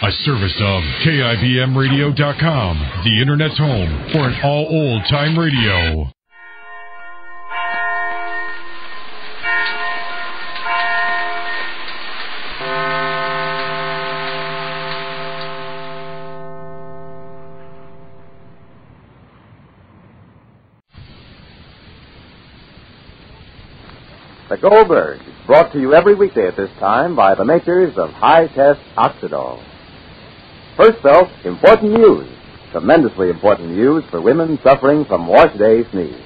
A service of KIBMradio.com, the Internet's home for an all old-time radio. The Goldbergs, brought to you every weekday at this time by the makers of high-test Oxidol. First, though, important news. Tremendously important news for women suffering from wash-day sneeze.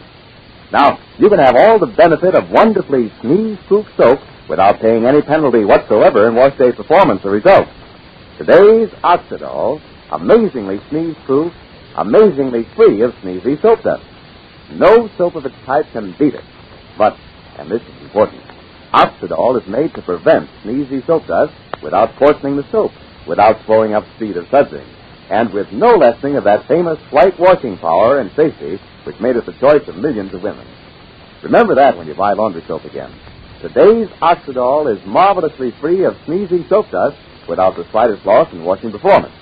Now, you can have all the benefit of wonderfully sneeze-proof soap without paying any penalty whatsoever in wash-day performance or results. Today's Oxidol, amazingly sneeze-proof, amazingly free of sneezy soap dust. No soap of its type can beat it. But, and this is important, Oxidol is made to prevent sneezy soap dust without poisoning the soap, without slowing up speed of sudsing, and with no lessening of that famous white washing power and safety which made it the choice of millions of women. Remember that when you buy laundry soap again. Today's Oxidol is marvelously free of sneezy soap dust without the slightest loss in washing performance.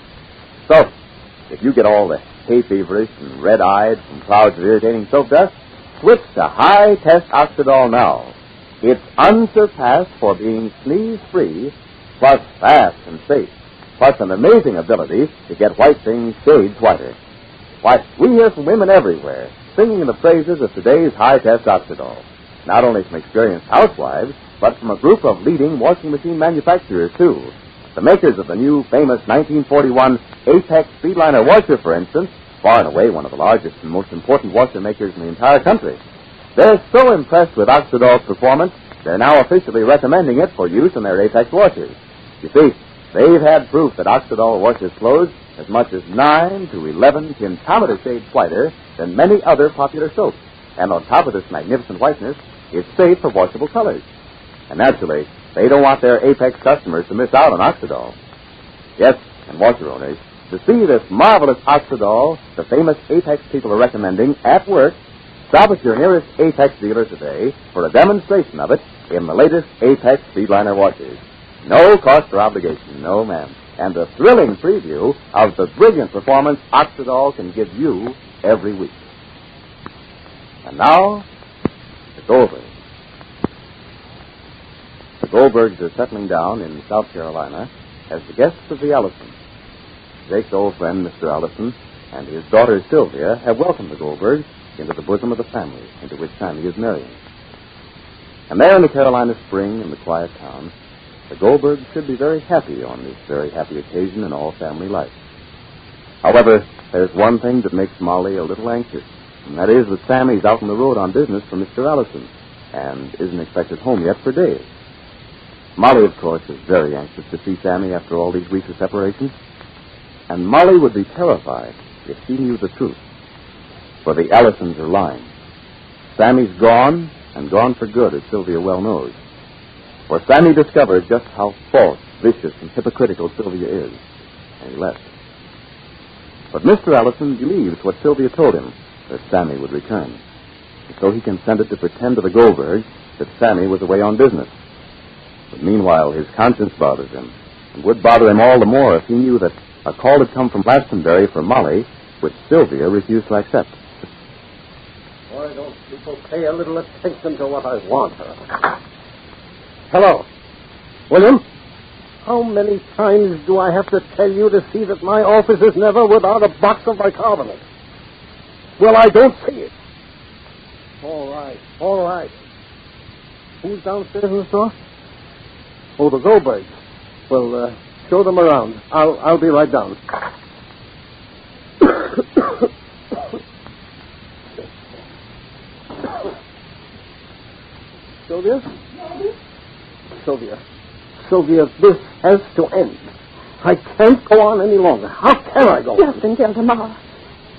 So, if you get all the hay feverish and red-eyed from clouds of irritating soap dust, switch to high-test Oxidol now. It's unsurpassed for being sneeze-free, plus fast and safe, plus an amazing ability to get white things shades whiter. Why, we hear from women everywhere singing the praises of today's high-test Oxidol, not only from experienced housewives, but from a group of leading washing machine manufacturers, too. The makers of the new famous 1941 Apex Speedliner washer, for instance, far and away one of the largest and most important washer makers in the entire country. They're so impressed with Oxidol's performance, they're now officially recommending it for use in their Apex washers. You see, they've had proof that Oxidol washes clothes as much as 9 to 11 pentameter shades whiter than many other popular soaps. And on top of this magnificent whiteness, it's safe for washable colors. And naturally, they don't want their Apex customers to miss out on Oxidol. Yes, and washer owners, to see this marvelous Oxidol the famous Apex people are recommending at work, stop at your nearest Apex dealer today for a demonstration of it in the latest Apex Speedliner washers. No cost or obligation, no ma'am. And a thrilling preview of the brilliant performance Oxidol can give you every week. And now, the Goldbergs. The Goldbergs are settling down in South Carolina as the guests of the Allisons. Jake's old friend, Mr. Allison, and his daughter, Sylvia, have welcomed the Goldbergs into the bosom of the family into which Sammy is marrying. And there in the Carolina spring, in the quiet town, the Goldbergs should be very happy on this very happy occasion in all family life. However, there's one thing that makes Molly a little anxious, and that is that Sammy's out on the road on business for Mr. Allison and isn't expected home yet for days. Molly, of course, is very anxious to see Sammy after all these weeks of separation. And Molly would be terrified if she knew the truth. For the Allisons are lying. Sammy's gone, and gone for good, as Sylvia well knows. For Sammy discovered just how false, vicious, and hypocritical Sylvia is, and he left. But Mr. Allison believes what Sylvia told him, that Sammy would return. And so he consented to pretend to the Goldbergs that Sammy was away on business. But meanwhile, his conscience bothers him, and would bother him all the more if he knew that a call had come from Glastonbury for Molly, which Sylvia refused to accept. Why don't people pay a little attention to what I want? Hello. William? How many times do I have to tell you to see that my office is never without a box of bicarbonate? Well, I don't see it. All right. Who's downstairs in the store? Oh, the Goldbergs. Well, show them around. I'll be right down. Sylvia, this has to end. I can't go on any longer. How can I go on? Just until tomorrow.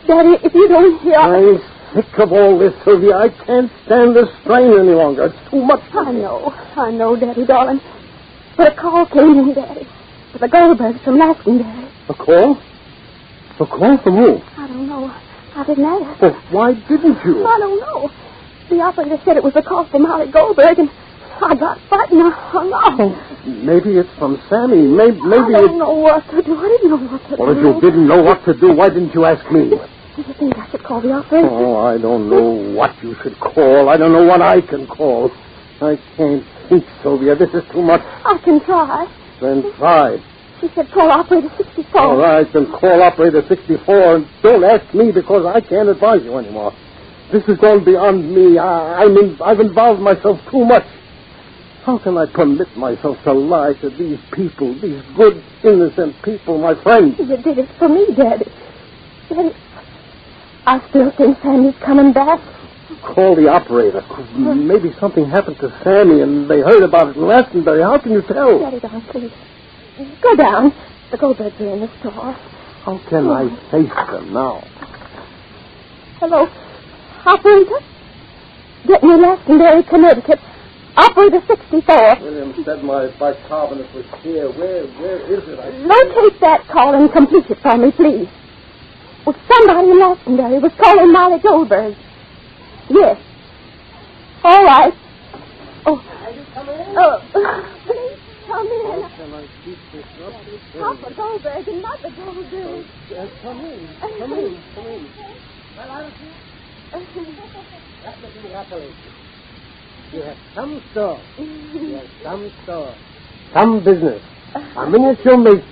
Daddy, if you don't hear... I'm sick of all this, Sylvia. I can't stand this strain any longer. It's too much for me. I know, Daddy, darling. But a call came in, Daddy. For the Goldbergs from Glastonbury. A call? A call from who? I don't know. I didn't ask. Well, why didn't you? I don't know. The operator said it was a call from Molly Goldberg, and I got frightened and hung up. Maybe it's from Sammy. Maybe I don't know what to do. I didn't know what to do. Well, if you didn't know what to do, why didn't you ask me? Do you think I should call the operator? Oh, I don't know what you should call. I don't know what I can call. I can't think, Sylvia. This is too much. I can try. Then try. She said call operator 64. All right, then call operator 64 and don't ask me because I can't advise you anymore. This is going beyond me. I've involved myself too much. How can I permit myself to lie to these people, these good, innocent people, my friends? You did it for me, Daddy. Daddy, I still think Sammy's coming back. Call the operator. Maybe something happened to Sammy and they heard about it in Glastonbury. How can you tell? Daddy, darling, please. Go down. The Goldbergs are in the store. How can I face them now? Hello, operator? Get me Glastonbury, Connecticut. Operator 64. William said my bicarbonate was here. Where is it? Locate that call and complete it for me, please. Well, somebody in Glastonbury was calling Molly Goldberg. Yes. All right. Oh. Are you coming in? Oh, please come in. How can I keep this up? Papa Goldberg and Mother Goldberg. Come in. Come in. Well, Alison, that's the congratulations. You have some store. You have some store. Some business. A miniature making.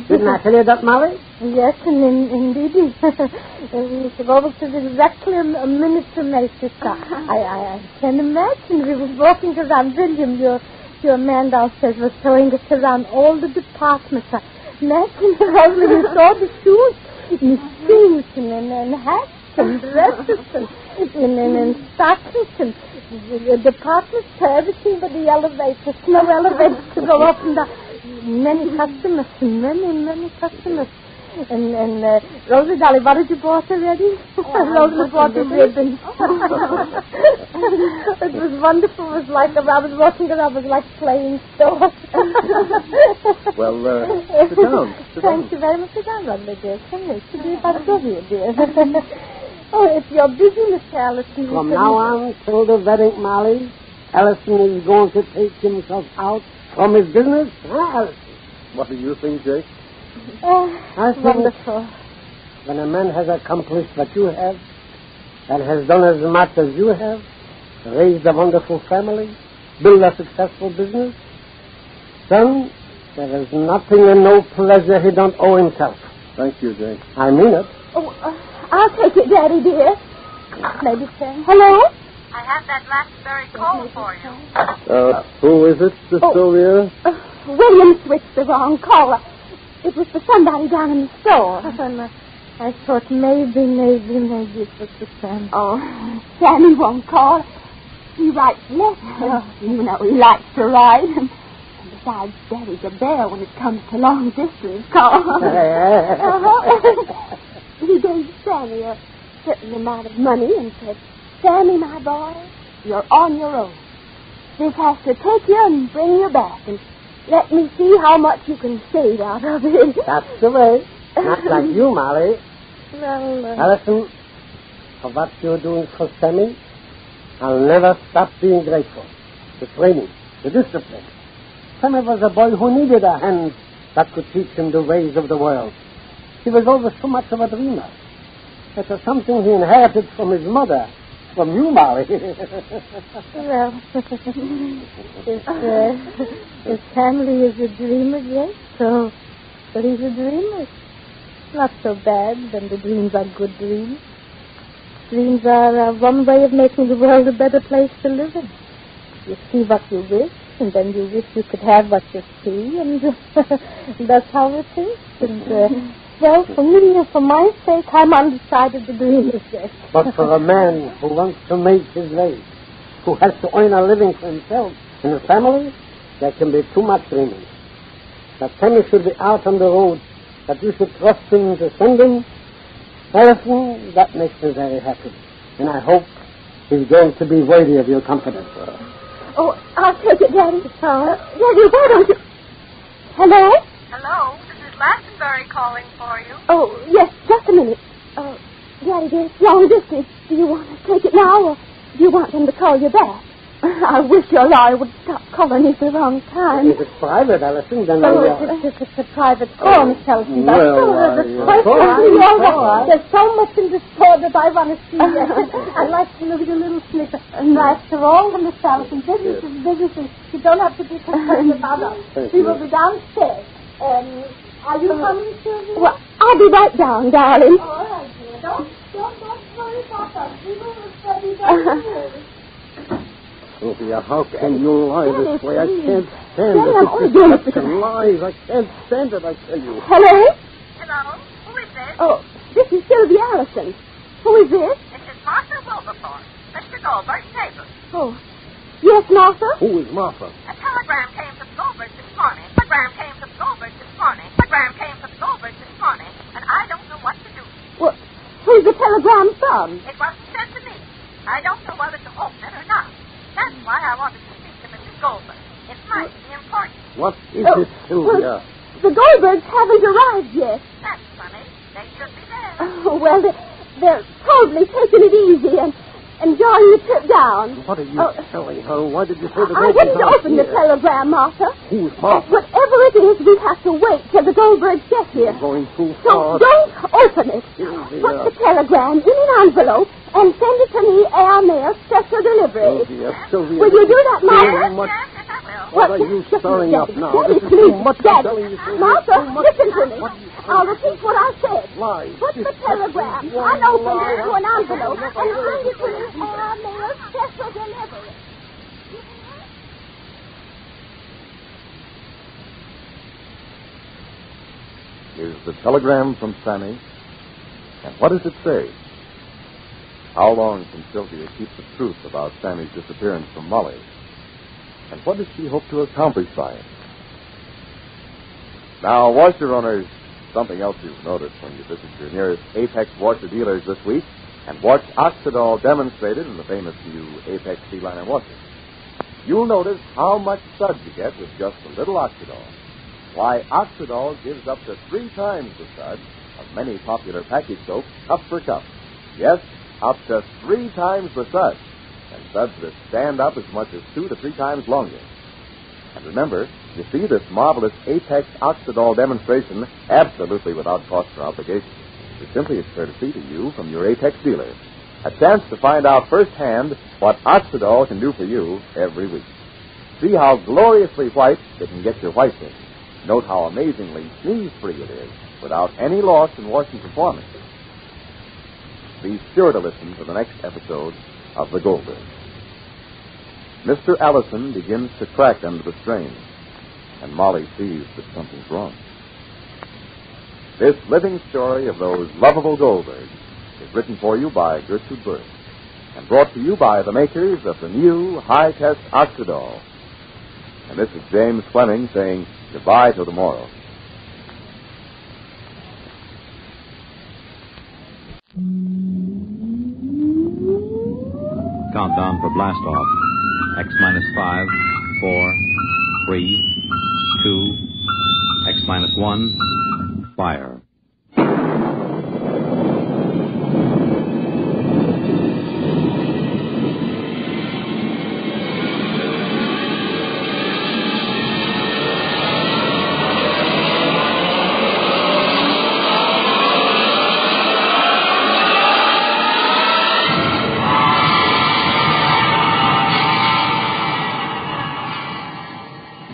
Didn't I tell you that, Molly? Yes, indeed. Mr. Goldberg says exactly a miniature maker. I can imagine. We was walking around William. Your man downstairs was showing us around all the departments. Imagine when we saw the shoes, machines and hats and dresses and stockings and the department servicing with the elevators, no elevators to go up and down. Many customers. And Rosie, Dolly, what did you bought already? Rosie bought a ribbon. It was wonderful. It was like, I was walking around, it was like playing store. Well, sit down. Thank you very much. Sit down, Rodney, dear. Come here. Sit down by the door here, dear. Oh, if you're busy, Mr. Allison. From now on till the wedding, Molly, Allison is going to take himself out from his business. Huh, Allison? What do you think, Jake? Oh, I think wonderful. when a man has accomplished what you have, and has done as much as you have, raised a wonderful family, built a successful business, son, there is nothing and no pleasure he don't owe himself. Thank you, Jake. I mean it. Oh, I'll take it, Daddy, dear. Maybe Sam. Hello? I have that Glastonbury call for you. Who is it, Miss Sylvia? William switched the wrong caller. It was for somebody down in the store. I thought maybe it was for Sam. Oh, Sammy won't call. He writes letters. You know, he likes to write. And besides, Daddy's a bear when it comes to long-distance calls. He gave Sammy a certain amount of money and said, Sammy, my boy, you're on your own. This has to take you and bring you back. And let me see how much you can save out of it. That's the way. Not like you, Molly. Well, Allison, for what you're doing for Sammy, I'll never stop being grateful. The training, the discipline. Sammy was a boy who needed a hand that could teach him the ways of the world. He was always so much of a dreamer. It was something he inherited from his mother, from you, Molly. well, his family is a dreamer, yes, so he's a dreamer. Not so bad when the dreams are good dreams. Dreams are one way of making the world a better place to live in. You see what you wish, and then you wish you could have what you see, and that's how it is. And, well, for me and for my sake, I'm undecided to dream is this. But for a man who wants to make his way, who has to earn a living for himself and his family, there can be too much dreaming. That Sammy should be out on the road, that you should trust him to send him, Allison, that makes me very happy. And I hope he's going to be worthy of your confidence. Oh, I'll take it, Daddy. Daddy, why don't you... Hello? Hello, this is Glastonbury calling for you. Oh, yes, just a minute. Daddy, dear, it's long distance. Do you want to take it now, or do you want them to call you back? I wish your lawyer would stop calling it the wrong time. If it's private, Allison, then It's a private call, Miss Ellison. Well, There's so much in the store that I want to see. I'd like to look at a little snippet. And after all, Miss Ellison, business is business. You don't have to be concerned about us. We will be downstairs. Are you coming, Sylvia? Well, I'll be right down, darling. All right, dear. Don't worry about us. We will study downstairs. Sylvia, how can you lie this way? I can't stand it. Such lies. I can't stand it, I tell you. Hello? Hello? Who is this? Oh, this is Sylvia Allison. Who is this? This is Martha Wilberforce, Mr. Goldberg's neighbor. Oh, yes, Martha? Who is Martha? A telegram came from Goldbergs this morning. Telegram came from Goldbergs this morning. Telegram came from Goldbergs this morning, and I don't know what to do. Well, who's the telegram from? It wasn't sent to me. I don't know whether to open it or not. That's why I wanted to speak to Mrs. Goldberg. It might be important. What is it, Sylvia? The Goldbergs haven't arrived yet. That's funny. They should be there. Oh, well, they're totally taking it easy and enjoying the trip down. What are you telling her? Why did you say the I didn't open the telegram, Martha. Who's Martha? Whatever it is, we have to wait till the Goldbergs get here. You're going too So far. don't open it. Sylvia. Put the telegram in an envelope and send it to me airmail, special delivery. Sylvia. Will you do that, Martha? Too much. Yes, I will. What are you stirring up now? Daddy, This is please, too much. I'm Daddy. telling you, Sylvia. Martha, Too much. listen to me. What are you saying? I'll repeat what I said. Lies. Put the telegram unopened into an envelope and send it to me airmail, special delivery. Here's the telegram from Sammy. And what does it say? How long can Sylvia keep the truth about Sammy's disappearance from Molly? And what does she hope to accomplish by it? Now, washer owners, something else you've noticed when you visit your nearest Apex washer dealers this week and watch Oxidol demonstrated in the famous new Apex C-liner washers. You'll notice how much suds you get with just a little Oxidol. Why, Oxidol gives up to 3 times the suds of many popular package soaps, cup for cup. Yes, up to 3 times the suds, and suds that stand up as much as 2 to 3 times longer. And remember, you see this marvelous Apex Oxidol demonstration absolutely without cost or obligation. It's simply a courtesy to you from your Apex dealer. A chance to find out firsthand what Oxidol can do for you every week. See how gloriously white it can get your whites in. Note how amazingly sneeze-free it is without any loss in washing performance. Be sure to listen to the next episode of The Goldbergs. Mr. Allison begins to crack under the strain, and Molly sees that something's wrong. This living story of those lovable Goldbergs is written for you by Gertrude Burke and brought to you by the makers of the new high-test Oxidol. And this is James Fleming saying goodbye till tomorrow. Countdown for blast off. X minus 5, 4, 3, 2, X minus 1, fire.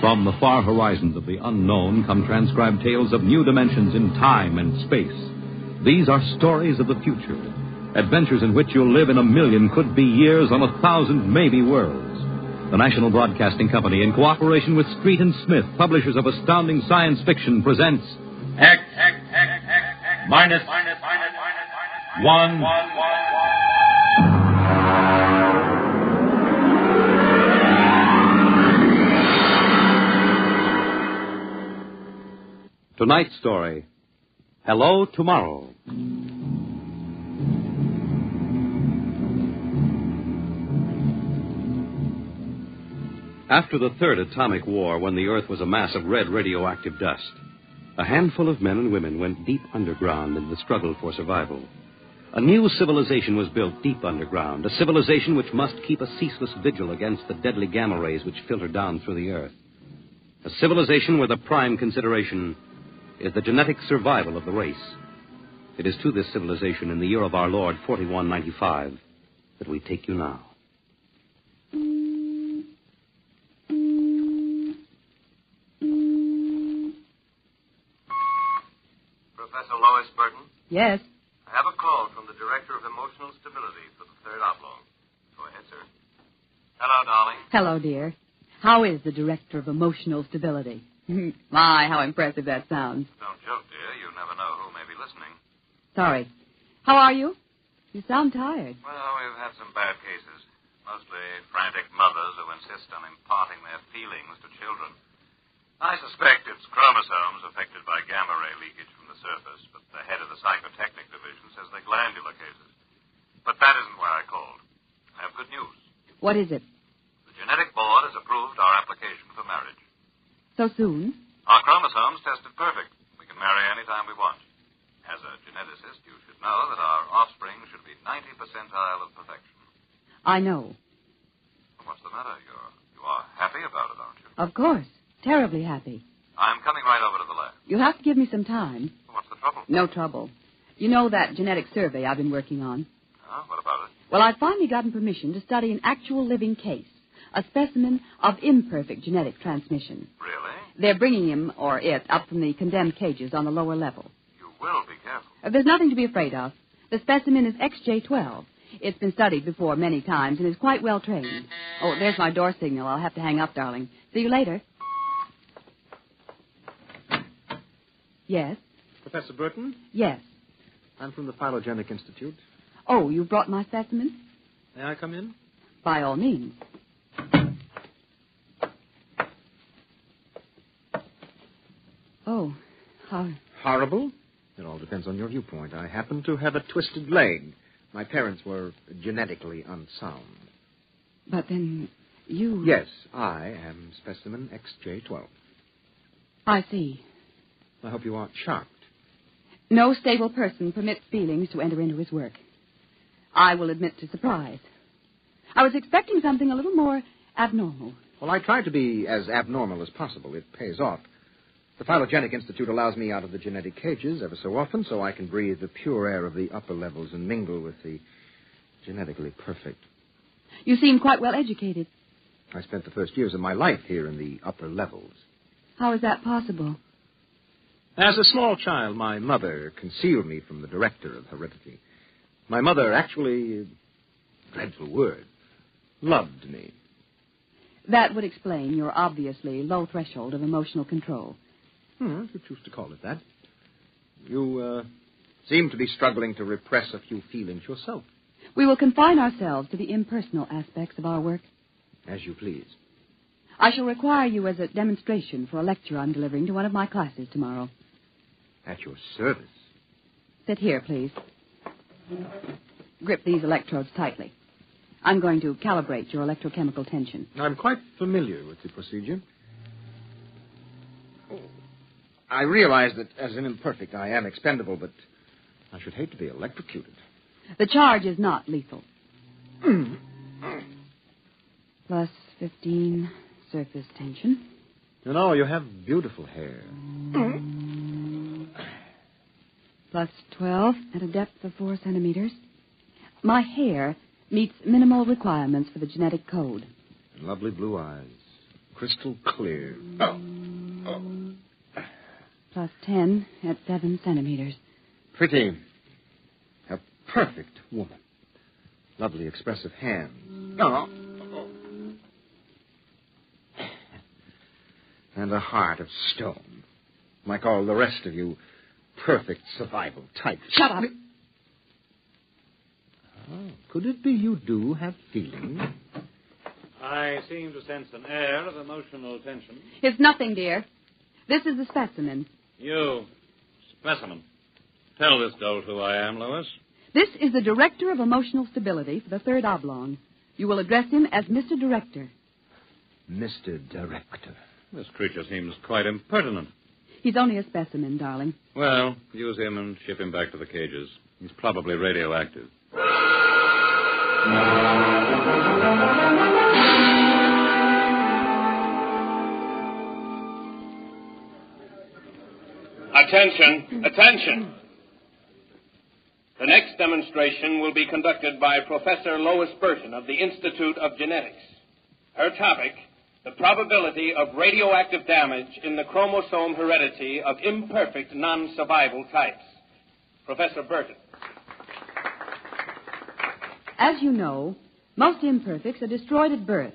From the far horizons of the unknown come transcribed tales of new dimensions in time and space. These are stories of the future, adventures in which you'll live in 1,000,000 could-be years on 1,000 maybe worlds. The National Broadcasting Company, in cooperation with Street and Smith, publishers of astounding science fiction, presents X minus 1. tonight's story, Hello, Tomorrow. After the third atomic war, when the Earth was a mass of red radioactive dust, a handful of men and women went deep underground in the struggle for survival. A new civilization was built deep underground, a civilization which must keep a ceaseless vigil against the deadly gamma rays which filter down through the earth. A civilization where the prime consideration is the genetic survival of the race. It is to this civilization in the year of our Lord, 4195, that we take you now. Professor Lois Burton? Yes. I have a call from the Director of Emotional Stability for the Third Oblong. Go ahead, sir. Hello, darling. Hello, dear. How is the Director of Emotional Stability? My, how impressive that sounds. Don't joke, dear. You never know who may be listening. Sorry. How are you? You sound tired. Well, we've had some bad cases. Mostly frantic mothers who insist on imparting their feelings to children. I suspect it's chromosomes affected by gamma ray leakage from the surface, but the head of the psychotechnic division says they're glandular cases. But that isn't why I called. I have good news. What is it? The genetic board has approved our application for marriage. So soon? Our chromosomes tested perfect. We can marry any time we want. As a geneticist, you should know that our offspring should be 90 percentile of perfection. I know. What's the matter? You are happy about it, aren't you? Of course. Terribly happy. I'm coming right over to the lab. You'll have to give me some time. What's the trouble? No trouble. You know that genetic survey I've been working on? What about it? Well, I've finally gotten permission to study an actual living case, a specimen of imperfect genetic transmission. Really? They're bringing him, or it, up from the condemned cages on the lower level. You will be careful. There's nothing to be afraid of. The specimen is XJ12. It's been studied before many times and is quite well trained. Oh, there's my door signal. I'll have to hang up, darling. See you later. Yes? Professor Burton? Yes. I'm from the Phylogenic Institute. Oh, you brought my specimen? May I come in? By all means. Oh, how... Horrible? It all depends on your viewpoint. I happen to have a twisted leg. My parents were genetically unsound. But then you... Yes, I am specimen XJ12. I see. I hope you aren't shocked. No stable person permits feelings to enter into his work. I will admit to surprise. I was expecting something a little more abnormal. Well, I try to be as abnormal as possible. It pays off. The Phylogenic Institute allows me out of the genetic cages ever so often so I can breathe the pure air of the upper levels and mingle with the genetically perfect. You seem quite well educated. I spent the first years of my life here in the upper levels. How is that possible? As a small child, my mother concealed me from the director of heredity. My mother actually, dreadful word, loved me. That would explain your obviously low threshold of emotional control. If you choose to call it that. You seem to be struggling to repress a few feelings yourself. We will confine ourselves to the impersonal aspects of our work. As you please. I shall require you as a demonstration for a lecture I'm delivering to one of my classes tomorrow. At your service. Sit here, please. Grip these electrodes tightly. I'm going to calibrate your electrochemical tension. I'm quite familiar with the procedure. I realize that as an imperfect I am expendable, but I should hate to be electrocuted. The charge is not lethal. Plus 15 surface tension. You know, you have beautiful hair. Plus 12 at a depth of 4 centimeters. My hair meets minimal requirements for the genetic code. And lovely blue eyes. Crystal clear. Plus 10 at 7 centimeters. Pretty. A perfect woman. Lovely expressive hands. And a heart of stone. Like all the rest of you perfect survival types. Shut up. Oh, could it be you do have feelings? I seem to sense an air of emotional tension. It's nothing, dear. This is the specimen. You, specimen. Tell this dolt who I am, Lois. This is the Director of Emotional Stability for the Third Oblong. You will address him as Mr. Director. Mr. Director. This creature seems quite impertinent. He's only a specimen, darling. Well, use him and ship him back to the cages. He's probably radioactive. Attention, attention. The next demonstration will be conducted by Professor Lois Burton of the Institute of Genetics. Her topic, the probability of radioactive damage in the chromosome heredity of imperfect non-survival types. Professor Burton. As you know, most imperfects are destroyed at birth.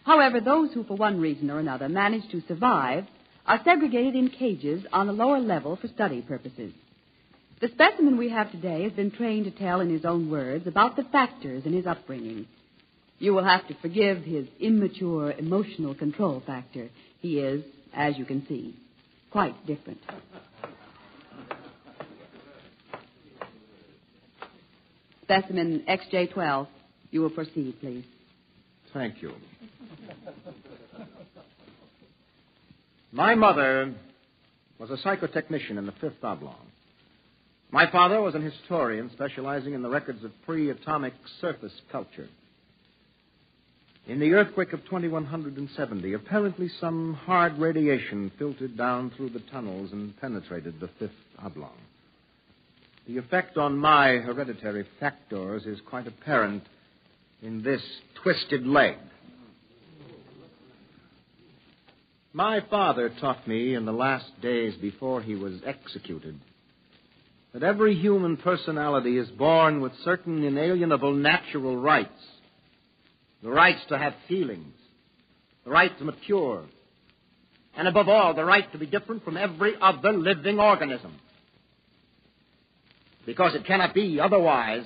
However, those who, for one reason or another, manage to survive are segregated in cages on a lower level for study purposes. The specimen we have today has been trained to tell in his own words about the factors in his upbringing. You will have to forgive his immature emotional control factor. He is, as you can see, quite different. Specimen XJ12. You will proceed, please. Thank you. My mother was a psychotechnician in the Fifth Oblong. My father was an historian specializing in the records of pre-atomic surface culture. In the earthquake of 2170, apparently some hard radiation filtered down through the tunnels and penetrated the Fifth Oblong. The effect on my hereditary factors is quite apparent in this twisted leg. My father taught me in the last days before he was executed that every human personality is born with certain inalienable natural rights. The rights to have feelings, the right to mature, and above all, the right to be different from every other living organism. Because it cannot be otherwise,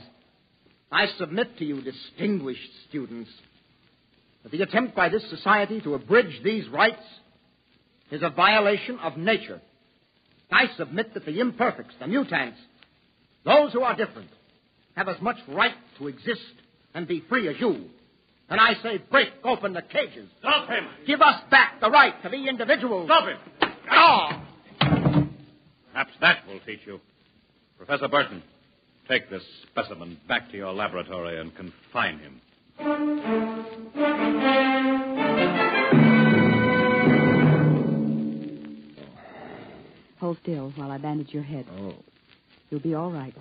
I submit to you, distinguished students, that the attempt by this society to abridge these rights is a violation of nature. I submit that the imperfects, the mutants, those who are different, have as much right to exist and be free as you. And I say, break open the cages. Stop him! Give us back the right to be individuals. Stop him! Oh! Perhaps that will teach you. Professor Burton, take this specimen back to your laboratory and confine him. Hold still while I bandage your head. Oh. You'll be all right.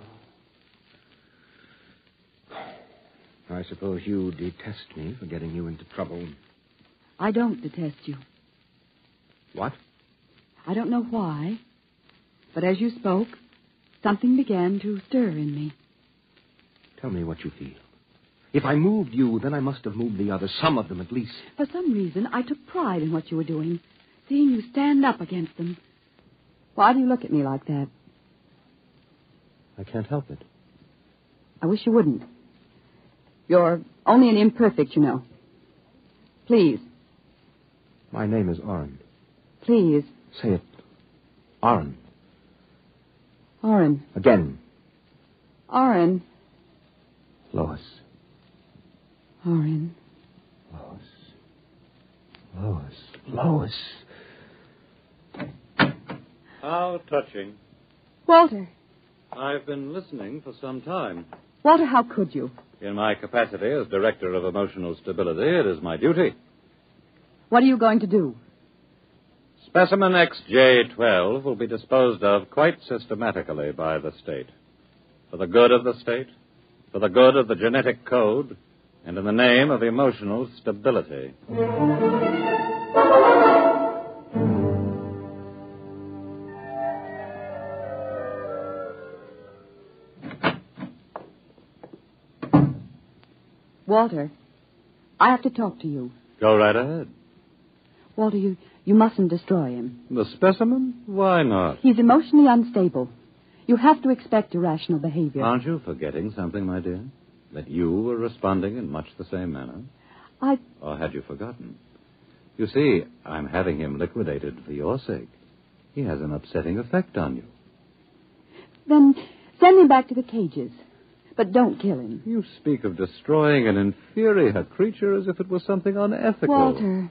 I suppose you detest me for getting you into trouble. I don't detest you. What? I don't know why, but as you spoke, something began to stir in me. Tell me what you feel. If I moved you, then I must have moved the others, some of them at least. For some reason, I took pride in what you were doing, seeing you stand up against them. Why do you look at me like that? I can't help it. I wish you wouldn't. You're only an imperfect, you know. Please. My name is Orrin. Please. Say it. Orrin. Orrin. Again. Orrin. Lois. Orrin. Lois. Lois. Lois. How touching. Walter. I've been listening for some time. Walter, how could you? In my capacity as Director of Emotional Stability, it is my duty. What are you going to do? Specimen XJ12 will be disposed of quite systematically by the state. For the good of the state, for the good of the genetic code, and in the name of emotional stability. Walter, I have to talk to you. Go right ahead. Walter, you mustn't destroy him. The specimen? Why not? He's emotionally unstable. You have to expect irrational behavior. Aren't you forgetting something, my dear? That you were responding in much the same manner? Or had you forgotten? You see, I'm having him liquidated for your sake. He has an upsetting effect on you. Then send him back to the cages. But don't kill him. You speak of destroying an inferior creature as if it was something unethical.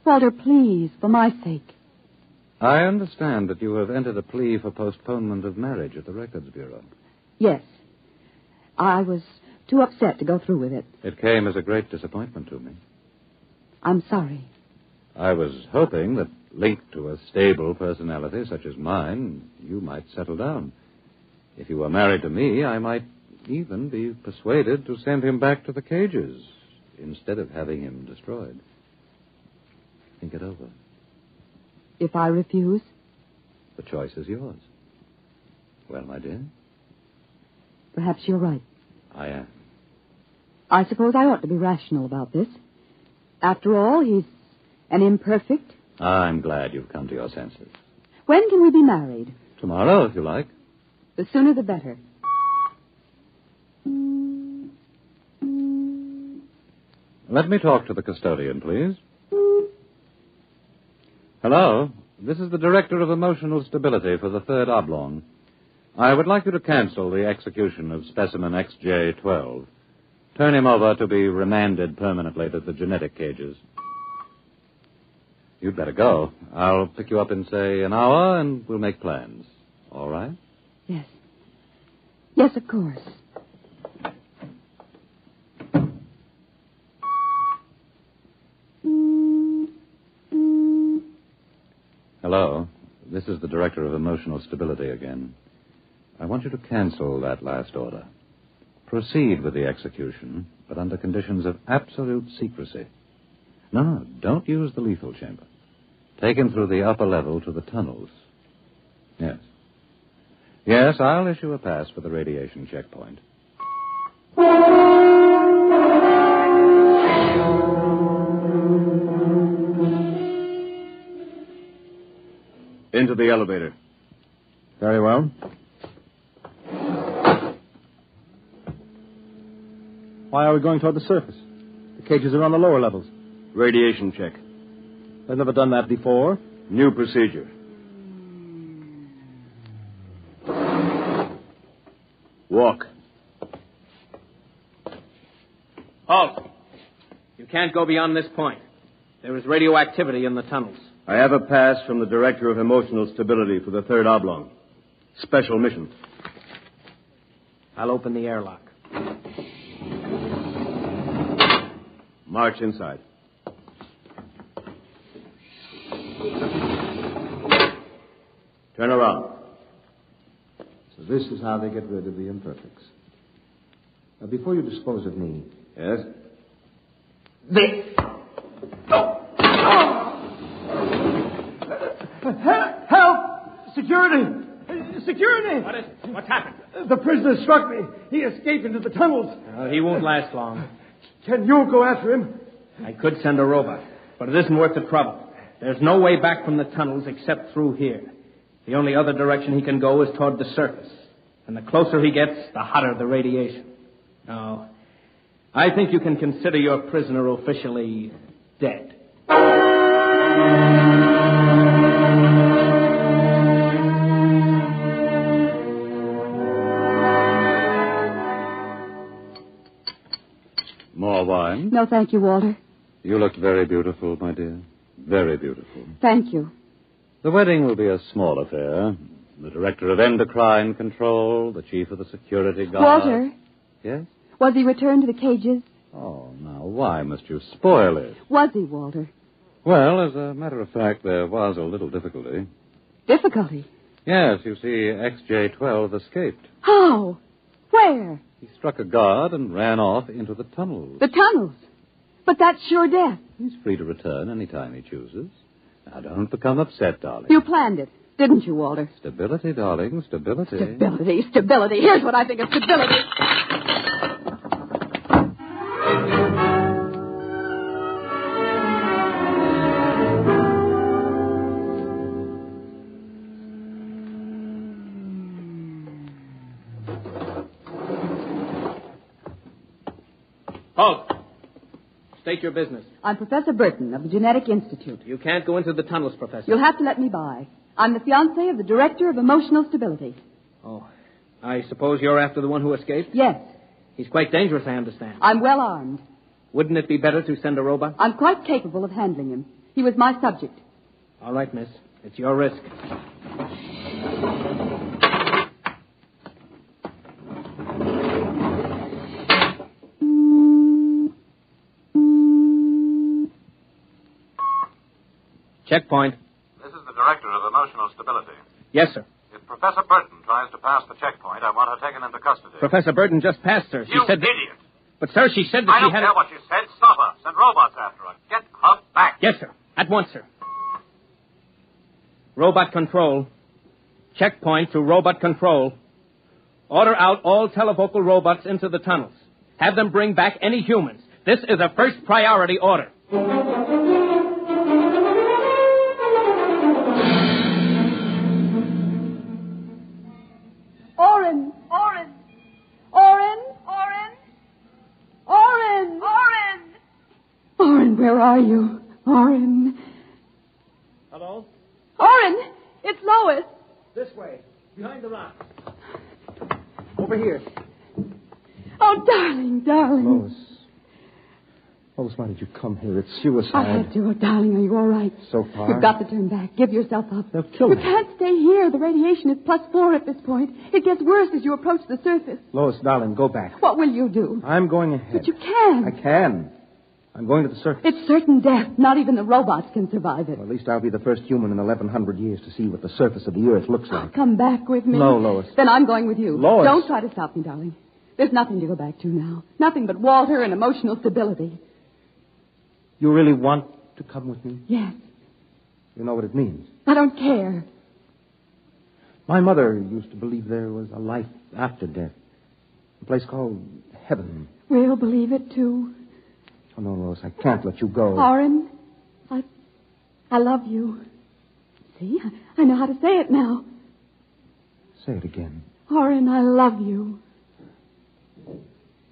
Walter, please, for my sake. I understand that you have entered a plea for postponement of marriage at the Records Bureau. Yes. I was too upset to go through with it. It came as a great disappointment to me. I'm sorry. I was hoping that, linked to a stable personality such as mine, you might settle down. If you were married to me, I might even be persuaded to send him back to the cages instead of having him destroyed. Think it over. If I refuse? The choice is yours. Well, my dear? Perhaps you're right. I am. I suppose I ought to be rational about this. After all, he's an imperfect. I'm glad you've come to your senses. When can we be married? Tomorrow, if you like. The sooner the better. Let me talk to the custodian, please. Hello. This is the Director of Emotional Stability for the Third Oblong. I would like you to cancel the execution of specimen XJ12. Turn him over to be remanded permanently to the genetic cages. You'd better go. I'll pick you up in, say, an hour, and we'll make plans. All right? Yes. Yes, of course. Hello. This is the Director of Emotional Stability again. I want you to cancel that last order. Proceed with the execution, but under conditions of absolute secrecy. No, don't use the lethal chamber. Take him through the upper level to the tunnels. Yes. Yes, I'll issue a pass for the radiation checkpoint. Into the elevator. Very well. Why are we going toward the surface? The cages are on the lower levels. Radiation check. I've never done that before. New procedure. Walk. Halt. You can't go beyond this point. There is radioactivity in the tunnels. I have a pass from the Director of Emotional Stability for the Third Oblong. Special mission. I'll open the airlock. March inside. Turn around. So this is how they get rid of the imperfects. Now, before you dispose of me... Yes? Help! Security! Security! What is it? What's happened? The prisoner struck me. He escaped into the tunnels. He won't last long. Can you go after him? I could send a robot, but it isn't worth the trouble. There's no way back from the tunnels except through here. The only other direction he can go is toward the surface. And the closer he gets, the hotter the radiation. No. I think you can consider your prisoner officially dead. More wine? No, thank you, Walter. You look very beautiful, my dear. Very beautiful. Thank you. The wedding will be a small affair. The Director of Endocrine Control, the Chief of the Security Guard. Walter? Yes? Was he returned to the cages? Oh, now, why must you spoil it? Was he, Walter? Well, as a matter of fact, there was a little difficulty. Difficulty? Yes, you see, XJ12 escaped. How? Where? He struck a guard and ran off into the tunnels. The tunnels? But that's sure death. He's free to return any time he chooses. Now, don't become upset, darling. You planned it, didn't you, Walter? Stability, darling, stability. Stability. Here's what I think of stability. Halt! State your business. I'm Professor Burton of the Genetic Institute. You can't go into the tunnels, Professor. You'll have to let me by. I'm the fiancée of the Director of Emotional Stability. Oh, I suppose you're after the one who escaped? Yes. He's quite dangerous, I understand. I'm well armed. Wouldn't it be better to send a robot? I'm quite capable of handling him. He was my subject. All right, miss. It's your risk. Checkpoint. This is the Director of Emotional Stability. Yes, sir. If Professor Burton tries to pass the checkpoint, I want her taken into custody. Professor Burton just passed, sir. She You said that... idiot! But, sir, she said that I she don't had... care what she said. Stop her. Send robots after her. Get her back. Yes, sir. At once, sir. Robot control. Checkpoint to robot control. Order out all televocal robots into the tunnels. Have them bring back any humans. This is a first priority order. Oren! Oren! Oren! Oren! Oren! Oren! Oren, where are you? Oren. Hello? Oren! It's Lois. This way. Behind the rock. Over here. Oh, darling, darling. Lois. Lois, why did you come here? It's suicide. I had to. Oh, darling, are you all right? So far. You've got to turn back. Give yourself up. They'll kill You me. can't stay here. The radiation is +4 at this point. It gets worse as you approach the surface. Lois, darling, go back. What will you do? I'm going ahead. But you can. I can. I'm going to the surface. It's certain death. Not even the robots can survive it. Well, at least I'll be the first human in 1,100 years to see what the surface of the Earth looks like. Come back with me. No, Lois. Then I'm going with you. Lois. Don't try to stop me, darling. There's nothing to go back to now. Nothing but Walter and emotional stability. You really want to come with me? Yes. You know what it means. I don't care. My mother used to believe there was a life after death. A place called heaven. We'll believe it, too. Oh, no, Lois, I can't let you go. Oren, I love you. See, I know how to say it now. Say it again. Oren, I love you.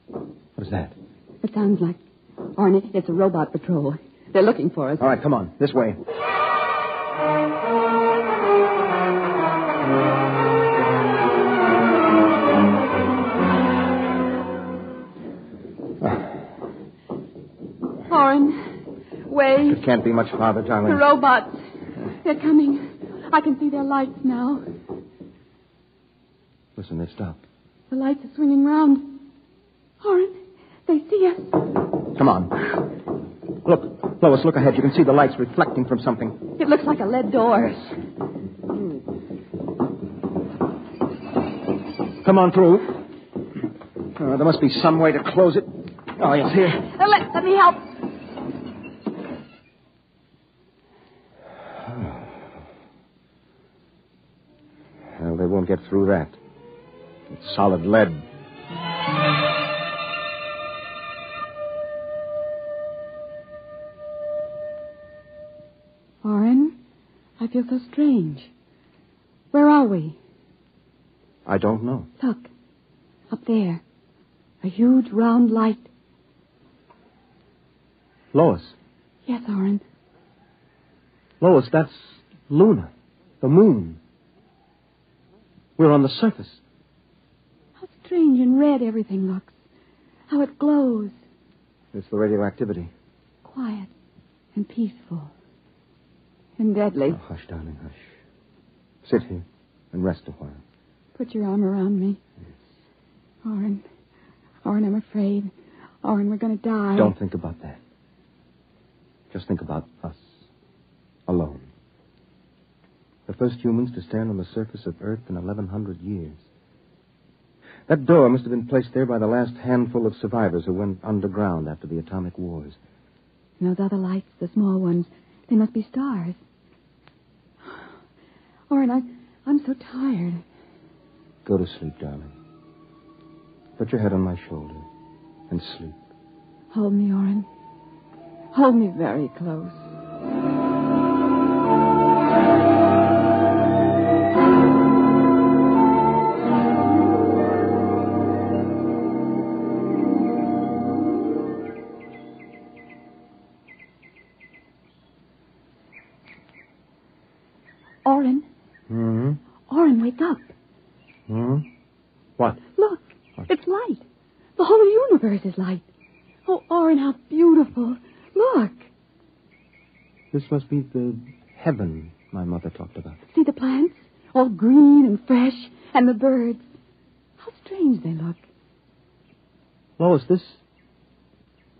What is that? It sounds like... Oren, it's a robot patrol. They're looking for us. All right, come on. This way. Oren, wait. It can't be much farther, darling. The robots. They're coming. I can see their lights now. Listen, they've stopped. The lights are swinging round. Oren, they see us. Come on. Look, Lois, look ahead. You can see the lights reflecting from something. It looks like a lead door. Come on through. There must be some way to close it. Oh, yes, here. Let me help. Well, they won't get through that. It's solid lead. Oren, I feel so strange. Where are we? I don't know. Look, up there. A huge round light. Lois. Yes, Oren. Lois, that's Luna. The moon. We're on the surface. How strange and red everything looks. How it glows. It's the radioactivity. Quiet and peaceful. And deadly. Oh, hush, darling, hush. Sit here and rest a while. Put your arm around me. Yes. Oren, I'm afraid. Oren, we're going to die. Don't think about that. Just think about us. Alone. The first humans to stand on the surface of Earth in 1,100 years. That door must have been placed there by the last handful of survivors who went underground after the atomic wars. And those other lights, the small ones, they must be stars. Oren, I'm so tired. Go to sleep, darling. Put your head on my shoulder and sleep. Hold me, Oren. Hold me very close. Oren. Hmm? Oren, wake up. Hmm? What? Look, it's light. The whole universe is light. Oh, Oren, how beautiful. Look. This must be the heaven my mother talked about. See the plants? All green and fresh. And the birds. How strange they look. Lois, this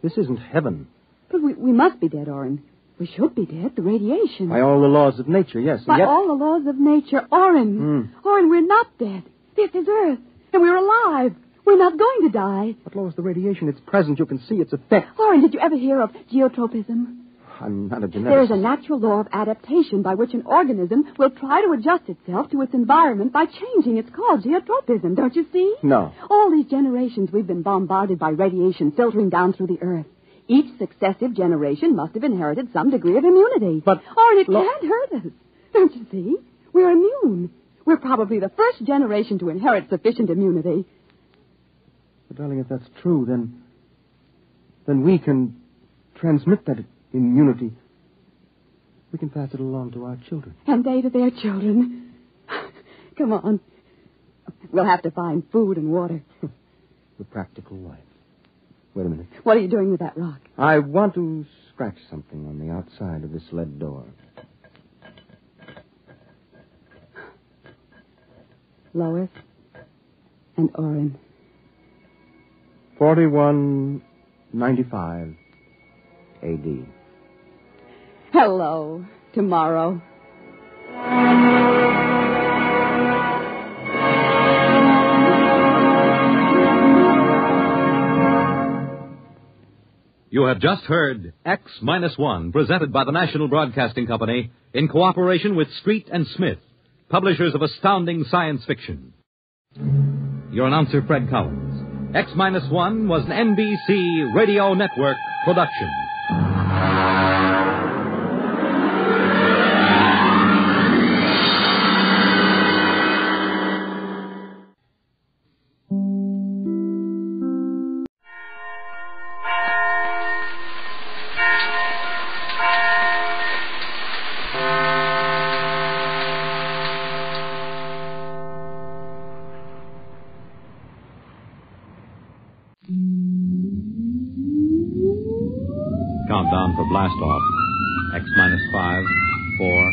isn't heaven. But we must be dead, Oren. We should be dead. The radiation. By all the laws of nature, yes. By yet... all the laws of nature. Orin. Orin, we're not dead. This is Earth. And we're alive. We're not going to die. What law is the radiation? It's present. You can see its effect. Orin, did you ever hear of geotropism? I'm not a geneticist. There is a natural law of adaptation by which an organism will try to adjust itself to its environment by changing. It's called geotropism, don't you see? No. All these generations we've been bombarded by radiation filtering down through the Earth. Each successive generation must have inherited some degree of immunity. But... Orin, it can't hurt us. Don't you see? We're immune. We're probably the first generation to inherit sufficient immunity. But, darling, if that's true, then we can transmit that immunity. We can pass it along to our children. And they to their children. Come on. We'll have to find food and water. The practical life. Wait a minute. What are you doing with that rock? I want to scratch something on the outside of this lead door. Lois and Orin. 4195 A.D. Hello, tomorrow. You have just heard X-1, presented by the National Broadcasting Company in cooperation with Street and Smith, publishers of astounding science fiction. Your announcer, Fred Collins. X-1 was an NBC Radio Network production. Countdown for blast off. X-5, 4,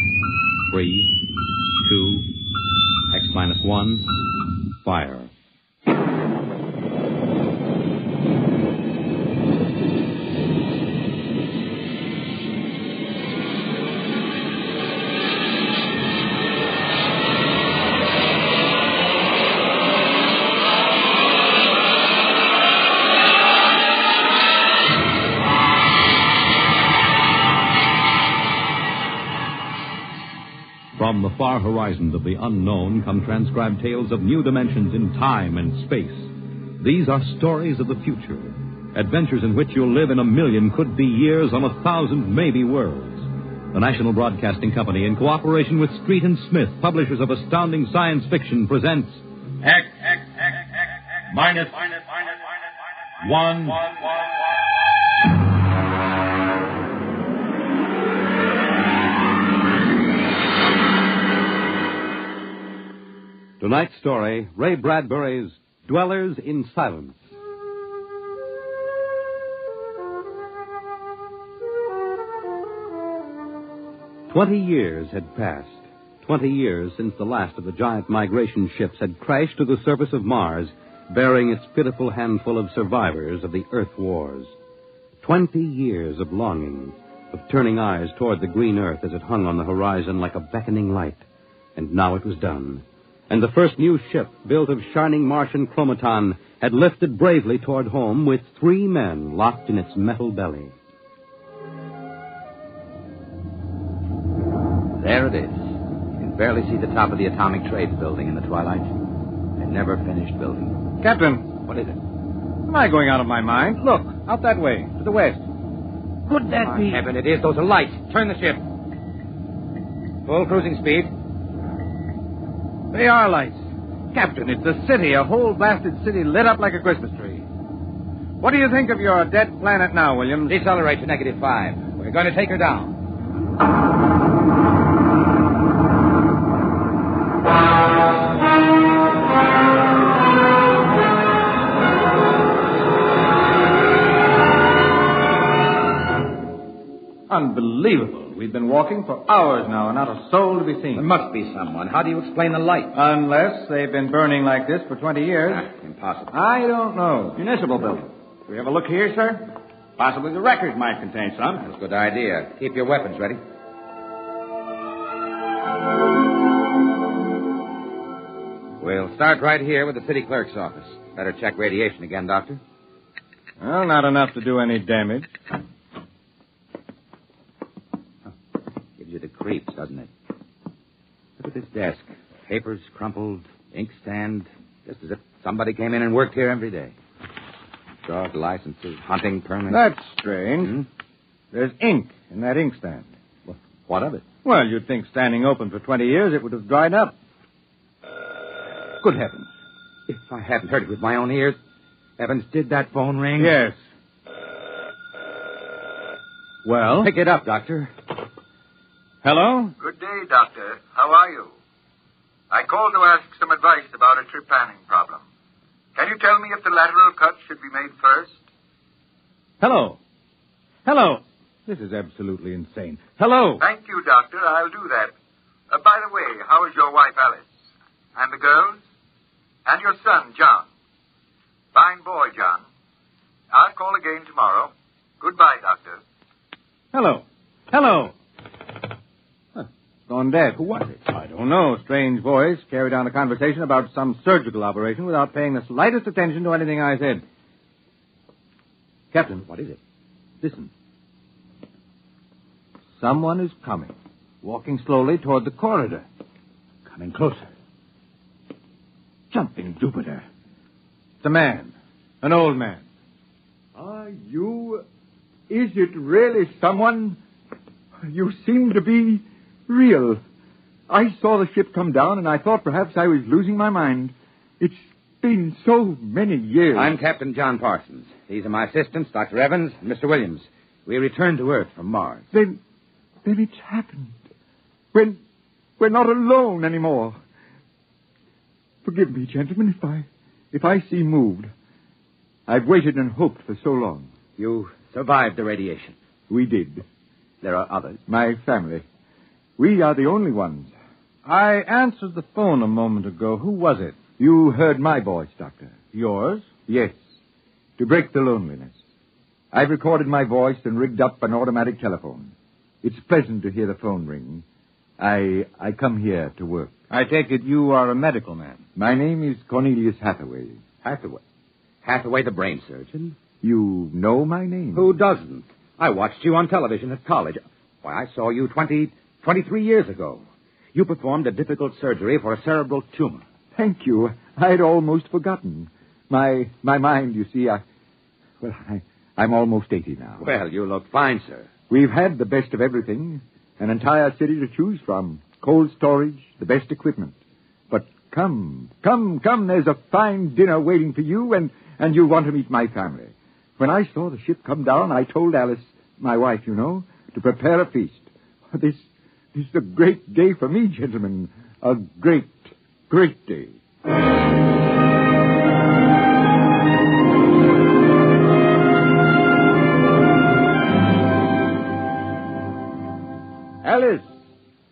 3, 2, X-1, fire. From the far horizons of the unknown come transcribed tales of new dimensions in time and space. These are stories of the future, adventures in which you'll live in a million could-be years on 1,000 maybe worlds. The National Broadcasting Company, in cooperation with Street and Smith, publishers of astounding science fiction, presents X-1. Tonight's story, Ray Bradbury's Dwellers in Silence. "20 years had passed. 20 years since the last of the giant migration ships had crashed to the surface of Mars, bearing its pitiful handful of survivors of the Earth Wars. 20 years of longing, of turning eyes toward the green Earth as it hung on the horizon like a beckoning light. And now it was done. And the first new ship, built of shining Martian chromaton, had lifted bravely toward home with 3 men locked in its metal belly. There it is. You can barely see the top of the Atomic Trades building in the twilight. A never-finished building. Captain. What is it? Am I going out of my mind? Look, out that way, to the west. Could that be... Heaven, it is. Those are lights. Turn the ship. Full cruising speed. They are lights. Captain, it's a city, a whole blasted city lit up like a Christmas tree. What do you think of your dead planet now, Williams? Decelerate to -5. We're going to take her down. Unbelievable. We've been walking for hours now and not a soul to be seen. There must be someone. How do you explain the light? Unless they've been burning like this for 20 years. Impossible. I don't know. Municipal building. Do we have a look here, sir? Possibly the record might contain some. That's a good idea. Keep your weapons ready. We'll start right here with the city clerk's office. Better check radiation again, Doctor. Well, not enough to do any damage. Gives you the creeps, doesn't it? Look at this desk. Papers crumpled, inkstand, just as if somebody came in and worked here every day. Dog licenses, hunting permits. That's strange. There's ink in that inkstand. Well, what of it? Well, you'd think standing open for 20 years it would have dried up. Good heavens. If I hadn't heard it with my own ears. Evans, did that phone ring? Yes. Well? Pick it up, Doctor. Hello? Good day, Doctor. How are you? I called to ask some advice about a trepanning problem. Can you tell me if the lateral cut should be made first? Hello. Hello. This is absolutely insane. Hello. Thank you, Doctor. I'll do that. By the way, how is your wife, Alice? And the girls? And your son, John? Fine boy, John. I'll call again tomorrow. Goodbye, Doctor. Hello. Hello. Huh. Gone dead. Who was it? I don't know. Strange voice carried on a conversation about some surgical operation without paying the slightest attention to anything I said. Captain. What is it? Listen. Someone is coming, walking slowly toward the corridor. Coming closer. Jumping Jupiter. It's a man. An old man. Are you... Is it really someone? You seem to be real. I saw the ship come down, and I thought perhaps I was losing my mind. It's been so many years. I'm Captain John Parsons. These are my assistants, Dr. Evans and Mr. Williams. We returned to Earth from Mars. Then it's happened. We're not alone anymore. Forgive me, gentlemen, if I seem moved. I've waited and hoped for so long. You survived the radiation. We did. There are others. My family. We are the only ones. I answered the phone a moment ago. Who was it? You heard my voice, Doctor. Yours? Yes. To break the loneliness. I've recorded my voice and rigged up an automatic telephone. It's pleasant to hear the phone ring. I come here to work. I take it you are a medical man. My name is Cornelius Hathaway. Hathaway? Hathaway, the brain surgeon? You know my name? Who doesn't? I watched you on television at college. Why, I saw you 23 years ago. You performed a difficult surgery for a cerebral tumor. Thank you. I'd almost forgotten. My mind, you see, I'm almost 80 now. Well, you look fine, sir. We've had the best of everything. An entire city to choose from. Cold storage, the best equipment. But come. There's a fine dinner waiting for you, and you'll want to meet my family. When I saw the ship come down, I told Alice, my wife, you know, to prepare a feast. This is a great day for me, gentlemen. A great, great day.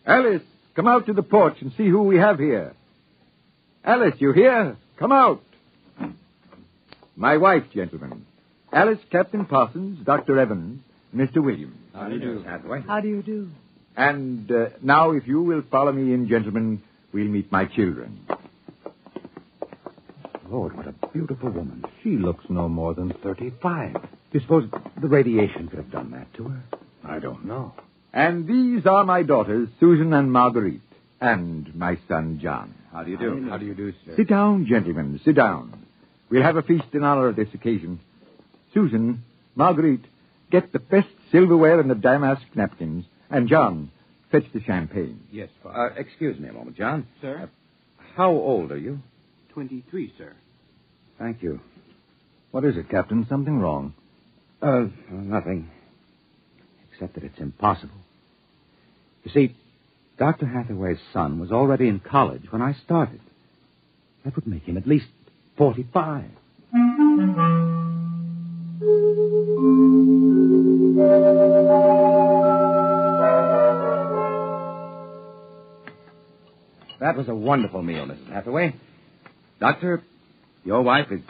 Alice, come out to the porch and see who we have here. Alice, you here? Come out. My wife, gentlemen. Alice, Captain Parsons, Dr. Evans, Mr. Williams. How do you do, Hathaway? How do you do? And now, if you will follow me in, gentlemen, we'll meet my children. Lord, what a beautiful woman. She looks no more than 35. Do you suppose the radiation could have done that to her? I don't know. And these are my daughters, Susan and Marguerite, and my son, John. How do you do? How do you do, sir? Sit down, gentlemen, sit down. We'll have a feast in honor of this occasion. Susan, Marguerite, get the best silverware and the damask napkins. And John, fetch the champagne. Yes, Father. Excuse me a moment, John. Sir? How old are you? 23, sir. Thank you. What is it, Captain? Something wrong? Nothing. Except that it's impossible. You see, Dr. Hathaway's son was already in college when I started. That would make him at least 45. That was a wonderful meal, Mrs. Hathaway. Doctor, your wife is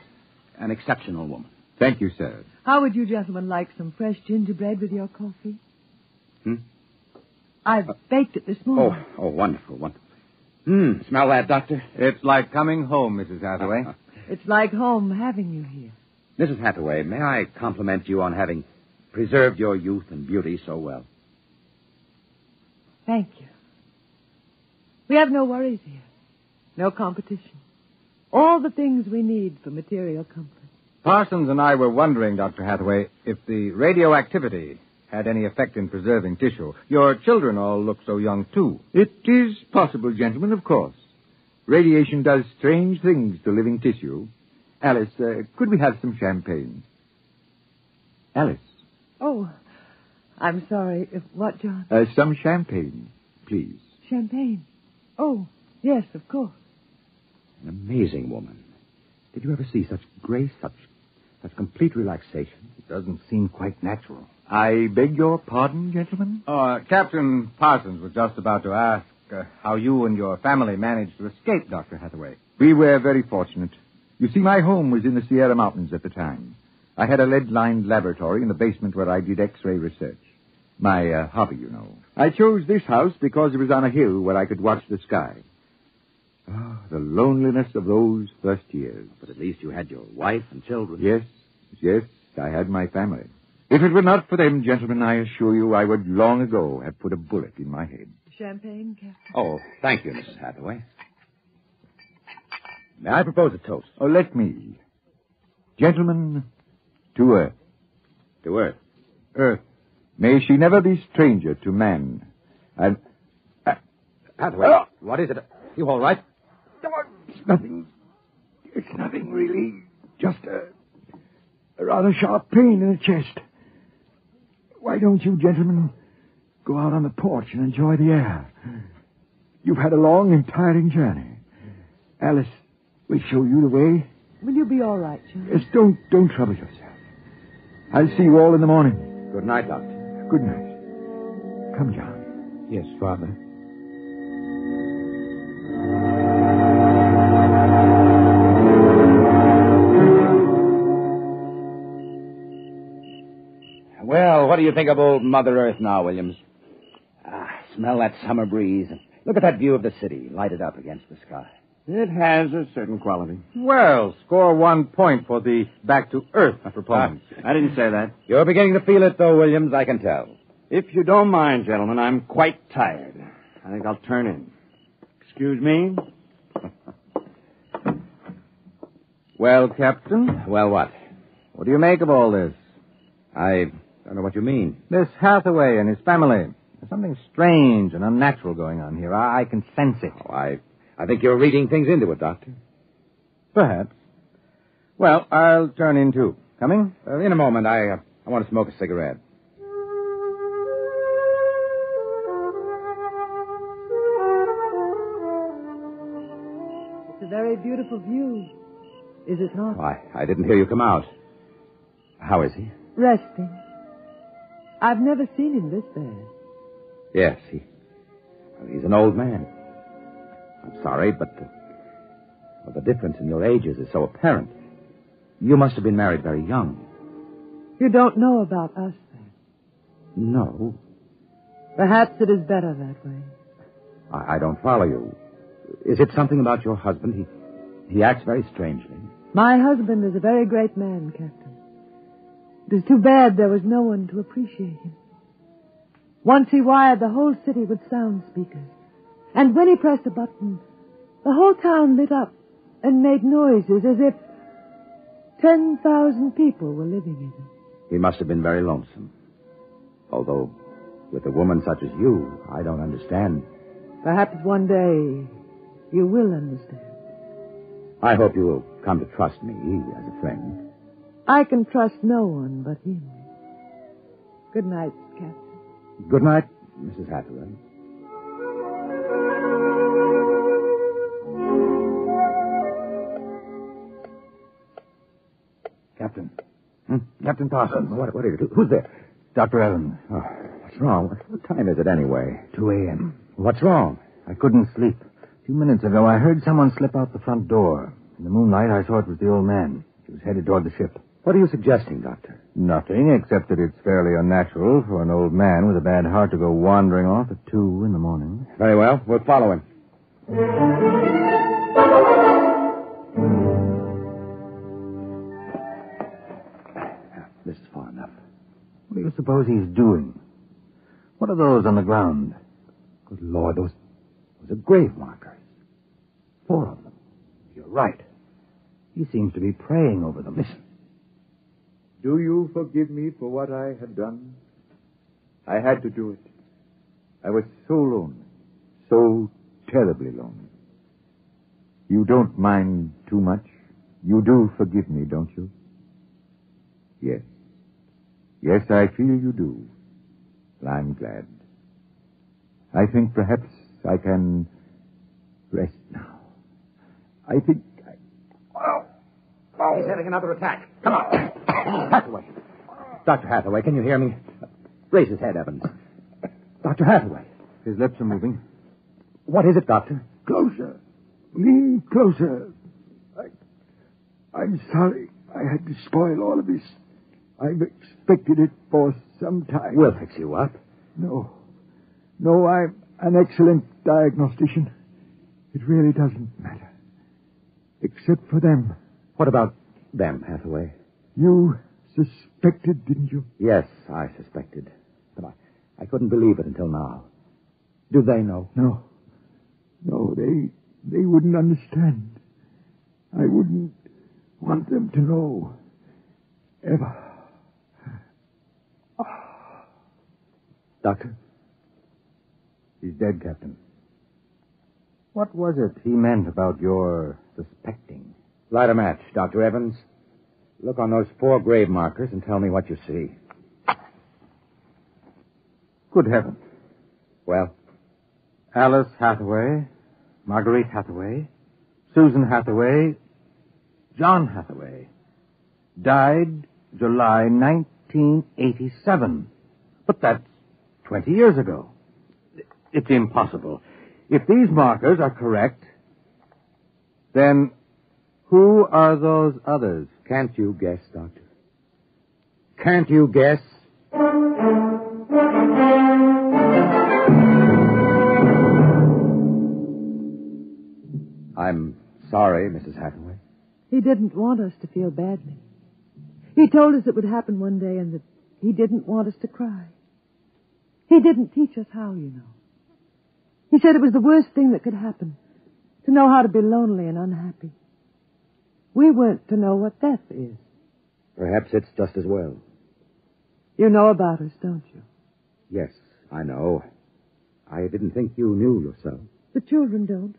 an exceptional woman. Thank you, sir. How would you gentlemen like some fresh gingerbread with your coffee? I've baked it this morning. Oh, wonderful, wonderful. Smell that, Doctor? It's like coming home, Mrs. Hathaway. It's like home having you here. Mrs. Hathaway, may I compliment you on having preserved your youth and beauty so well? Thank you. We have no worries here. No competition. All the things we need for material comfort. Parsons and I were wondering, Dr. Hathaway, if the radioactivity had any effect in preserving tissue. Your children all look so young, too. It is possible, gentlemen, of course. Radiation does strange things to living tissue. Alice, could we have some champagne? Alice. Oh, I'm sorry. What, John? Some champagne, please. Champagne? Oh, yes, of course. An amazing woman. Did you ever see such grace, such complete relaxation? It doesn't seem quite natural. I beg your pardon, gentlemen? Captain Parsons was just about to ask how you and your family managed to escape, Dr. Hathaway. We were very fortunate. You see, my home was in the Sierra Mountains at the time. I had a lead-lined laboratory in the basement where I did X-ray research. My hobby, you know. I chose this house because it was on a hill where I could watch the sky. Oh, the loneliness of those first years. But at least you had your wife and children. Yes, I had my family. If it were not for them, gentlemen, I assure you I would long ago have put a bullet in my head. Champagne, Captain? Oh, thank you, Mrs. Hathaway. May I propose a toast? Oh, let me. Gentlemen, to Earth. To Earth? Earth. May she never be stranger to man. And... Hathaway, what is it? You all right? It's nothing. It's nothing, really. Just a rather sharp pain in the chest. Why don't you gentlemen go out on the porch and enjoy the air? You've had a long and tiring journey. Alice, we'll show you the way. Will you be all right, John? Yes, don't trouble yourself. I'll see you all in the morning. Good night, Doctor. Good night. Come, John. Yes, Father. Well, what do you think of old Mother Earth now, Williams? Smell that summer breeze. Look at that view of the city, lighted up against the sky. It has a certain quality. Well, score 1 point for the back-to-earth proponents. I didn't say that. You're beginning to feel it, though, Williams, I can tell. If you don't mind, gentlemen, I'm quite tired. I think I'll turn in. Excuse me? Well, Captain? Well, what? What do you make of all this? I don't know what you mean. This Hathaway and his family. There's something strange and unnatural going on here. I can sense it. Oh, I think you're reading things into it, Doctor. Perhaps. Well, I'll turn in, too. Coming? In a moment. I want to smoke a cigarette. It's a very beautiful view, is it not? Oh, I didn't hear you come out. How is he? Resting. I've never seen him this bad. Yes, he's an old man. I'm sorry, but the difference in your ages is so apparent. You must have been married very young. You don't know about us, then? No. Perhaps it is better that way. I don't follow you. Is it something about your husband? He acts very strangely. My husband is a very great man, Captain. It is too bad there was no one to appreciate him. Once he wired the whole city with sound speakers. And when he pressed a button, the whole town lit up and made noises as if 10,000 people were living in it. He must have been very lonesome. Although, with a woman such as you, I don't understand. Perhaps one day you will understand. I hope you will come to trust me as a friend. I can trust no one but him. Good night, Captain. Good night, Mrs. Hathaway. Captain. Captain Parsons. What are you? Who's there? Dr. Evans. Oh, what's wrong? What time is it anyway? 2 a.m. What's wrong? I couldn't sleep. A few minutes ago, I heard someone slip out the front door. In the moonlight, I saw it was the old man. He was headed toward the ship. What are you suggesting, Doctor? Nothing, except that it's fairly unnatural for an old man with a bad heart to go wandering off at 2 in the morning. Very well. We'll follow him. This is far enough. What do you suppose he's doing? What are those on the ground? Good Lord, those are grave markers. 4 of them. You're right. He seems to be praying over them. Listen. Do you forgive me for what I had done? I had to do it. I was so lonely. So terribly lonely. You don't mind too much? You do forgive me, don't you? Yes. Yes, I feel you do. I'm glad. I think perhaps I can rest now. I think He's having another attack. Come on. Hathaway. Dr. Hathaway, can you hear me? Raise his head, Evans. Dr. Hathaway. His lips are moving. What is it, Doctor? Closer. Lean closer. I'm sorry I had to spoil all of this. I've expected it for some time. We'll fix you up. No, I'm an excellent diagnostician. It really doesn't matter. Except for them. What about them, Hathaway? You suspected, didn't you? Yes, I suspected. But I couldn't believe it until now. Do they know? No, they wouldn't understand. I wouldn't want them to know. Ever. Doctor? He's dead, Captain. What was it he meant about your suspecting? Light a match, Dr. Evans. Look on those 4 grave markers and tell me what you see. Good heaven. Well? Alice Hathaway, Marguerite Hathaway, Susan Hathaway, John Hathaway. Died July 1987. But that's 20 years ago. It's impossible. If these markers are correct, then who are those others? Can't you guess, Doctor? Can't you guess? I'm sorry, Mrs. Hathaway. He didn't want us to feel badly. He told us it would happen one day and that he didn't want us to cry. He didn't teach us how, you know. He said it was the worst thing that could happen, to know how to be lonely and unhappy. We weren't to know what death is. Perhaps it's just as well. You know about us, don't you? Yes, I know. I didn't think you knew yourself. The children don't.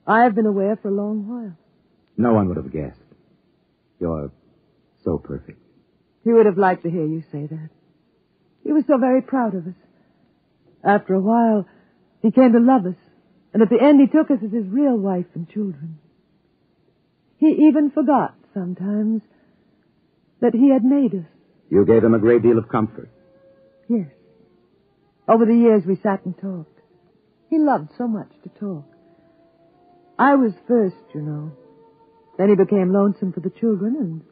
I have been aware for a long while. No one would have guessed. You're so perfect. He would have liked to hear you say that. He was so very proud of us. After a while, he came to love us, and at the end he took us as his real wife and children. He even forgot sometimes that he had made us. You gave him a great deal of comfort. Yes. Over the years we sat and talked. He loved so much to talk. I was first, you know. Then he became lonesome for the children, and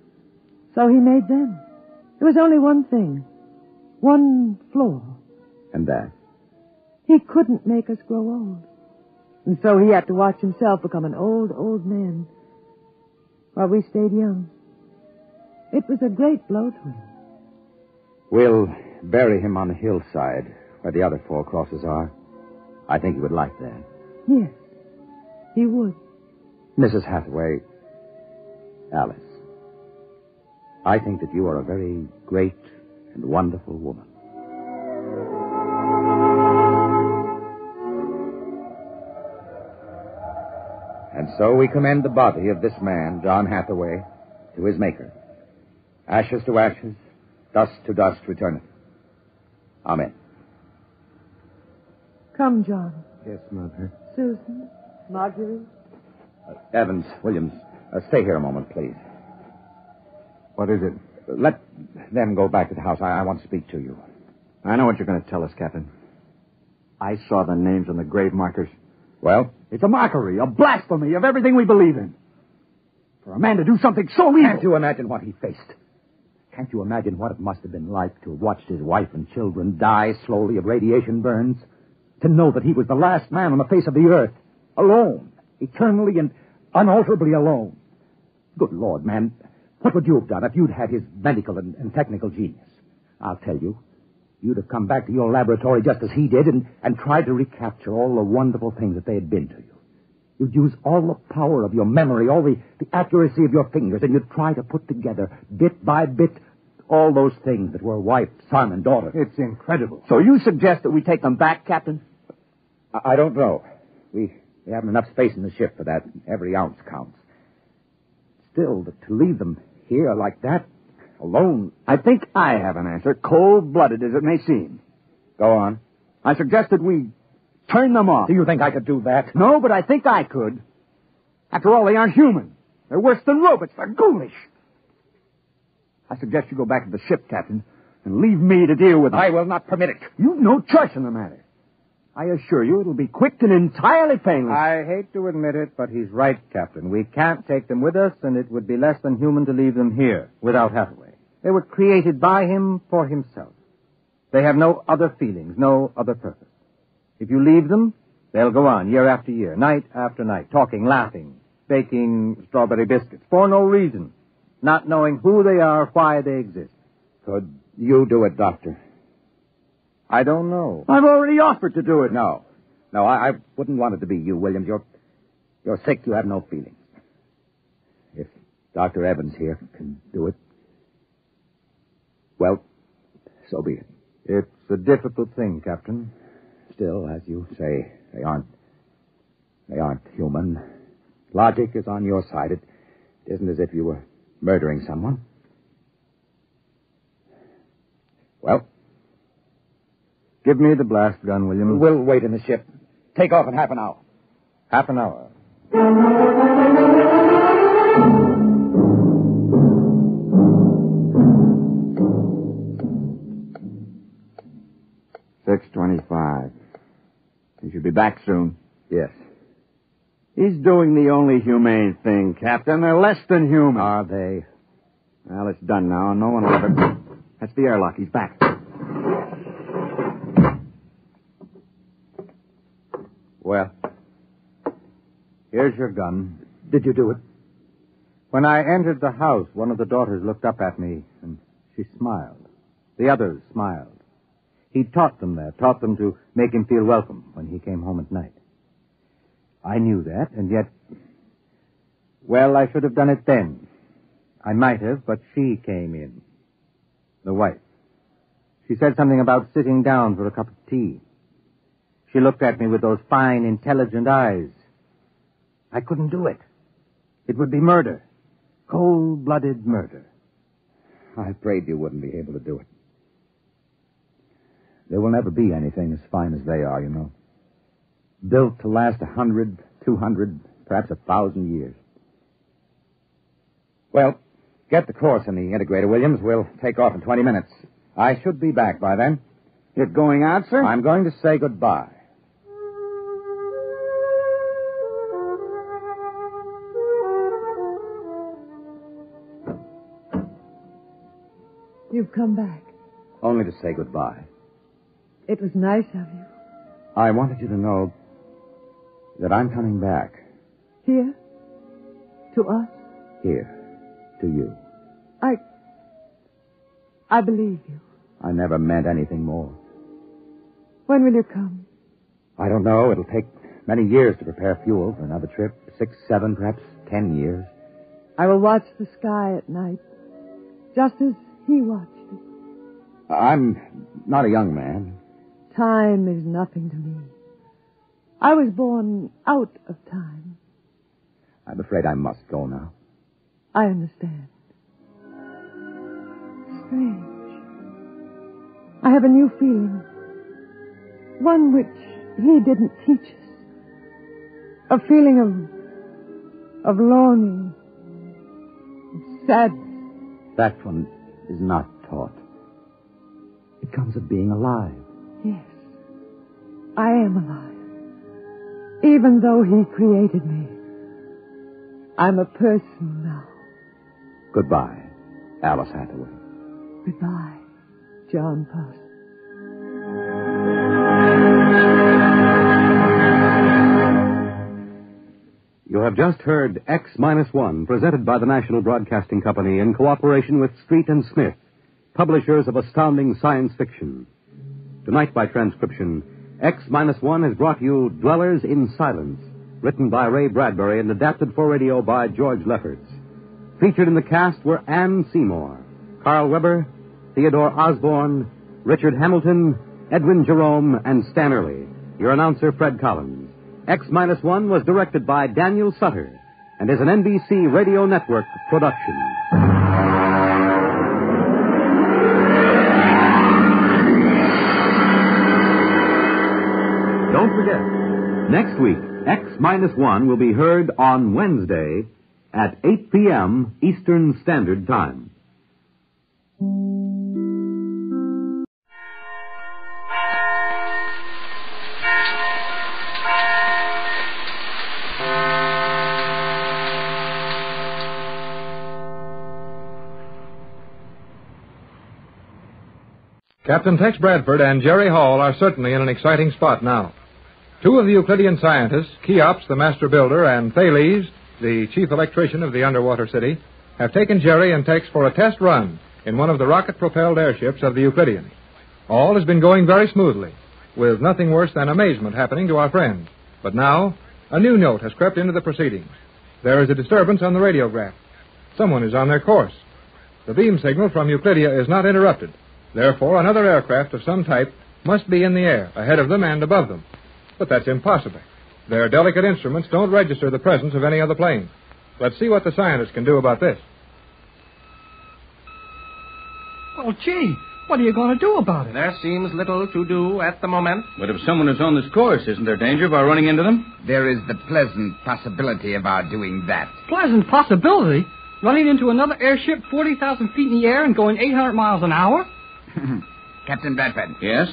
so he made them. There was only one thing. One flaw. And that? He couldn't make us grow old. And so he had to watch himself become an old, old man while we stayed young. It was a great blow to him. We'll bury him on the hillside where the other 4 crosses are. I think he would like that. Yes, he would. Mrs. Hathaway, Alice, I think that you are a very great and wonderful woman. And so we commend the body of this man, John Hathaway, to his Maker. Ashes to ashes, dust to dust returneth. Amen. Come, John. Yes, Mother. Susan, Marguerite. Evans, Williams, stay here a moment, please. What is it? Let them go back to the house. I want to speak to you. I know what you're going to tell us, Captain. I saw the names on the grave markers. Well? It's a mockery, a blasphemy of everything we believe in. For a man to do something so evil. Can't you imagine what he faced? Can't you imagine what it must have been like to have watched his wife and children die slowly of radiation burns? To know that he was the last man on the face of the earth, alone, eternally and unalterably alone. Good Lord, man, what would you have done if you'd had his medical and technical genius? I'll tell you, you'd have come back to your laboratory just as he did and tried to recapture all the wonderful things that they had been to you. You'd use all the power of your memory, all the accuracy of your fingers, and you'd try to put together, bit by bit, all those things that were wife, son, and daughter. It's incredible. So you suggest that we take them back, Captain? I don't know. We haven't enough space in the ship for that. Every ounce counts. Still, to leave them here like that, alone... I think I have an answer, cold-blooded as it may seem. Go on. I suggested we turn them off. Do you think I could do that? No, but I think I could. After all, they aren't human. They're worse than robots. They're ghoulish. I suggest you go back to the ship, Captain, and leave me to deal with them. I will not permit it. You've no choice in the matter. I assure you it'll be quick and entirely painless. I hate to admit it, but he's right, Captain. We can't take them with us, and it would be less than human to leave them here without Hathaway. They were created by him for himself. They have no other feelings, no other purpose. If you leave them, they'll go on year after year, night after night, talking, laughing, baking strawberry biscuits for no reason, not knowing who they are, why they exist. Could you do it, Doctor? I don't know. I've already offered to do it. No, I wouldn't want it to be you, Williams. You're sick. You have no feelings. If Dr. Evans here can do it, well, so be it. It's a difficult thing, Captain. Still, as you say, they aren't human. Logic is on your side. It isn't as if you were murdering someone. Well, give me the blast gun, William. We'll wait in the ship. Take off in half an hour. Half an hour. $6.25. He should be back soon. Yes. He's doing the only humane thing, Captain. They're less than human. Are they? Well, it's done now. No one will ever... That's the airlock. He's back. Well, here's your gun. Did you do it? When I entered the house, one of the daughters looked up at me, and she smiled. The others smiled. He taught them that, taught them to make him feel welcome when he came home at night. I knew that, and yet, well, I should have done it then. I might have, but she came in. The wife. She said something about sitting down for a cup of tea. She looked at me with those fine, intelligent eyes. I couldn't do it. It would be murder. Cold-blooded murder. I prayed you wouldn't be able to do it. There will never be anything as fine as they are, you know. Built to last 100, 200, perhaps 1,000 years. Well, get the course in the integrator, Williams. We'll take off in 20 minutes. I should be back by then. You're going out, sir? I'm going to say goodbye. You've come back. Only to say goodbye. It was nice of you. I wanted you to know that I'm coming back. Here? To us? Here. To you. I believe you. I never meant anything more. When will you come? I don't know. It'll take many years to prepare fuel for another trip. 6, 7, perhaps 10 years. I will watch the sky at night, just as he watched it. I'm not a young man. Time is nothing to me. I was born out of time. I'm afraid I must go now. I understand. Strange. I have a new feeling. One which he didn't teach us. A feeling of longing, of sadness. That one is not taught. It comes of being alive. Yes, I am alive. Even though he created me, I'm a person now. Goodbye, Alice Hathaway. Goodbye, John Parsons. You have just heard X-1, presented by the National Broadcasting Company in cooperation with Street and Smith, publishers of astounding science fiction. Tonight, by transcription, X-1 has brought you Dwellers in Silence, written by Ray Bradbury and adapted for radio by George Lefferts. Featured in the cast were Anne Seymour, Carl Weber, Theodore Osborne, Richard Hamilton, Edwin Jerome, and Stan Early. Your announcer, Fred Collins. X-1 was directed by Daniel Sutter and is an NBC Radio Network production. Don't forget, next week, X-1 will be heard on Wednesday at 8 p.m. Eastern Standard Time. Captain Tex Bradford and Jerry Hall are certainly in an exciting spot now. Two of the Euclidean scientists, Cheops, the master builder, and Thales, the chief electrician of the underwater city, have taken Jerry and Tex for a test run in one of the rocket-propelled airships of the Euclideans. All has been going very smoothly, with nothing worse than amazement happening to our friends. But now, a new note has crept into the proceedings. There is a disturbance on the radiograph. Someone is on their course. The beam signal from Euclidia is not interrupted. Therefore, another aircraft of some type must be in the air, ahead of them and above them. But that's impossible. Their delicate instruments don't register the presence of any other plane. Let's see what the scientists can do about this. Oh, gee, what are you going to do about it? There seems little to do at the moment. But if someone is on this course, isn't there danger of our running into them? There is the pleasant possibility of our doing that. Pleasant possibility? Running into another airship 40,000 feet in the air and going 800 miles an hour? Captain Bradford. Yes?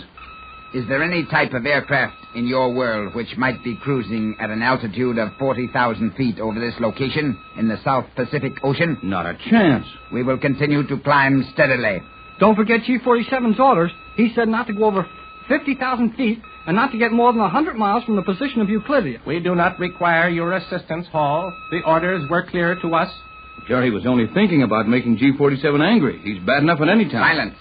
Is there any type of aircraft in your world which might be cruising at an altitude of 40,000 feet over this location in the South Pacific Ocean? Not a chance. We will continue to climb steadily. Don't forget Chief 47's orders. He said not to go over 50,000 feet and not to get more than 100 miles from the position of Euclidia. We do not require your assistance, Hall. The orders were clear to us. Jerry was only thinking about making G-47 angry. He's bad enough at any time. Silence.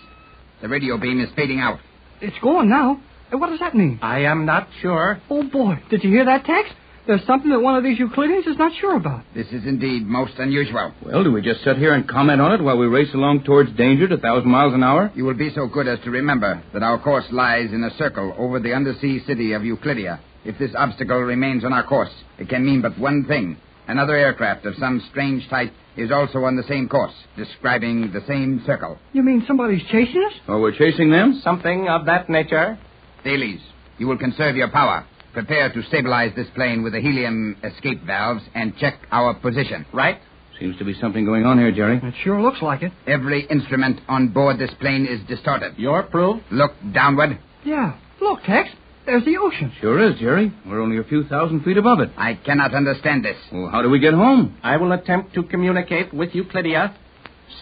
The radio beam is fading out. It's going now. What does that mean? I am not sure. Oh, boy. Did you hear that, Tex? There's something that one of these Euclideans is not sure about. This is indeed most unusual. Well, do we just sit here and comment on it while we race along towards danger at 1,000 miles an hour? You will be so good as to remember that our course lies in a circle over the undersea city of Euclidia. If this obstacle remains on our course, it can mean but one thing. Another aircraft of some strange type is also on the same course, describing the same circle. You mean somebody's chasing us? Oh, we're chasing them? Something of that nature. Thales, you will conserve your power. Prepare to stabilize this plane with the helium escape valves and check our position. Right? Seems to be something going on here, Jerry. It sure looks like it. Every instrument on board this plane is distorted. Your proof? Look downward. Yeah. Look, Tex. There's the ocean. Sure is, Jerry. We're only a few thousand feet above it. I cannot understand this. Well, how do we get home? I will attempt to communicate with Euclidia.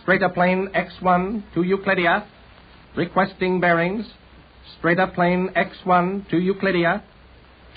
Straighter plane X1 to Euclidia. Requesting bearings. Straighter plane X1 to Euclidia.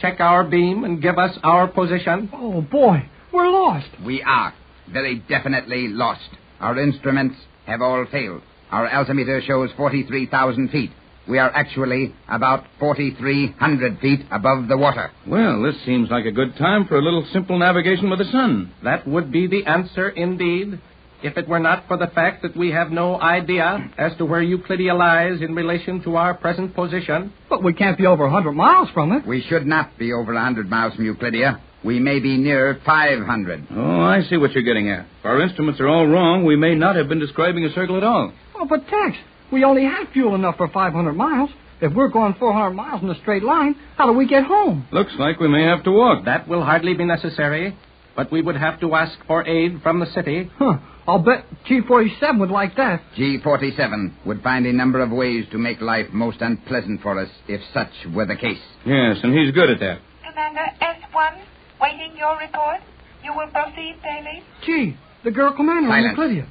Check our beam and give us our position. Oh, boy. We're lost. We are. Very definitely lost. Our instruments have all failed. Our altimeter shows 43,000 feet. We are actually about 4,300 feet above the water. Well, this seems like a good time for a little simple navigation with the sun. That would be the answer indeed, if it were not for the fact that we have no idea as to where Euclidia lies in relation to our present position. But we can't be over 100 miles from it. We should not be over 100 miles from Euclidia. We may be near 500. Oh, I see what you're getting at. If our instruments are all wrong, we may not have been describing a circle at all. Oh, but Tex, we only have fuel enough for 500 miles. If we're going 400 miles in a straight line, how do we get home? Looks like we may have to walk. That will hardly be necessary, but we would have to ask for aid from the city. Huh. I'll bet G-47 would like that. G-47 would find a number of ways to make life most unpleasant for us if such were the case. Yes, and he's good at that. Commander S1, waiting your report. You will proceed, Thales? Gee, the girl commander Silence. in Euclidia.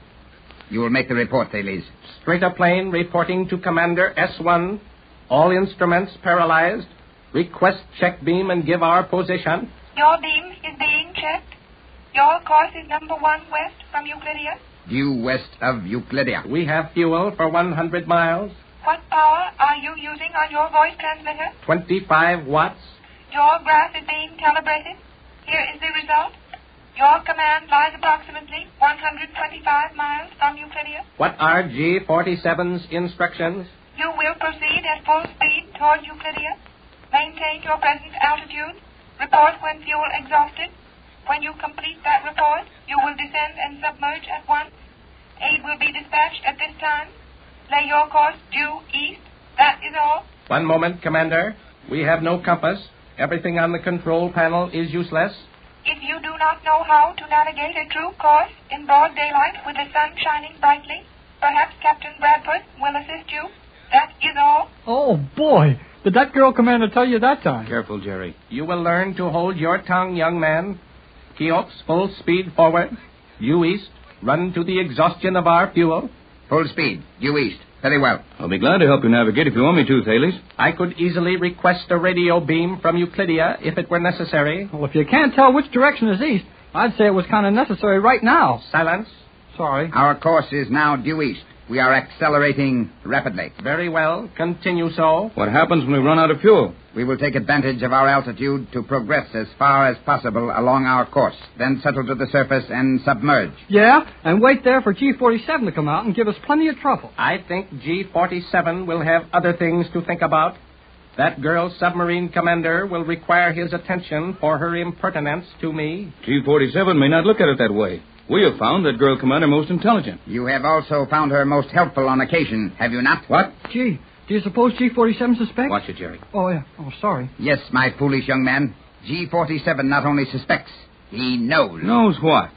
You will make the report, Thales. Straighter plane reporting to Commander S1. All instruments paralyzed. Request check beam and give our position. Your beam is being checked. Your course is number 1 west from Euclidia. Due west of Euclidia. We have fuel for 100 miles. What power are you using on your voice transmitter? 25 watts. Your graph is being calibrated. Here is the result. Your command lies approximately 125 miles from Euclidia. What are G47's instructions? You will proceed at full speed toward Euclidia. Maintain your present altitude. Report when fuel exhausted. When you complete that report, you will descend and submerge at once. Aid will be dispatched at this time. Lay your course due east. That is all. One moment, Commander. We have no compass. Everything on the control panel is useless. If you do not know how to navigate a true course in broad daylight with the sun shining brightly, perhaps Captain Bradford will assist you. That is all. Oh, boy. Did that girl commander tell you that time? Careful, Jerry. You will learn to hold your tongue, young man. Cheops, full speed forward. Due east. Run to the exhaustion of our fuel. Full speed. Due east. Very well. I'll be glad to help you navigate if you want me to, Thales. I could easily request a radio beam from Euclidia if it were necessary. Well, if you can't tell which direction is east, I'd say it was kind of necessary right now. Silence. Sorry. Our course is now due east. We are accelerating rapidly. Very well. Continue so. What happens when we run out of fuel? We will take advantage of our altitude to progress as far as possible along our course, then settle to the surface and submerge. Yeah, and wait there for G47 to come out and give us plenty of trouble. I think G47 will have other things to think about. That girl submarine commander will require his attention for her impertinence to me. G47 may not look at it that way. We have found that girl commander most intelligent. You have also found her most helpful on occasion, have you not? What? Gee, do you suppose G47 suspects? Watch it, Jerry. Oh, yeah. Oh, sorry. Yes, my foolish young man. G47 not only suspects, he knows. Knows what?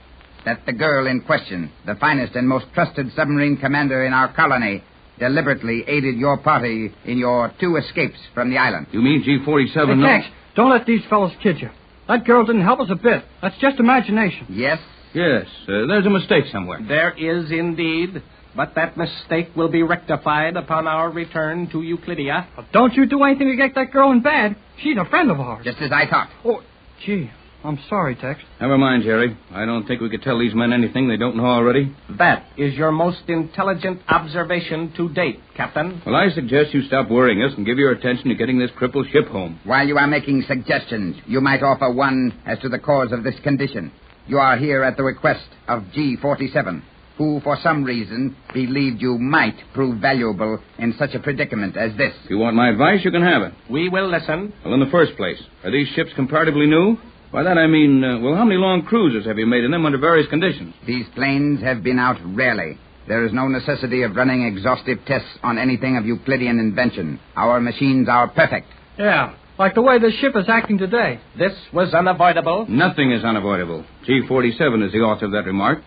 That the girl in question, the finest and most trusted submarine commander in our colony, deliberately aided your party in your 2 escapes from the island. You mean G47 Hey, Tex, don't let these fellows kid you. That girl didn't help us a bit. That's just imagination. Yes? Yes, there's a mistake somewhere. There is indeed, but that mistake will be rectified upon our return to Euclidia. But don't you do anything to get that girl in bed. She's a friend of ours. Just as I thought. Oh, gee, I'm sorry, Tex. Never mind, Jerry. I don't think we could tell these men anything they don't know already. That is your most intelligent observation to date, Captain. Well, I suggest you stop worrying us and give your attention to getting this crippled ship home. While you are making suggestions, you might offer one as to the cause of this condition. You are here at the request of G47, who, for some reason, believed you might prove valuable in such a predicament as this. If you want my advice, you can have it. We will listen. Well, in the first place, are these ships comparatively new? By that I mean, how many long cruises have you made in them under various conditions? These planes have been out rarely. There is no necessity of running exhaustive tests on anything of Euclidean invention. Our machines are perfect. Yeah. Like the way this ship is acting today. This was unavoidable. Nothing is unavoidable. G47 is the author of that remark.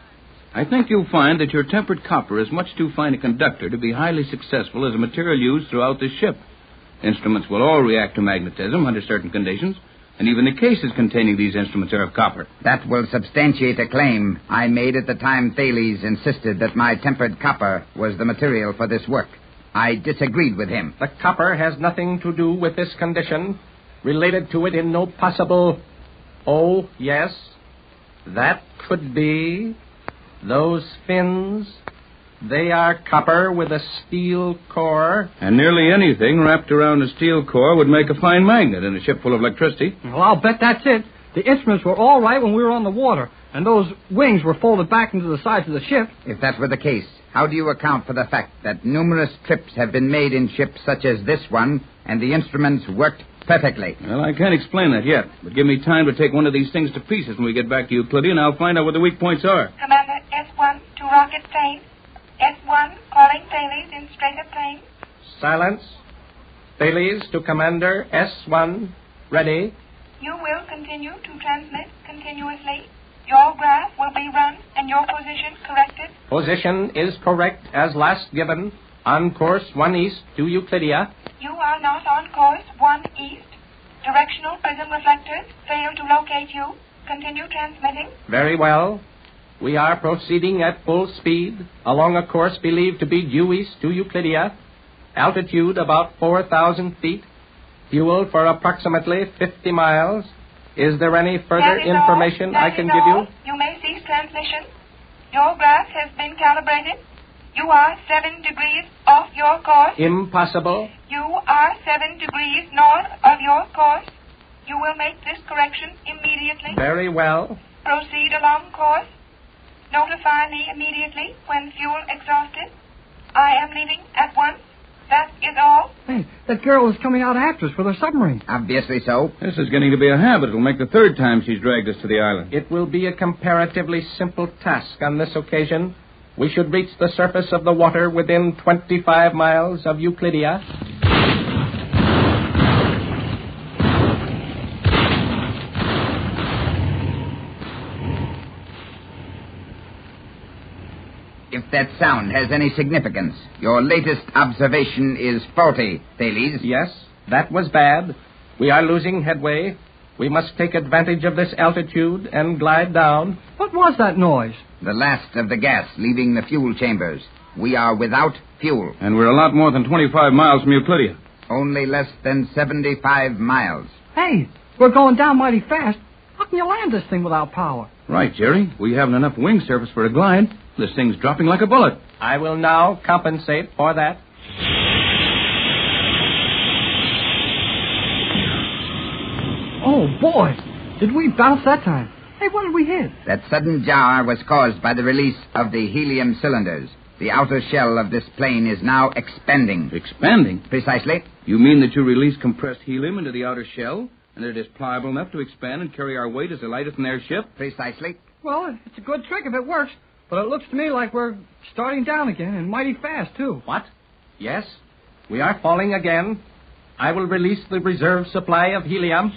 I think you'll find that your tempered copper is much too fine a conductor to be highly successful as a material used throughout this ship. Instruments will all react to magnetism under certain conditions, and even the cases containing these instruments are of copper. That will substantiate a claim I made at the time Thales insisted that my tempered copper was the material for this work. I disagreed with him. The copper has nothing to do with this condition. Related to it in no possible... Oh, yes. That could be... Those fins... They are copper with a steel core. And nearly anything wrapped around a steel core would make a fine magnet in a ship full of electricity. Well, I'll bet that's it. The instruments were all right when we were on the water, and those wings were folded back into the sides of the ship. If that were the case, how do you account for the fact that numerous trips have been made in ships such as this one, and the instruments worked perfectly? Well, I can't explain that yet, but give me time to take one of these things to pieces when we get back to Euclidia, and I'll find out what the weak points are. Commander S1 to rocket plane. S1 calling Thales in straighter plane. Silence. Thales to Commander S1. Ready. You will continue to transmit continuously. Your graph will be run and your position corrected. Position is correct as last given. On course 1 east to Euclidia. You are not on course 1 east. Directional prism reflectors fail to locate you. Continue transmitting. Very well. We are proceeding at full speed along a course believed to be due east to Euclidia. Altitude about 4,000 feet. Fuel for approximately 50 miles. Is there any further information I can give you? You may cease transmission. Your graph has been calibrated. You are 7 degrees off your course. Impossible. You are 7 degrees north of your course. You will make this correction immediately. Very well. Proceed along course. Notify me immediately when fuel exhausted. I am leaving at once. That is all. Hey, that girl is coming out after us with her submarine. Obviously so. This is getting to be a habit. It'll make the third time she's dragged us to the island. It will be a comparatively simple task on this occasion. We should reach the surface of the water within 25 miles of Euclidia. If that sound has any significance, your latest observation is faulty, Thales. Yes, that was bad. We are losing headway. We must take advantage of this altitude and glide down. What was that noise? The last of the gas leaving the fuel chambers. We are without fuel. And we're a lot more than 25 miles from Euclidia. Only less than 75 miles. Hey, we're going down mighty fast. How can you land this thing without power? Right, Jerry. We haven't enough wing surface for a glide. This thing's dropping like a bullet. I will now compensate for that. Oh, boy. Did we bounce that time? Hey, what did we hit? That sudden jar was caused by the release of the helium cylinders. The outer shell of this plane is now expanding. Expanding? Precisely. You mean that you release compressed helium into the outer shell, and that it is pliable enough to expand and carry our weight as the lightest in airship? Precisely. Well, it's a good trick if it works, but it looks to me like we're starting down again, and mighty fast, too. What? Yes, we are falling again. I will release the reserve supply of helium.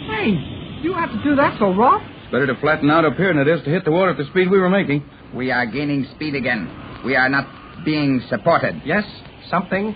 Hey, you have to do that so rough? It's better to flatten out up here than it is to hit the water at the speed we were making. We are gaining speed again. We are not being supported. Yes, something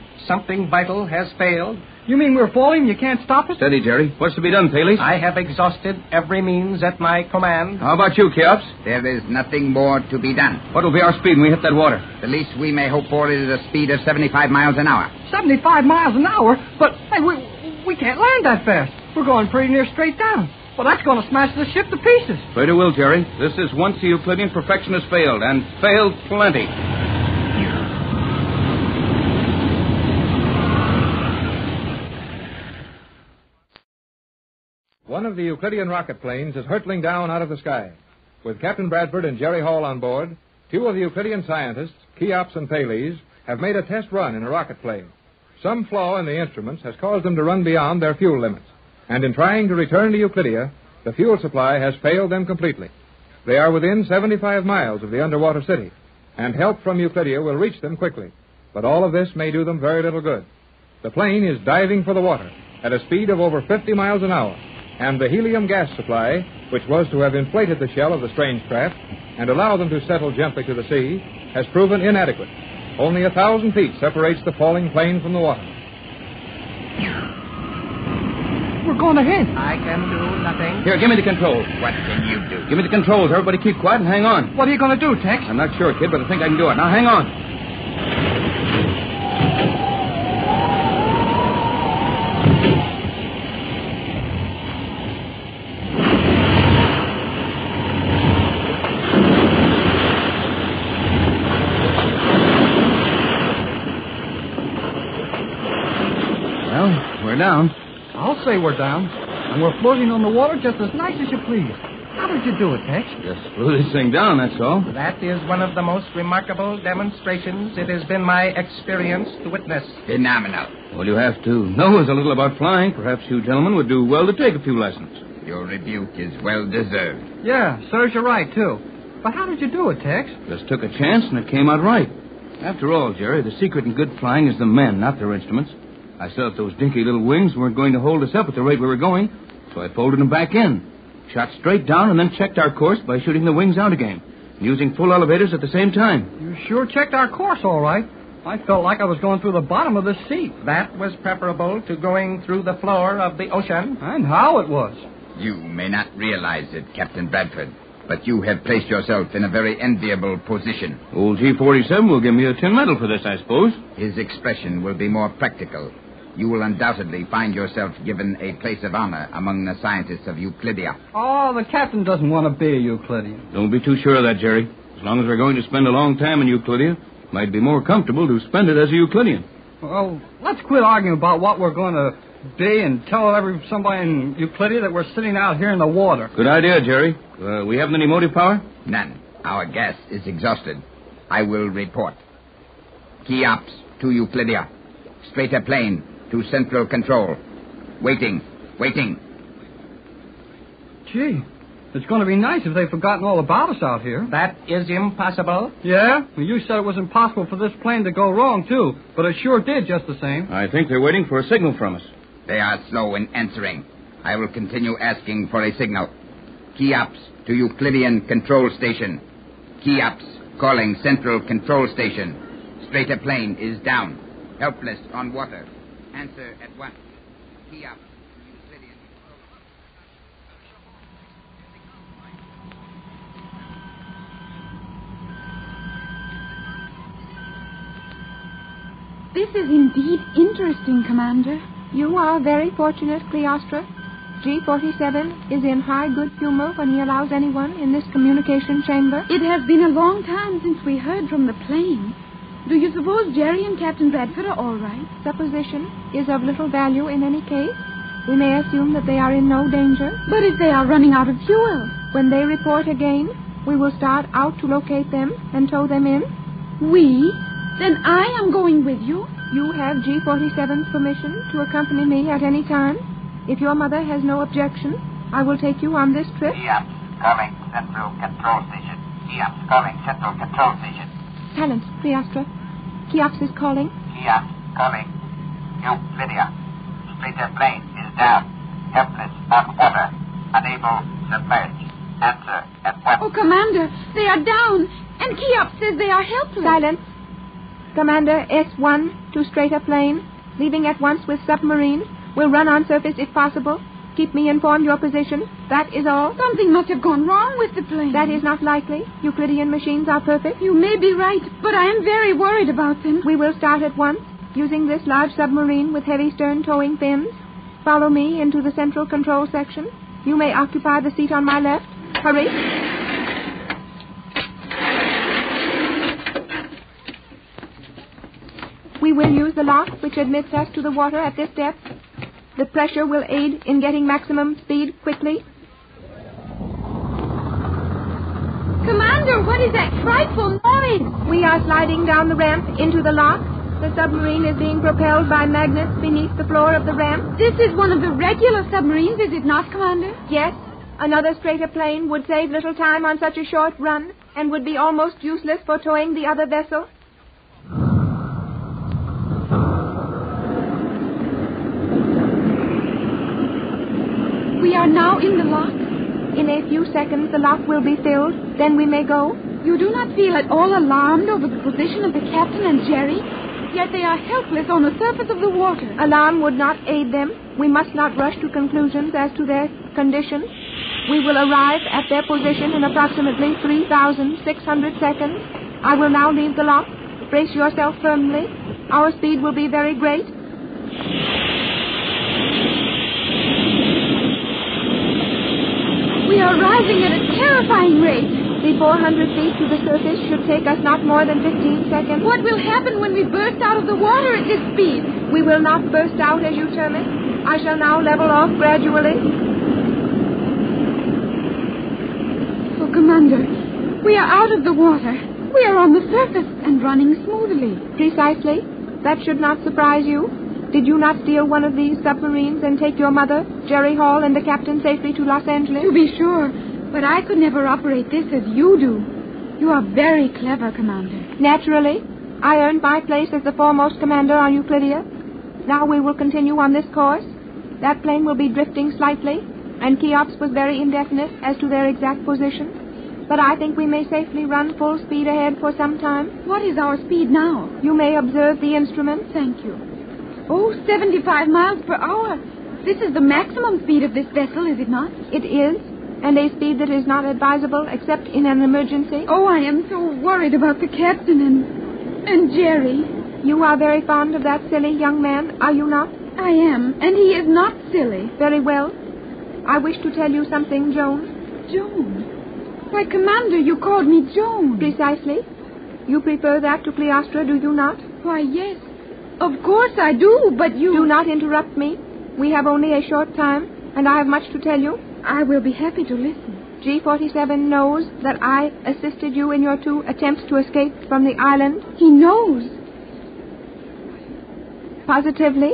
vital has failed. You mean we're falling? You can't stop us? Steady, Jerry. What's to be done, Thales? I have exhausted every means at my command. How about you, Cheops? There is nothing more to be done. What will be our speed when we hit that water? The least we may hope for is a speed of 75 miles an hour. 75 miles an hour? But, hey, we can't land that fast. We're going pretty near straight down. Well, that's going to smash the ship to pieces. Afraid it will, Jerry. This is once the Euclidean perfection has failed, and failed plenty. One of the Euclidean rocket planes is hurtling down out of the sky. With Captain Bradford and Jerry Hall on board, two of the Euclidean scientists, Cheops and Thales, have made a test run in a rocket plane. Some flaw in the instruments has caused them to run beyond their fuel limits. And in trying to return to Euclidia, the fuel supply has failed them completely. They are within 75 miles of the underwater city, and help from Euclidia will reach them quickly. But all of this may do them very little good. The plane is diving for the water at a speed of over 50 miles an hour, and the helium gas supply, which was to have inflated the shell of the strange craft and allow them to settle gently to the sea, has proven inadequate. Only 1,000 feet separates the falling plane from the water. We're going to hit. I can do nothing. Here, give me the controls. What can you do? Give me the controls. Everybody keep quiet and hang on. What are you going to do, Tex? I'm not sure, kid, but I think I can do it. Now, hang on. Well, we're down. I'll say we're down. And we're floating on the water just as nice as you please. How did you do it, Tex? Just flew this thing down, that's all. That is one of the most remarkable demonstrations it has been my experience to witness. Phenomenal. Well, you have to know a little about flying. Perhaps you gentlemen would do well to take a few lessons. Your rebuke is well deserved. Yeah, serves you right, too. But how did you do it, Tex? Just took a chance and it came out right. After all, Jerry, the secret in good flying is the men, not their instruments. I saw that those dinky little wings weren't going to hold us up at the rate we were going, so I folded them back in, shot straight down, and then checked our course by shooting the wings out again, using full elevators at the same time. You sure checked our course all right. I felt like I was going through the bottom of this sea. That was preferable to going through the floor of the ocean. And how it was. You may not realize it, Captain Bradford, but you have placed yourself in a very enviable position. Old G47 will give me a tin medal for this, I suppose. His expression will be more practical. You will undoubtedly find yourself given a place of honor among the scientists of Euclidia. Oh, the captain doesn't want to be a Euclidean. Don't be too sure of that, Jerry. As long as we're going to spend a long time in Euclidia, it might be more comfortable to spend it as a Euclidean. Well, let's quit arguing about what we're going to be and tell somebody in Euclidia that we're sitting out here in the water. Good idea, Jerry. We haven't any motive power? None. Our gas is exhausted. I will report. Cheops to Euclidia. Straighter plane to central control. Waiting. Gee, it's going to be nice if they've forgotten all about us out here. That is impossible. Yeah? Well, you said it was impossible for this plane to go wrong, too. But it sure did just the same. I think they're waiting for a signal from us. They are slow in answering. I will continue asking for a signal. Cheops to Euclidean control station. Cheops calling central control station. Straighter plane is down. Helpless on water. Answer at once. Cheops. This is indeed interesting, Commander. You are very fortunate, Cleostra. G47 is in high good humor when he allows anyone in this communication chamber. It has been a long time since we heard from the plane. Do you suppose Jerry and Captain Bradford are all right? Supposition is of little value in any case. We may assume that they are in no danger. But if they are running out of fuel? When they report again, we will start out to locate them and tow them in. We? Then I am going with you. You have G47's permission to accompany me at any time. If your mother has no objection, I will take you on this trip. Cheops calling central control station. Cheops calling central control station. Silence, Cleostra. Cheops is calling. Cheops calling Euclidia. Straighter plane is down. Helpless on water. Unable to submerge. Answer at once. Oh, Commander, they are down. And Cheops says they are helpless. Silence. Commander S1 to straighter plane. Leaving at once with submarine. Will run on surface if possible. Keep me informed your position. That is all. Something must have gone wrong with the plane. That is not likely. Euclidean machines are perfect. You may be right, but I am very worried about them. We will start at once, using this large submarine with heavy stern towing fins. Follow me into the central control section. You may occupy the seat on my left. Hurry. We will use the lock which admits us to the water at this depth. The pressure will aid in getting maximum speed quickly. Commander, what is that frightful noise? We are sliding down the ramp into the lock. The submarine is being propelled by magnets beneath the floor of the ramp. This is one of the regular submarines, is it not, Commander? Yes. Another straighter plane would save little time on such a short run and would be almost useless for towing the other vessel. We are now in the lock. In a few seconds, the lock will be filled. Then we may go. You do not feel at all alarmed over the position of the captain and Jerry? Yet they are helpless on the surface of the water. Alarm would not aid them. We must not rush to conclusions as to their condition. We will arrive at their position in approximately 3,600 seconds. I will now leave the lock. Brace yourself firmly. Our speed will be very great. We are rising at a terrifying rate. The 400 feet to the surface should take us not more than 15 seconds. What will happen when we burst out of the water at this speed? We will not burst out, as you term it. I shall now level off gradually. Oh, Commander, we are out of the water. We are on the surface and running smoothly. Precisely. That should not surprise you. Did you not steal one of these submarines and take your mother, Jerry Hall, and the captain safely to Los Angeles? To be sure. But I could never operate this as you do. You are very clever, Commander. Naturally. I earned my place as the foremost commander on Euclidia. Now we will continue on this course. That plane will be drifting slightly, and Cheops was very indefinite as to their exact position. But I think we may safely run full speed ahead for some time. What is our speed now? You may observe the instrument. Thank you. Oh, 75 miles per hour. This is the maximum speed of this vessel, is it not? It is, and a speed that is not advisable except in an emergency. Oh, I am so worried about the captain and Jerry. You are very fond of that silly young man, are you not? I am, and he is not silly. Very well. I wish to tell you something, Joan. Joan? Why, Commander, you called me Joan. Precisely. You prefer that to Cleostra, do you not? Why, yes. Of course I do, but you... Do not interrupt me. We have only a short time, and I have much to tell you. I will be happy to listen. G47 knows that I assisted you in your 2 attempts to escape from the island. He knows. Positively?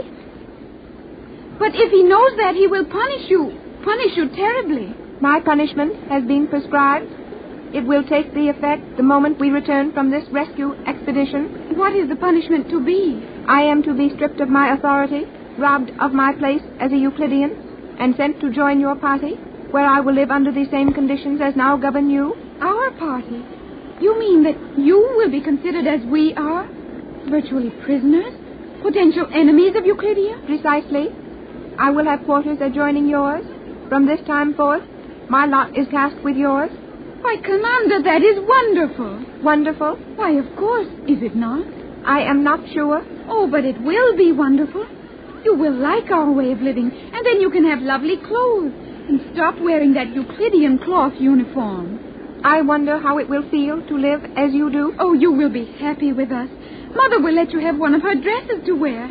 But if he knows that, he will punish you terribly. My punishment has been prescribed. It will take the effect the moment we return from this rescue expedition. What is the punishment to be? I am to be stripped of my authority, robbed of my place as a Euclidean, and sent to join your party, where I will live under the same conditions as now govern you. Our party? You mean that you will be considered as we are? Virtually prisoners? Potential enemies of Euclidia? Precisely. I will have quarters adjoining yours. From this time forth, my lot is cast with yours. Why, Commander, that is wonderful. Wonderful? Why, of course, is it not? I am not sure. Oh, but it will be wonderful. You will like our way of living, and then you can have lovely clothes and stop wearing that Euclidean cloth uniform. I wonder how it will feel to live as you do. Oh, you will be happy with us. Mother will let you have one of her dresses to wear.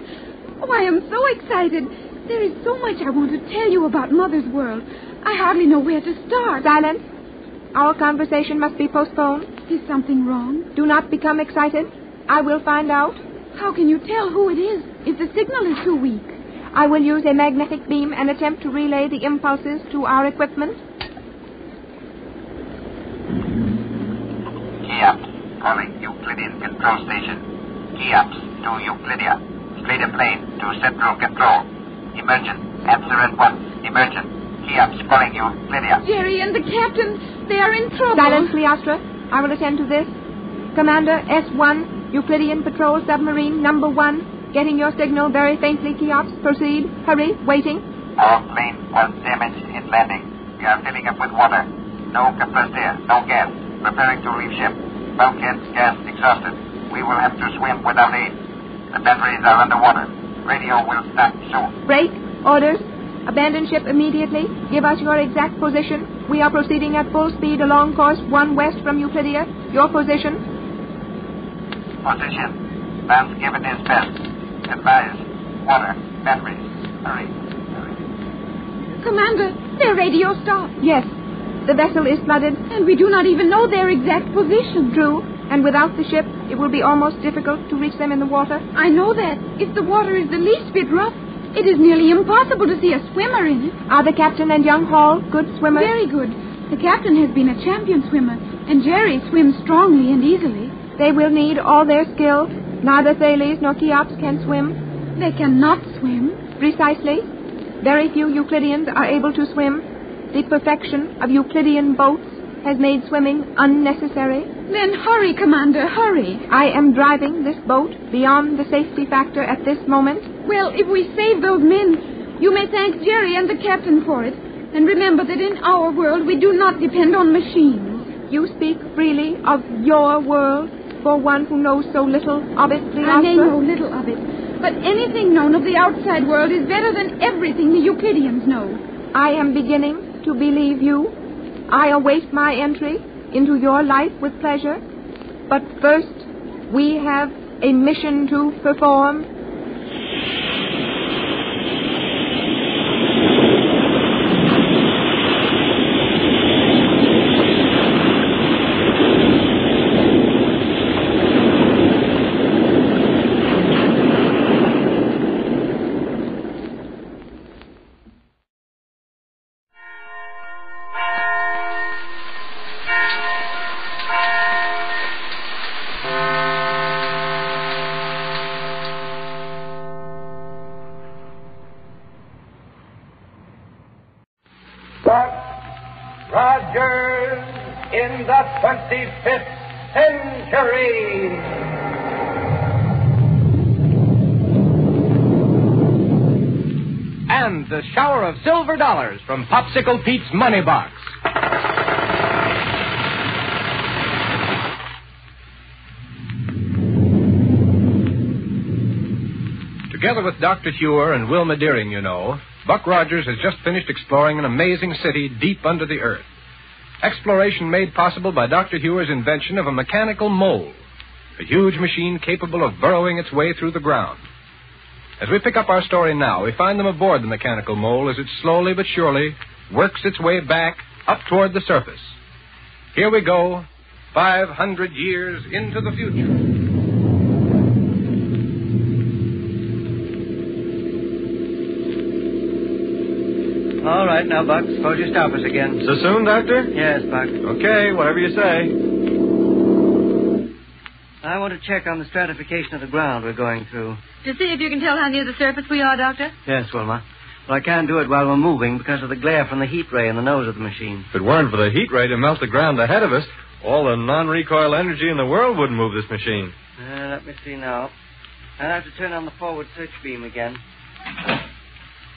Oh, I am so excited. There is so much I want to tell you about Mother's world. I hardly know where to start. Silence. Our conversation must be postponed. Is something wrong? Do not become excited. I will find out. How can you tell who it is if the signal is too weak? I will use a magnetic beam and attempt to relay the impulses to our equipment. Kiops, calling Euclidean Control Station. Kiops to Euclidia. Straight a plane to Central Control. Emergent. Answer at once. Emergent. Kiops calling Euclidia. Jerry and the captain, they are in trouble. Silence, Cleostra. I will attend to this. Commander S1, Euclidean Patrol Submarine number 1. Getting your signal very faintly, Kiops. Proceed. Hurry. Waiting. Our plane was damaged in landing. We are filling up with water. No compressed air. No gas. Preparing to leave ship. Bulkhead gas exhausted. We will have to swim without aid. The batteries are underwater. Radio will start soon. Break. Orders. Abandon ship immediately. Give us your exact position. We are proceeding at full speed along course 1 west from Euclidia. Your position. Position. Vance given his best. Advise. Water. Batteries. Hurry. Commander, their radio stopped. Yes. The vessel is flooded. And we do not even know their exact position. True. And without the ship, it will be almost difficult to reach them in the water. I know that. If the water is the least bit rough, it is nearly impossible to see a swimmer in it. Are the captain and young Hall good swimmers? Very good. The captain has been a champion swimmer, and Jerry swims strongly and easily. They will need all their skill. Neither Thales nor Cheops can swim. They cannot swim. Precisely. Very few Euclideans are able to swim. The perfection of Euclidean boats has made swimming unnecessary. Then hurry, Commander, hurry. I am driving this boat beyond the safety factor at this moment. Well, if we save those men, you may thank Jerry and the captain for it. And remember that in our world we do not depend on machines. You speak freely of your world for one who knows so little of it, Cleostra. I may know little of it, but anything known of the outside world is better than everything the Euclideans know. I am beginning to believe you. I await my entry into your life with pleasure. But first, we have a mission to perform. Rogers in the 25th century. And and the shower of silver dollars from Popsicle Pete's Money Box. Together with Dr. Hewer and Wilma Deering, you know, Buck Rogers has just finished exploring an amazing city deep under the earth. Exploration made possible by Dr. Hewer's invention of a mechanical mole, a huge machine capable of burrowing its way through the ground. As we pick up our story now, we find them aboard the mechanical mole as it slowly but surely works its way back up toward the surface. Here we go, 500 years into the future. All right, now, Buck, suppose you stop us again. So soon, Doctor? Yes, Buck. Okay, whatever you say. I want to check on the stratification of the ground we're going through. To see if you can tell how near the surface we are, Doctor? Yes, Wilma. Well, I can't do it while we're moving because of the glare from the heat ray in the nose of the machine. If it weren't for the heat ray to melt the ground ahead of us, all the non-recoil energy in the world wouldn't move this machine. Let me see now. I'll have to turn on the forward search beam again.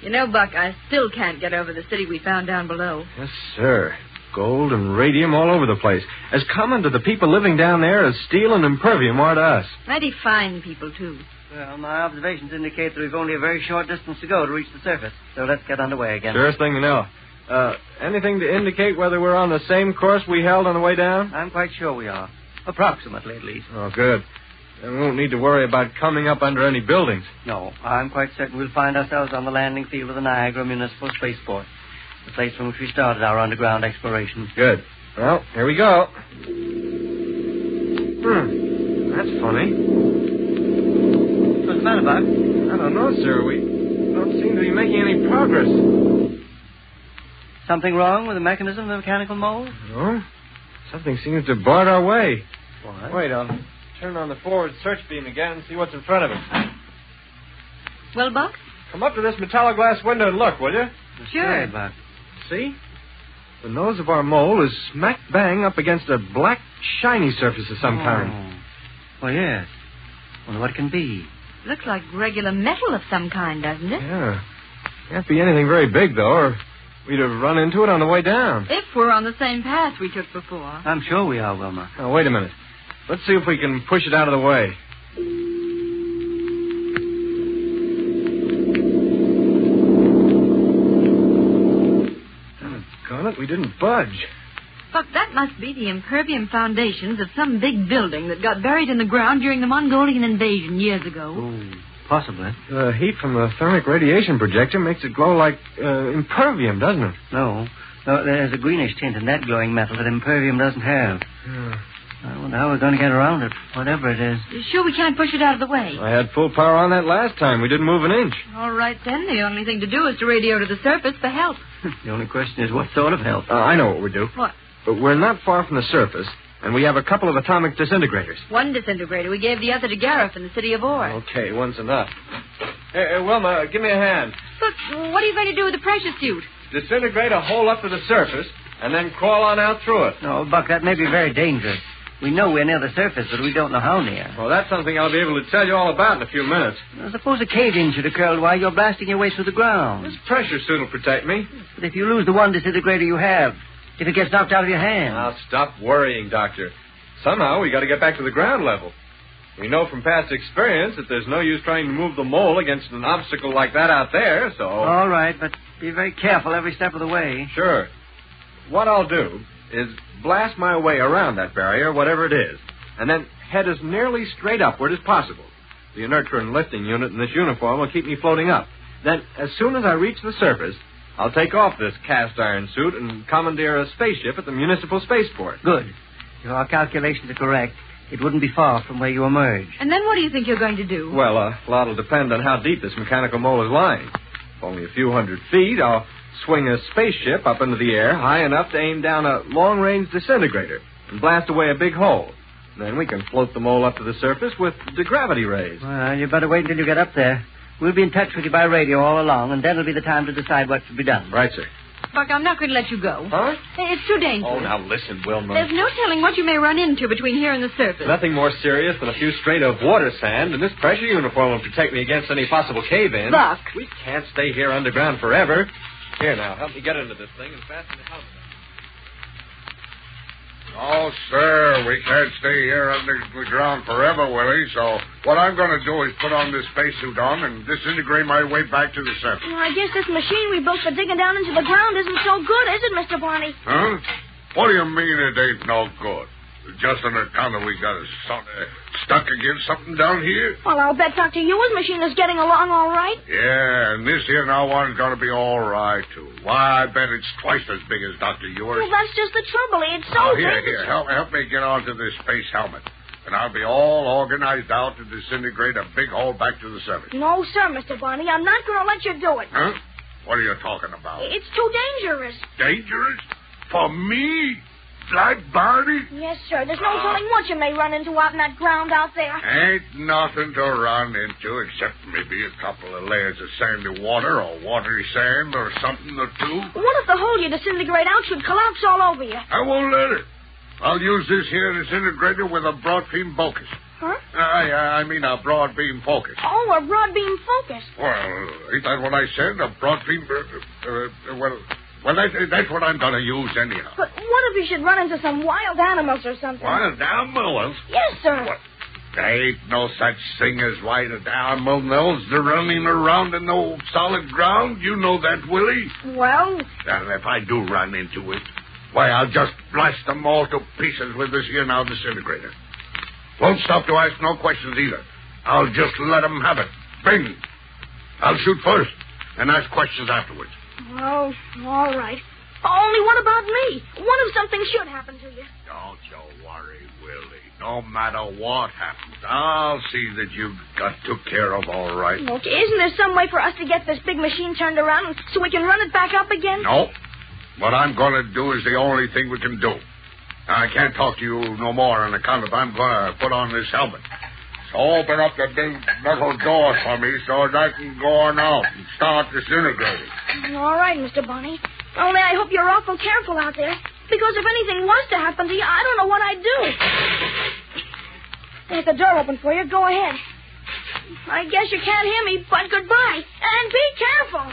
You know, Buck, I still can't get over the city we found down below. Yes, sir. Gold and radium all over the place. As common to the people living down there as steel and impervium are to us. Mighty fine people, too. Well, my observations indicate that we've only a very short distance to go to reach the surface. So let's get underway again. Surest thing you know. Anything to indicate whether we're on the same course we held on the way down? I'm quite sure we are. Approximately, at least. Oh, good. Then we won't need to worry about coming up under any buildings. No, I'm quite certain we'll find ourselves on the landing field of the Niagara Municipal Spaceport, the place from which we started our underground exploration. Good. Well, here we go. That's funny. What's the matter, Buck? I don't know, sir. We don't seem to be making any progress. Something wrong with the mechanism of the mechanical mole? No. Something seems to bar our way. What? Wait, I'll turn on the forward search beam again and see what's in front of us. Well, Buck? Come up to this metallic glass window and look, will you? Sure. Okay, Buck. See? The nose of our mole is smack bang up against a black, shiny surface of some kind. Oh, yes. Wonder what it can be. Looks like regular metal of some kind, doesn't it? Yeah. Can't be anything very big, though, or we'd have run into it on the way down. If we're on the same path we took before. I'm sure we are, Wilma. Now, wait a minute. Let's see if we can push it out of the way. Doggone it, we didn't budge. Buck, that must be the impervium foundations of some big building that got buried in the ground during the Mongolian invasion years ago. Oh, possibly. The heat from the thermic radiation projector makes it glow like impervium, doesn't it? No, there's a greenish tint in that glowing metal that impervium doesn't have. I wonder how we're going to get around it, whatever it is. You sure we can't push it out of the way? I had full power on that last time. We didn't move an inch. All right, then. The only thing to do is to radio to the surface for help. The only question is what sort of help? I know what we do. What? But we're not far from the surface, and we have a couple of atomic disintegrators. One disintegrator. We gave the other to Gareth in the city of Ore. Okay, one's enough. Hey, Wilma, give me a hand. Look, what are you going to do with the pressure suit? Disintegrate a hole up to the surface, and then crawl on out through it. No, Buck, that may be very dangerous. We know we're near the surface, but we don't know how near. Well, that's something I'll be able to tell you all about in a few minutes. Now, suppose a cave-in should occur while you're blasting your way through the ground. This pressure suit will protect me. But if you lose the one disintegrator you have, if it gets knocked out of your hand... Now, stop worrying, Doctor. Somehow we got to get back to the ground level. We know from past experience that there's no use trying to move the mole against an obstacle like that out there, so... All right, but be very careful every step of the way. Sure. What I'll do is blast my way around that barrier, whatever it is, and then head as nearly straight upward as possible. The inertia and lifting unit in this uniform will keep me floating up. Then, as soon as I reach the surface, I'll take off this cast iron suit and commandeer a spaceship at the municipal spaceport. Good. If our calculations are correct, it wouldn't be far from where you emerge. And then what do you think you're going to do? Well, a lot will depend on how deep this mechanical mole is lying. If only a few hundred feet, I'll swing a spaceship up into the air high enough to aim down a long-range disintegrator and blast away a big hole. Then we can float the mole up to the surface with the gravity rays. Well, you better wait until you get up there. We'll be in touch with you by radio all along, and then will be the time to decide what should be done. Right, sir. Buck, I'm not going to let you go. Huh? It's too dangerous. Oh, now listen, Wilma. There's no telling what you may run into between here and the surface. Nothing more serious than a few straight of water sand, and this pressure uniform will protect me against any possible cave-in. Buck. We can't stay here underground forever. Here, now, help me get into this thing and fasten the helmet. Oh, sir, we can't stay here under the ground forever, Willie, so what I'm going to do is put on this spacesuit on and disintegrate my way back to the surface. Well, I guess this machine we built for digging down into the ground isn't so good, is it, Mr. Barney? Huh? What do you mean it ain't no good? Just on account that we got stuck against something down here? Well, I'll bet Dr. Ewan's machine is getting along all right. Yeah, and this here now one's going to be all right, too. Why, I bet it's twice as big as Dr. Ewan's. Well, that's just the trouble. It's so big. Here, help me get onto this space helmet. And I'll be all organized out to disintegrate a big hole back to the surface. No, sir, Mr. Barney. I'm not going to let you do it. Huh? What are you talking about? It's too dangerous. Dangerous? For me? Like Barney? Yes, sir. There's no telling what you may run into out in that ground out there. Ain't nothing to run into except maybe a couple of layers of sandy water or watery sand or something or two. What if the hole you disintegrate out should collapse all over you? I won't let it. I'll use this here disintegrator with a broad beam focus. Huh? I mean a broad beam focus. Oh, a broad beam focus. Well, ain't that what I said? A broad beam... Well, that's what I'm going to use anyhow. But what if you should run into some wild animals or something? Wild animals? Yes, sir. What? There ain't no such thing as wild animals. They're running around in no solid ground. You know that, Willie. Well... And if I do run into it, why, I'll just blast them all to pieces with this here now disintegrator. Won't stop to ask no questions either. I'll just let them have it. Bing. I'll shoot first and ask questions afterwards. Oh, all right. Only what about me? What if something should happen to you? Don't you worry, Willie. No matter what happens, I'll see that you got took care of all right. Look, isn't there some way for us to get this big machine turned around so we can run it back up again? No. What I'm going to do is the only thing we can do. I can't talk to you no more on account of I'm going to put on this helmet. So open up the big metal door for me so that I can go on out and start disintegrating. All right, Mr. Barney. Only I hope you're awful careful out there. Because if anything was to happen to you, I don't know what I'd do. There's the door open for you. Go ahead. I guess you can't hear me, but goodbye. And be careful.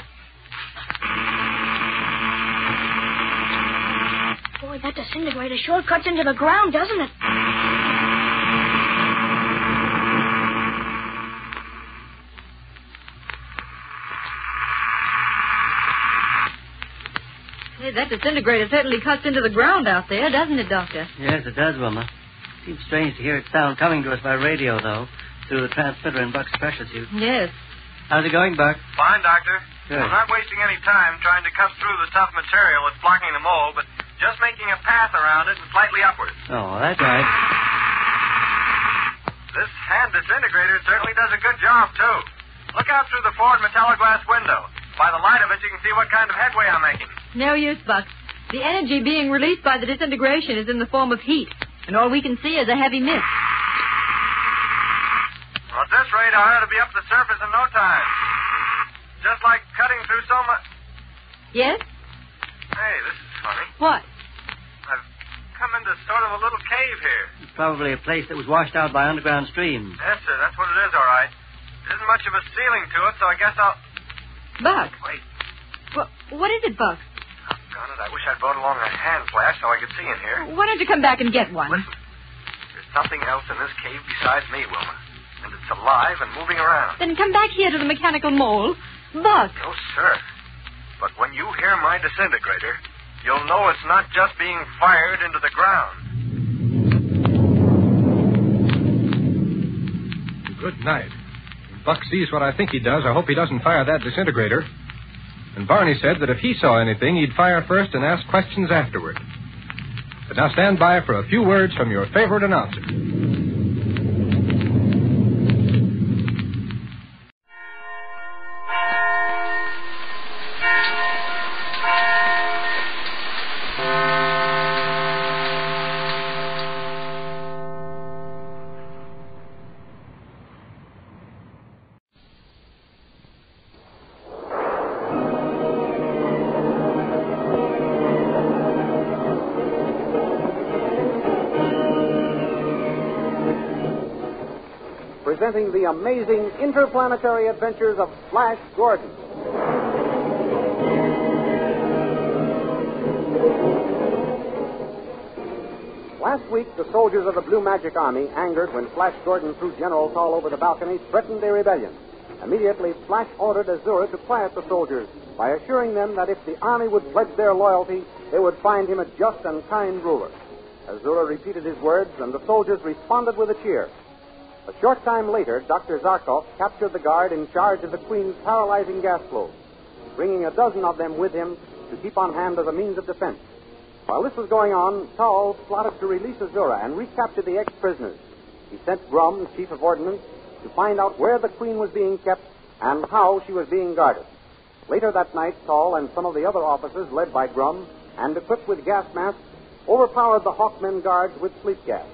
Boy, that disintegrator sure cuts into the ground, doesn't it? Hey, that disintegrator certainly cuts into the ground out there, doesn't it, Doctor? Yes, it does, Wilma. Seems strange to hear its sound coming to us by radio, though, through the transmitter in Buck's pressure suit. Yes. How's it going, Buck? Fine, Doctor. Good. I'm not wasting any time trying to cut through the tough material that's blocking the mold, but just making a path around it and slightly upward. Oh, that's right. This hand disintegrator certainly does a good job, too. Look out through the forward metalloglass window. By the light of it, you can see what kind of headway I'm making. No use, Buck. The energy being released by the disintegration is in the form of heat, and all we can see is a heavy mist. Well, at this rate, I ought to be up the surface in no time. Just like cutting through so much... Yes? Hey, this is funny. What? I've come into sort of a little cave here. It's probably a place that was washed out by underground streams. Yes, sir, that's what it is, all right. There isn't much of a ceiling to it, so I guess I'll... Buck. Wait. What is it, Buck? Darn it, I wish I'd brought along a hand flash so I could see in here. Why don't you come back and get one? Listen, there's something else in this cave besides me, Wilma. And it's alive and moving around. Then come back here to the mechanical mole. Buck. No, sir. But when you hear my disintegrator, you'll know it's not just being fired into the ground. Good night. If Buck sees what I think he does, I hope he doesn't fire that disintegrator. And Barney said that if he saw anything, he'd fire first and ask questions afterward. But now stand by for a few words from your favorite announcer. presenting the amazing interplanetary adventures of Flash Gordon. Last week, the soldiers of the Blue Magic Army, angered when Flash Gordon threw General Tall over the balcony, threatened a rebellion. Immediately, Flash ordered Azura to quiet the soldiers by assuring them that if the army would pledge their loyalty, they would find him a just and kind ruler. Azura repeated his words, and the soldiers responded with a cheer. A short time later, Dr. Zarkov captured the guard in charge of the Queen's paralyzing gas flows, bringing a dozen of them with him to keep on hand as a means of defense. While this was going on, Tall plotted to release Azura and recapture the ex-prisoners. He sent Grum, chief of ordnance, to find out where the Queen was being kept and how she was being guarded. Later that night, Tall and some of the other officers, led by Grum, and equipped with gas masks, overpowered the Hawkmen guards with sleep gas.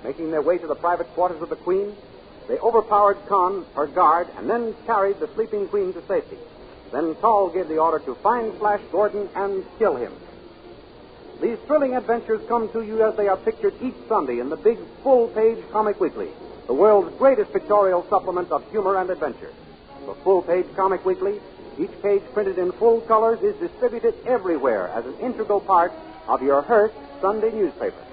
Making their way to the private quarters of the Queen, they overpowered Khan, her guard, and then carried the sleeping Queen to safety. Then Tall gave the order to find Flash Gordon and kill him. These thrilling adventures come to you as they are pictured each Sunday in the big full-page Comic Weekly, the world's greatest pictorial supplement of humor and adventure. The full-page Comic Weekly, each page printed in full colors, is distributed everywhere as an integral part of your Hearst Sunday newspaper.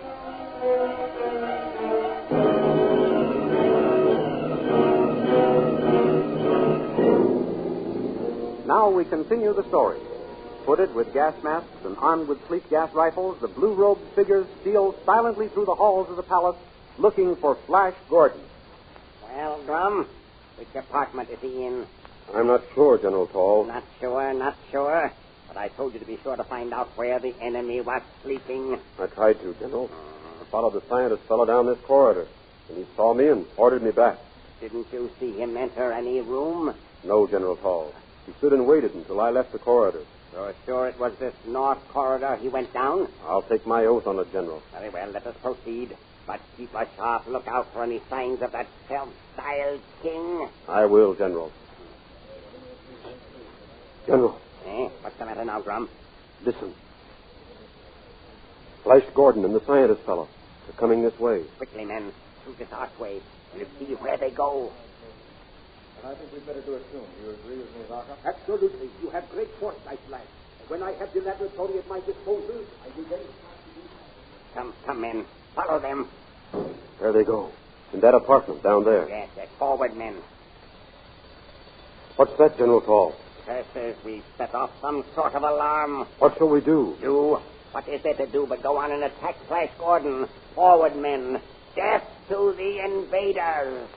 Now we continue the story. Footed with gas masks and armed with sleep gas rifles, the blue-robed figures steal silently through the halls of the palace, looking for Flash Gordon. Well, Grum, which apartment is he in? I'm not sure, General Tall. Not sure. But I told you to be sure to find out where the enemy was sleeping. I tried to, General. I followed the scientist fellow down this corridor, and he saw me and ordered me back. Didn't you see him enter any room? No, General Tall. He stood and waited until I left the corridor. You're sure it was this north corridor he went down? I'll take my oath on it, General. Very well, let us proceed. But keep a sharp lookout for any signs of that self-styled king. I will, General. General. What's the matter now, Grum? Listen. Flash Gordon and the scientist fellow are coming this way. Quickly, men. Through this archway. We'll see where they go. I think we'd better do it soon. Do you agree with me, Zarkov? Absolutely. You have great foresight, Flash. When I have the laboratory at my disposal, I will then... Come, men. Follow them. There they go. In that apartment down there. Yes, forward, men. What's that, General Tall? Curses, we've set off some sort of alarm. What shall we do? Do? What is there to do but go on and attack Flash Gordon? Forward, men. Death to the invaders.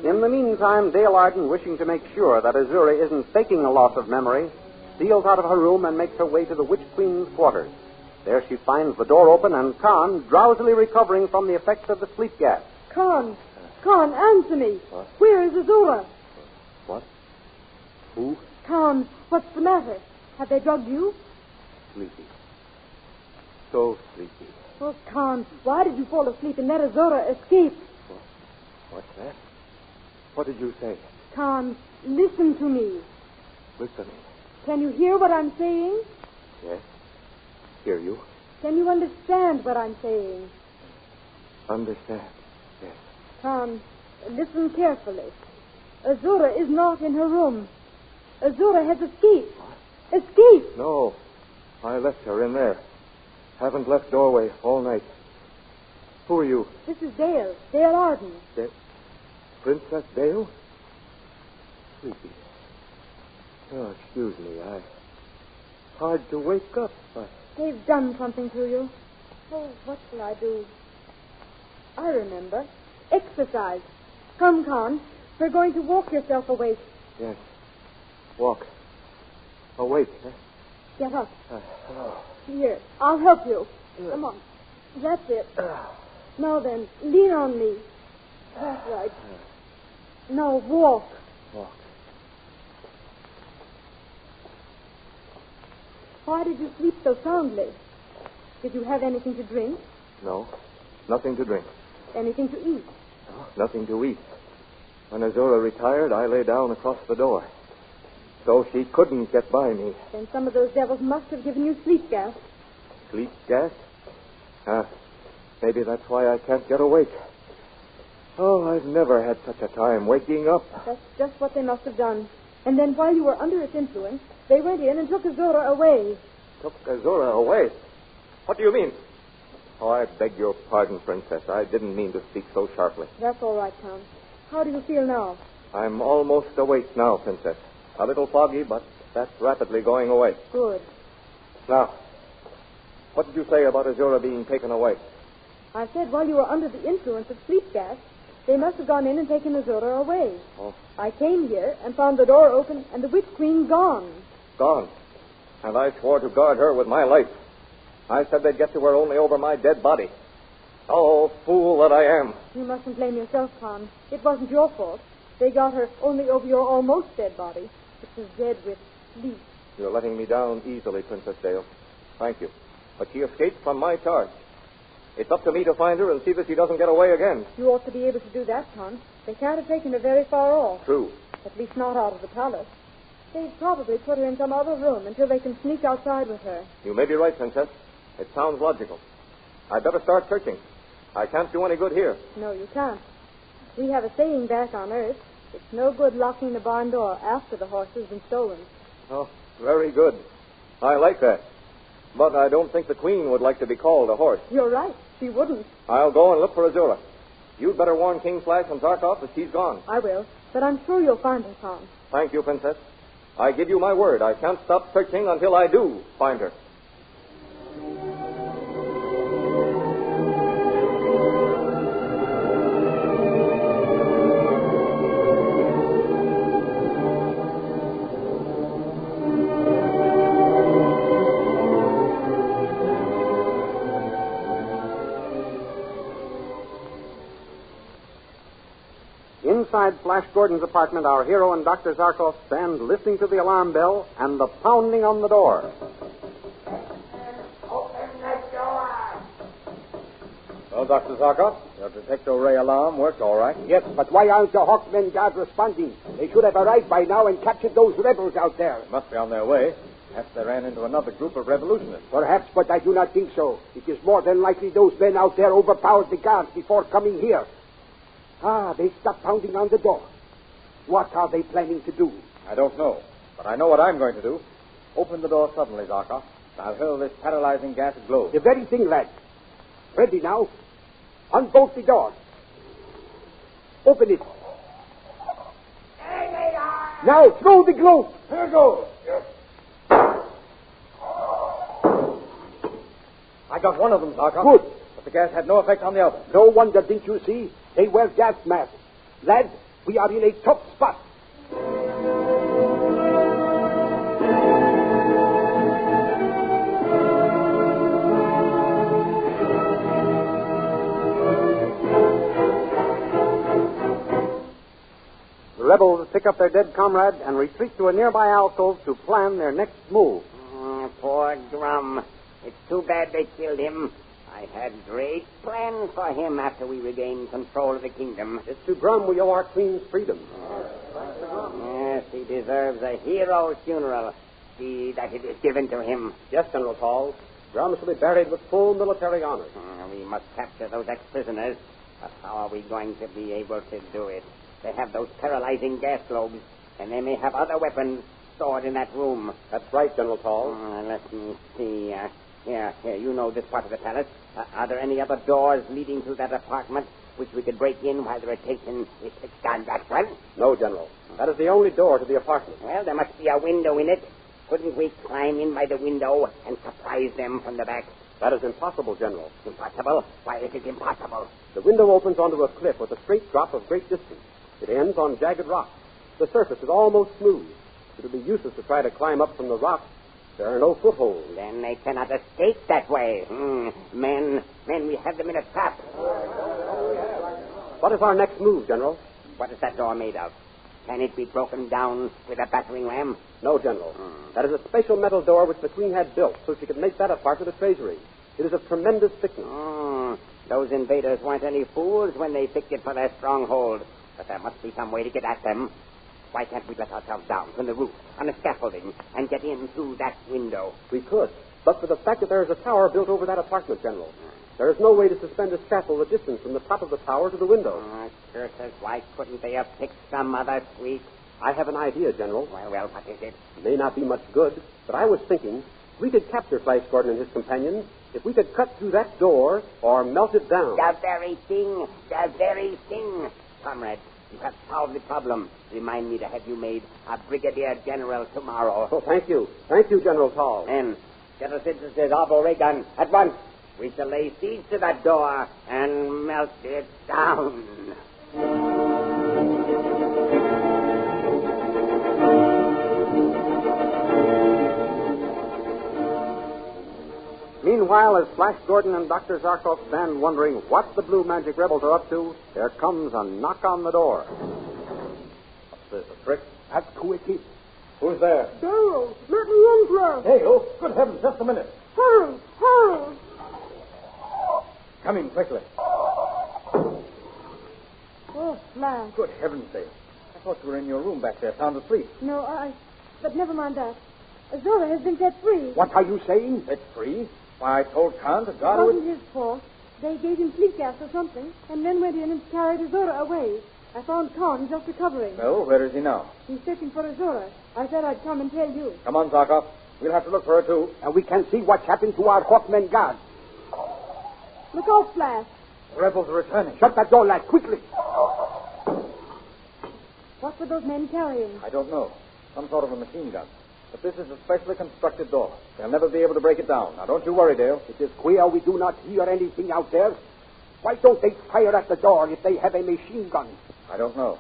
In the meantime, Dale Arden, wishing to make sure that Azura isn't faking a loss of memory, steals out of her room and makes her way to the Witch Queen's quarters. There she finds the door open and Khan drowsily recovering from the effects of the sleep gas. Khan, answer me. What? Where is Azura? What? Who? Khan, what's the matter? Have they drugged you? Sleepy. So sleepy. Oh, Khan, why did you fall asleep and let Azura escape? What's that? What did you say? Khan, listen to me. Listening. Can you hear what I'm saying? Yes. Hear you. Can you understand what I'm saying? Understand. Yes. Khan, listen carefully. Azura is not in her room. Azura has escaped. What? Escaped! No. I left her in there. Haven't left doorway all night. Who are you? This is Dale. Dale Arden. Princess Dale? Sleepy. Oh, excuse me. Hard to wake up. They've done something to you. Oh, what shall I do? I remember. Exercise. Come, Khan. We're going to walk yourself awake. Yes. Walk. Awake, huh? Get up. Here, I'll help you. Come on. That's it. Now then, lean on me. That's right. No, walk. Walk. Why did you sleep so soundly? Did you have anything to drink? No, nothing to drink. Anything to eat? No, nothing to eat. When Azura retired, I lay down across the door. So she couldn't get by me. Then some of those devils must have given you sleep gas. Sleep gas? Maybe that's why I can't get awake. Oh, I've never had such a time waking up. That's just what they must have done. And then while you were under its influence, they went in and took Azura away. Took Azura away? What do you mean? Oh, I beg your pardon, Princess. I didn't mean to speak so sharply. That's all right, Count. How do you feel now? I'm almost awake now, Princess. A little foggy, but that's rapidly going away. Good. Now, what did you say about Azura being taken away? I said while you were under the influence of sleep gas, they must have gone in and taken Azura away. Oh. I came here and found the door open and the Witch Queen gone. Gone? And I swore to guard her with my life. I said they'd get to her only over my dead body. Oh, fool that I am. You mustn't blame yourself, Con. It wasn't your fault. They got her only over your almost dead body, which was dead with sleep. You're letting me down easily, Princess Dale. Thank you. But she escaped from my charge. It's up to me to find her and see that she doesn't get away again. You ought to be able to do that, Con. They can't have taken her very far off. True. At least not out of the palace. They'd probably put her in some other room until they can sneak outside with her. You may be right, Princess. It sounds logical. I'd better start searching. I can't do any good here. No, you can't. We have a saying back on Earth. It's no good locking the barn door after the horse has been stolen. Oh, very good. I like that. But I don't think the Queen would like to be called a horse. You're right. She wouldn't. I'll go and look for Azura. You'd better warn King Flash and Zarkov that she's gone. I will. But I'm sure you'll find her, Tom. Thank you, Princess. I give you my word. I can't stop searching until I do find her. Inside Flash Gordon's apartment, our hero and Dr. Zarkov stand listening to the alarm bell and the pounding on the door. Open the door. Well, Dr. Zarkov, your detector ray alarm worked all right. Yes, but why aren't the Hawkmen guards responding? They should have arrived by now and captured those rebels out there. They must be on their way. Perhaps they ran into another group of revolutionists. Perhaps, but I do not think so. It is more than likely those men out there overpowered the guards before coming here. They stopped pounding on the door. What are they planning to do? I don't know, but I know what I'm going to do. Open the door suddenly, Zarkov. I'll hurl this paralyzing gas at globe. The very thing, lad. Ready now. Unbolt the door. Open it. There they are. Now, throw the globe. Here goes. I got one of them, Zarkov. Good. But the gas had no effect on the other. No wonder, didn't you see? They wear gas masks. Lad, we are in a tough spot. The rebels pick up their dead comrade and retreat to a nearby alcove to plan their next move. Poor Drum. It's too bad they killed him. I had great plans for him after we regained control of the kingdom. It's to Drum we owe our queen's freedom. Yes, he deserves a hero's funeral. See that it is given to him. Yes, General Paul. Drum shall be buried with full military honor. We must capture those ex-prisoners. But how are we going to be able to do it? They have those paralyzing gas globes, and they may have other weapons stored in that room. That's right, General Paul. Let me see. Here, you know this part of the palace. Are there any other doors leading to that apartment which we could break in while the rotation is fixed on that one? No, General. That is the only door to the apartment. Well, there must be a window in it. Couldn't we climb in by the window and surprise them from the back? That is impossible, General. Impossible? Why is it impossible? The window opens onto a cliff with a straight drop of great distance. It ends on jagged rock. The surface is almost smooth. It would be useless to try to climb up from the rock. There are no footholds. Then they cannot escape that way. Men, we have them in a trap. What is our next move, General? What is that door made of? Can it be broken down with a battering ram? No, General. That is a special metal door which the Queen had built so she could make that a part of the treasury. It is of tremendous thickness. Those invaders weren't any fools when they picked it for their stronghold. But there must be some way to get at them. Why can't we let ourselves down from the roof on the scaffolding and get in through that window? We could, but for the fact that there is a tower built over that apartment, General. There is no way to suspend a scaffold a distance from the top of the tower to the window. Curses, why couldn't they have picked some other tweak? I have an idea, General. Well, what is it? May not be much good, but I was thinking we could capture Flash Gordon and his companions if we could cut through that door or melt it down. The very thing. The very thing. Comrade, you have solved the problem. Remind me to have you made a brigadier general tomorrow. Oh, thank you. Thank you, General Tall. Then, get us into this awful ray gun at once. We shall lay siege to that door and melt it down. Meanwhile, as Flash Gordon and Dr. Zarkov stand wondering what the Blue Magic rebels are up to, there comes a knock on the door. What's this, a trick? That's who it is. Who's there? Darrell, let me in, Flash. Hey, oh, good heavens, just a minute. Hurry, hurry. Come in quickly. Oh, Flash. Good heavens, Dale. I thought you were in your room back there, sound asleep. No, But never mind that. Azora has been set free. What are you saying? Set free? Why, I told Khan to guard It her. wasn't his fault. They gave him sleep gas or something, and then went in and carried Azora away. I found Khan just recovering. Well, where is he now? He's searching for Azora. I said I'd come and tell you. Come on, Zarkov. We'll have to look for her, too. And we can see what's happened to our Hawkmen guards. Look out, Flash. The rebels are returning. Shut that door, lad, quickly. What were those men carrying? I don't know. Some sort of a machine gun. But this is a specially constructed door. They'll never be able to break it down. Now, don't you worry, Dale. It is queer we do not hear anything out there. Why don't they fire at the door if they have a machine gun? I don't know.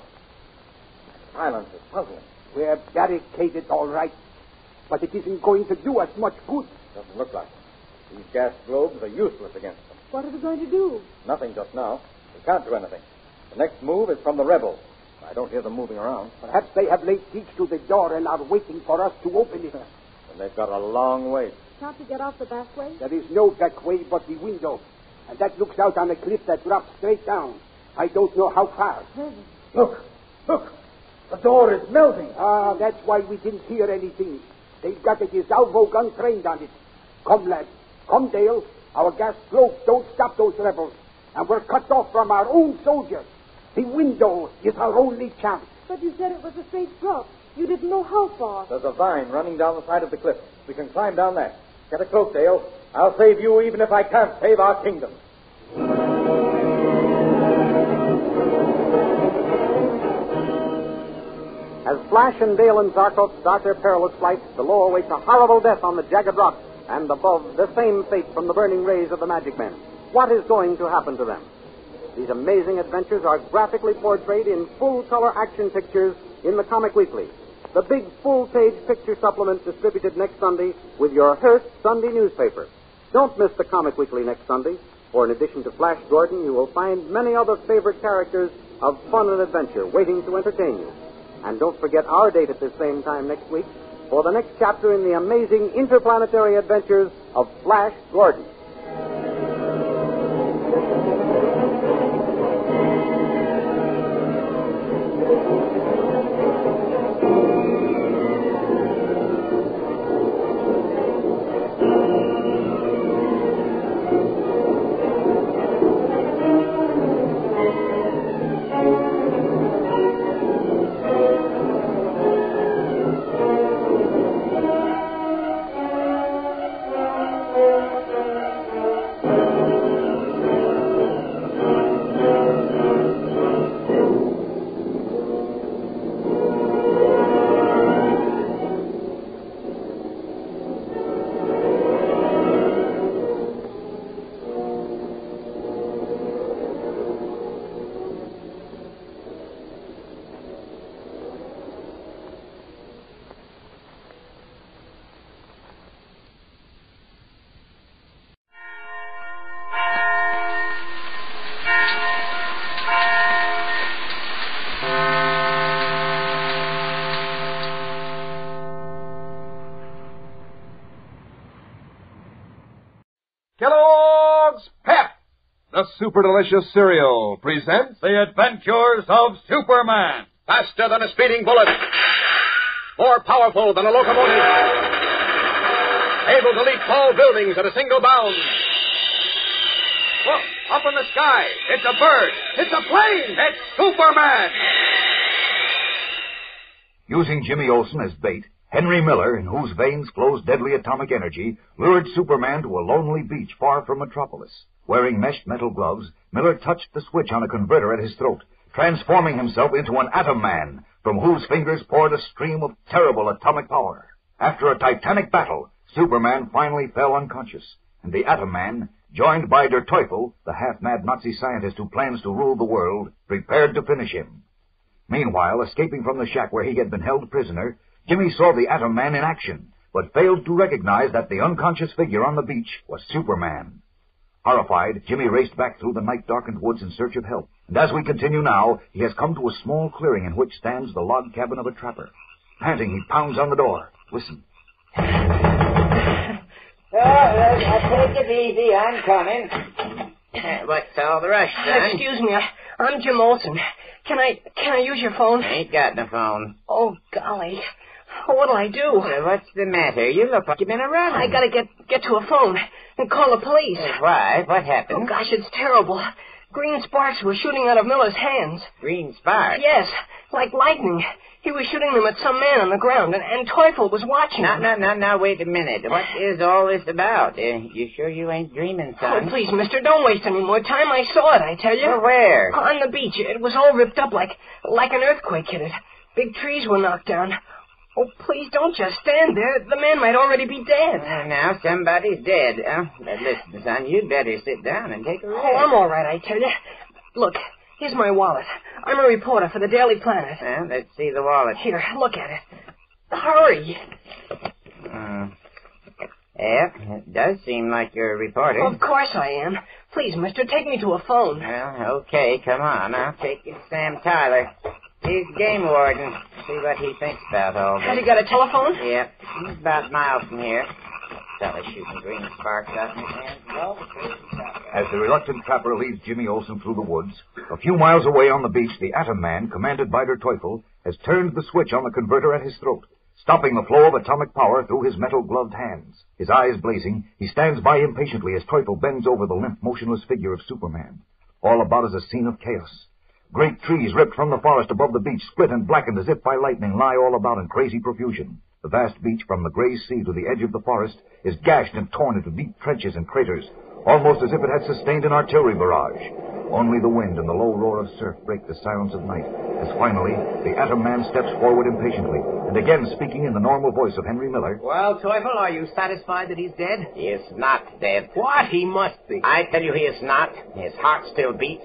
Silence is puzzling. We're barricaded, all right. But it isn't going to do us much good. Doesn't look like it. These gas globes are useless against them. What are we going to do? Nothing just now. We can't do anything. The next move is from the rebels. I don't hear them moving around. Perhaps they have laid siege to the door and are waiting for us to open it. And they've got a long way. Can't we get off the back way? There is no back way but the window. And that looks out on a cliff that drops straight down. I don't know how far. Look! The door is melting. Ah, that's why we didn't hear anything. They've got a Salvo gun trained on it. Come, lad. Come, Dale. Our gas globes don't stop those rebels. And we're cut off from our own soldiers. The window is our only chance. But you said it was a straight drop. You didn't know how far. There's a vine running down the side of the cliff. We can climb down that. Get a cloak, Dale. I'll save you even if I can't save our kingdom. As Flash and Dale and Zarkov start their perilous flight, below awaits a horrible death on the jagged rock, and above, the same fate from the burning rays of the Magic Men. What is going to happen to them? These amazing adventures are graphically portrayed in full-color action pictures in the Comic Weekly, the big full-page picture supplement distributed next Sunday with your Hearst Sunday newspaper. Don't miss the Comic Weekly next Sunday, for in addition to Flash Gordon, you will find many other favorite characters of fun and adventure waiting to entertain you. And don't forget our date at this same time next week for the next chapter in the amazing interplanetary adventures of Flash Gordon. the super delicious cereal, presents The Adventures of Superman. Faster than a speeding bullet. More powerful than a locomotive. Able to leap tall buildings at a single bound. Look, up in the sky. It's a bird. It's a plane. It's Superman. Using Jimmy Olsen as bait, Henry Miller, in whose veins flows deadly atomic energy, lured Superman to a lonely beach far from Metropolis. Wearing meshed metal gloves, Miller touched the switch on a converter at his throat, transforming himself into an Atom Man, from whose fingers poured a stream of terrible atomic power. After a titanic battle, Superman finally fell unconscious, and the Atom Man, joined by Der Teufel, the half-mad Nazi scientist who plans to rule the world, prepared to finish him. Meanwhile, escaping from the shack where he had been held prisoner, Jimmy saw the Atom Man in action, but failed to recognize that the unconscious figure on the beach was Superman. Horrified, Jimmy raced back through the night-darkened woods in search of help. And as we continue now, he has come to a small clearing in which stands the log cabin of a trapper. Panting, he pounds on the door. Listen. I'll take it easy. I'm coming. What's all the rush, son? Excuse me. I'm Jim Olsen. Can I use your phone? Ain't got no phone. Oh, golly. What'll I do? Well, what's the matter? You look like you've been around. I gotta get to a phone and call the police. Why? What happened? Oh, gosh, it's terrible. Green sparks were shooting out of Miller's hands. Green sparks? Yes, like lightning. He was shooting them at some man on the ground, and Teufel was watching him. Now, wait a minute. What is all this about? You sure you ain't dreaming, son? Oh, please, mister, don't waste any more time. I saw it, I tell you. Well, where? On the beach. It was all ripped up like an earthquake hit it. Big trees were knocked down. Oh, please, don't just stand there. The man might already be dead. Now, somebody's dead. But listen, son, you'd better sit down and take a rest. Oh, I'm all right, I tell you. Look, here's my wallet. I'm a reporter for the Daily Planet. Well, let's see the wallet. Here, look at it. Hurry. Yeah, it does seem like you're a reporter. Of course I am. Please, mister, take me to a phone. Well, okay, come on. I'll take you to Sam Tyler. He's game warden. See what he thinks about all this. Has he got a telephone? Yep. He's about a mile from here. Fella shooting green sparks out in his hands. As the reluctant trapper leads Jimmy Olsen through the woods, a few miles away on the beach, the Atom Man, commanded by Der Teufel, has turned the switch on the converter at his throat, stopping the flow of atomic power through his metal-gloved hands. His eyes blazing, he stands by impatiently as Teufel bends over the limp, motionless figure of Superman. All about is a scene of chaos. Great trees ripped from the forest above the beach, split and blackened as if by lightning, lie all about in crazy profusion. The vast beach, from the gray sea to the edge of the forest, is gashed and torn into deep trenches and craters, almost as if it had sustained an artillery barrage. Only the wind and the low roar of surf break the silence of night, as finally the Atom Man steps forward impatiently, and again speaking in the normal voice of Henry Miller. Well, Teufel, are you satisfied that he's dead? He is not dead. What? He must be. I tell you he is not. His heart still beats.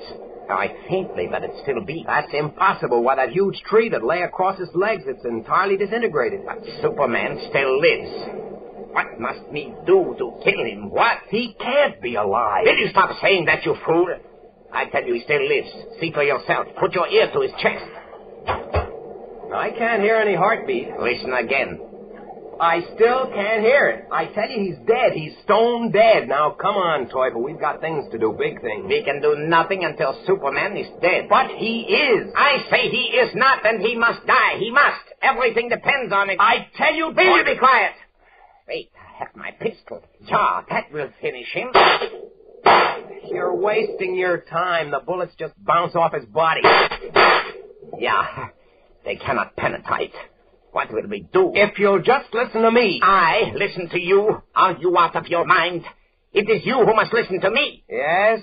I faintly, but it still beats. That's impossible. Why, that huge tree that lay across his legs, it's entirely disintegrated. But Superman still lives. What must me do to kill him? What? He can't be alive. Will you stop saying that, you fool? I tell you, he still lives. See for yourself. Put your ear to his chest. I can't hear any heartbeat. Listen again. I still can't hear it. I tell you, he's dead. He's stone dead. Now, come on, Teufel. We've got things to do, big things. We can do nothing until Superman is dead. But he is. I say he is not, and he must die. He must. Everything depends on it. I tell you, will you be quiet? Wait, I have my pistol. Yeah, that will finish him. You're wasting your time. The bullets just bounce off his body. Yeah, they cannot penetrate. What will we do? If you'll just listen to me. I listen to you? Are you out of your mind? It is you who must listen to me. Yes?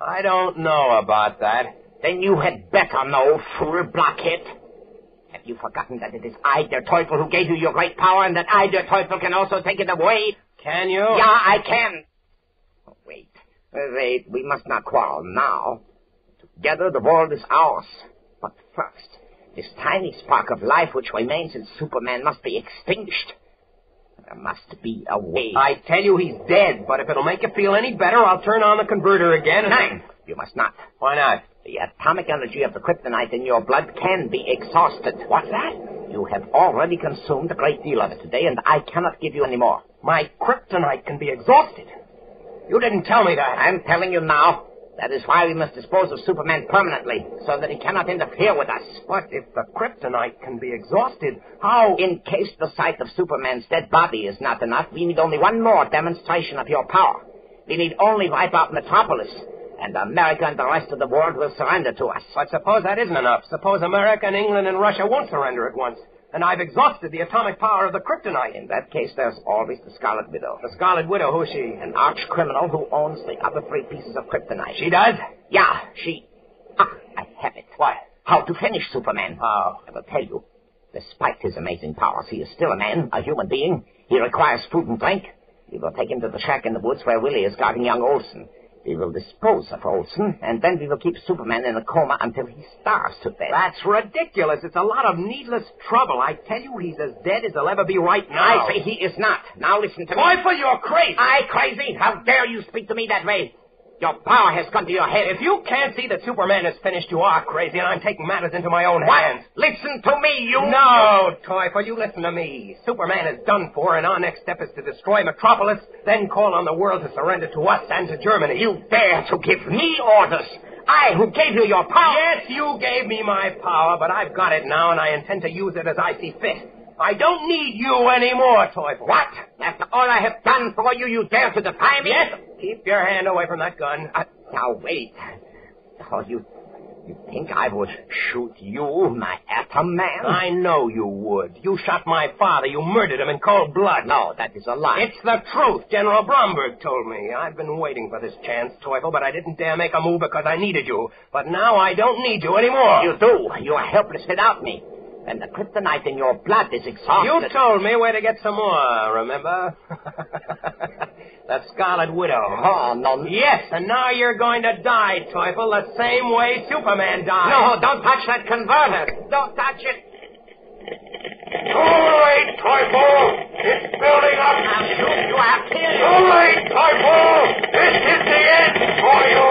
I don't know about that. Then you had better know, fool blockhead. Have you forgotten that it is I, Der Teufel, who gave you your great power, and that I, Der Teufel, can also take it away? Can you? Yeah, I can. Oh, wait, we must not quarrel now. Together the world is ours. But first, this tiny spark of life which remains in Superman must be extinguished. There must be a way. I tell you he's dead, but if it'll make you feel any better, I'll turn on the converter again and... No, you must not. Why not? The atomic energy of the kryptonite in your blood can be exhausted. What's that? You have already consumed a great deal of it today, and I cannot give you any more. My kryptonite can be exhausted. You didn't tell me that. I'm telling you now. That is why we must dispose of Superman permanently, so that he cannot interfere with us. But if the kryptonite can be exhausted, how... In case the sight of Superman's dead body is not enough, we need only one more demonstration of your power. We need only wipe out Metropolis, and America and the rest of the world will surrender to us. But suppose that isn't enough. Suppose America and England and Russia won't surrender at once. And I've exhausted the atomic power of the kryptonite. In that case, there's always the Scarlet Widow. The Scarlet Widow, who is she? An arch criminal who owns the other 3 pieces of kryptonite. She does? Yeah, she... I have it. What? How to finish Superman. How? I will tell you. Despite his amazing powers, he is still a man, a human being. He requires food and drink. We will take him to the shack in the woods where Willie is guarding young Olsen. We will dispose of Olsen, and then we will keep Superman in a coma until he starves to death. That's ridiculous. It's a lot of needless trouble. I tell you, he's as dead as he'll ever be right now. I say he is not. Now listen to me. Teufel, you're crazy. I crazy? How dare you speak to me that way? Your power has come to your head. If you can't see that Superman is finished, you are crazy, and I'm taking matters into my own hands. Listen to me, you... No, Teufel, you listen to me. Superman is done for, and our next step is to destroy Metropolis, then call on the world to surrender to us and to Germany. You dare to give me orders? I, who gave you your power? Yes, you gave me my power, but I've got it now, and I intend to use it as I see fit. I don't need you anymore, Teufel. What? After all I have done for you, you dare to defy me? Yes. Keep your hand away from that gun. Now, wait. Oh, you think I would shoot you, my atom man? I know you would. You shot my father. You murdered him in cold blood. No, that is a lie. It's the truth. General Bromberg told me. I've been waiting for this chance, Teufel, but I didn't dare make a move because I needed you. But now I don't need you anymore. You do. You are helpless without me. And the kryptonite in your blood is exhausted. You told me where to get some more, remember? The Scarlet Widow. Oh, no. Yes, and now you're going to die, Teufel, the same way Superman died. No, don't touch that converter. Don't touch it. Too late, Teufel. It's building up. I'll shoot you. I'll kill you. Too late, Teufel. This is the end for you.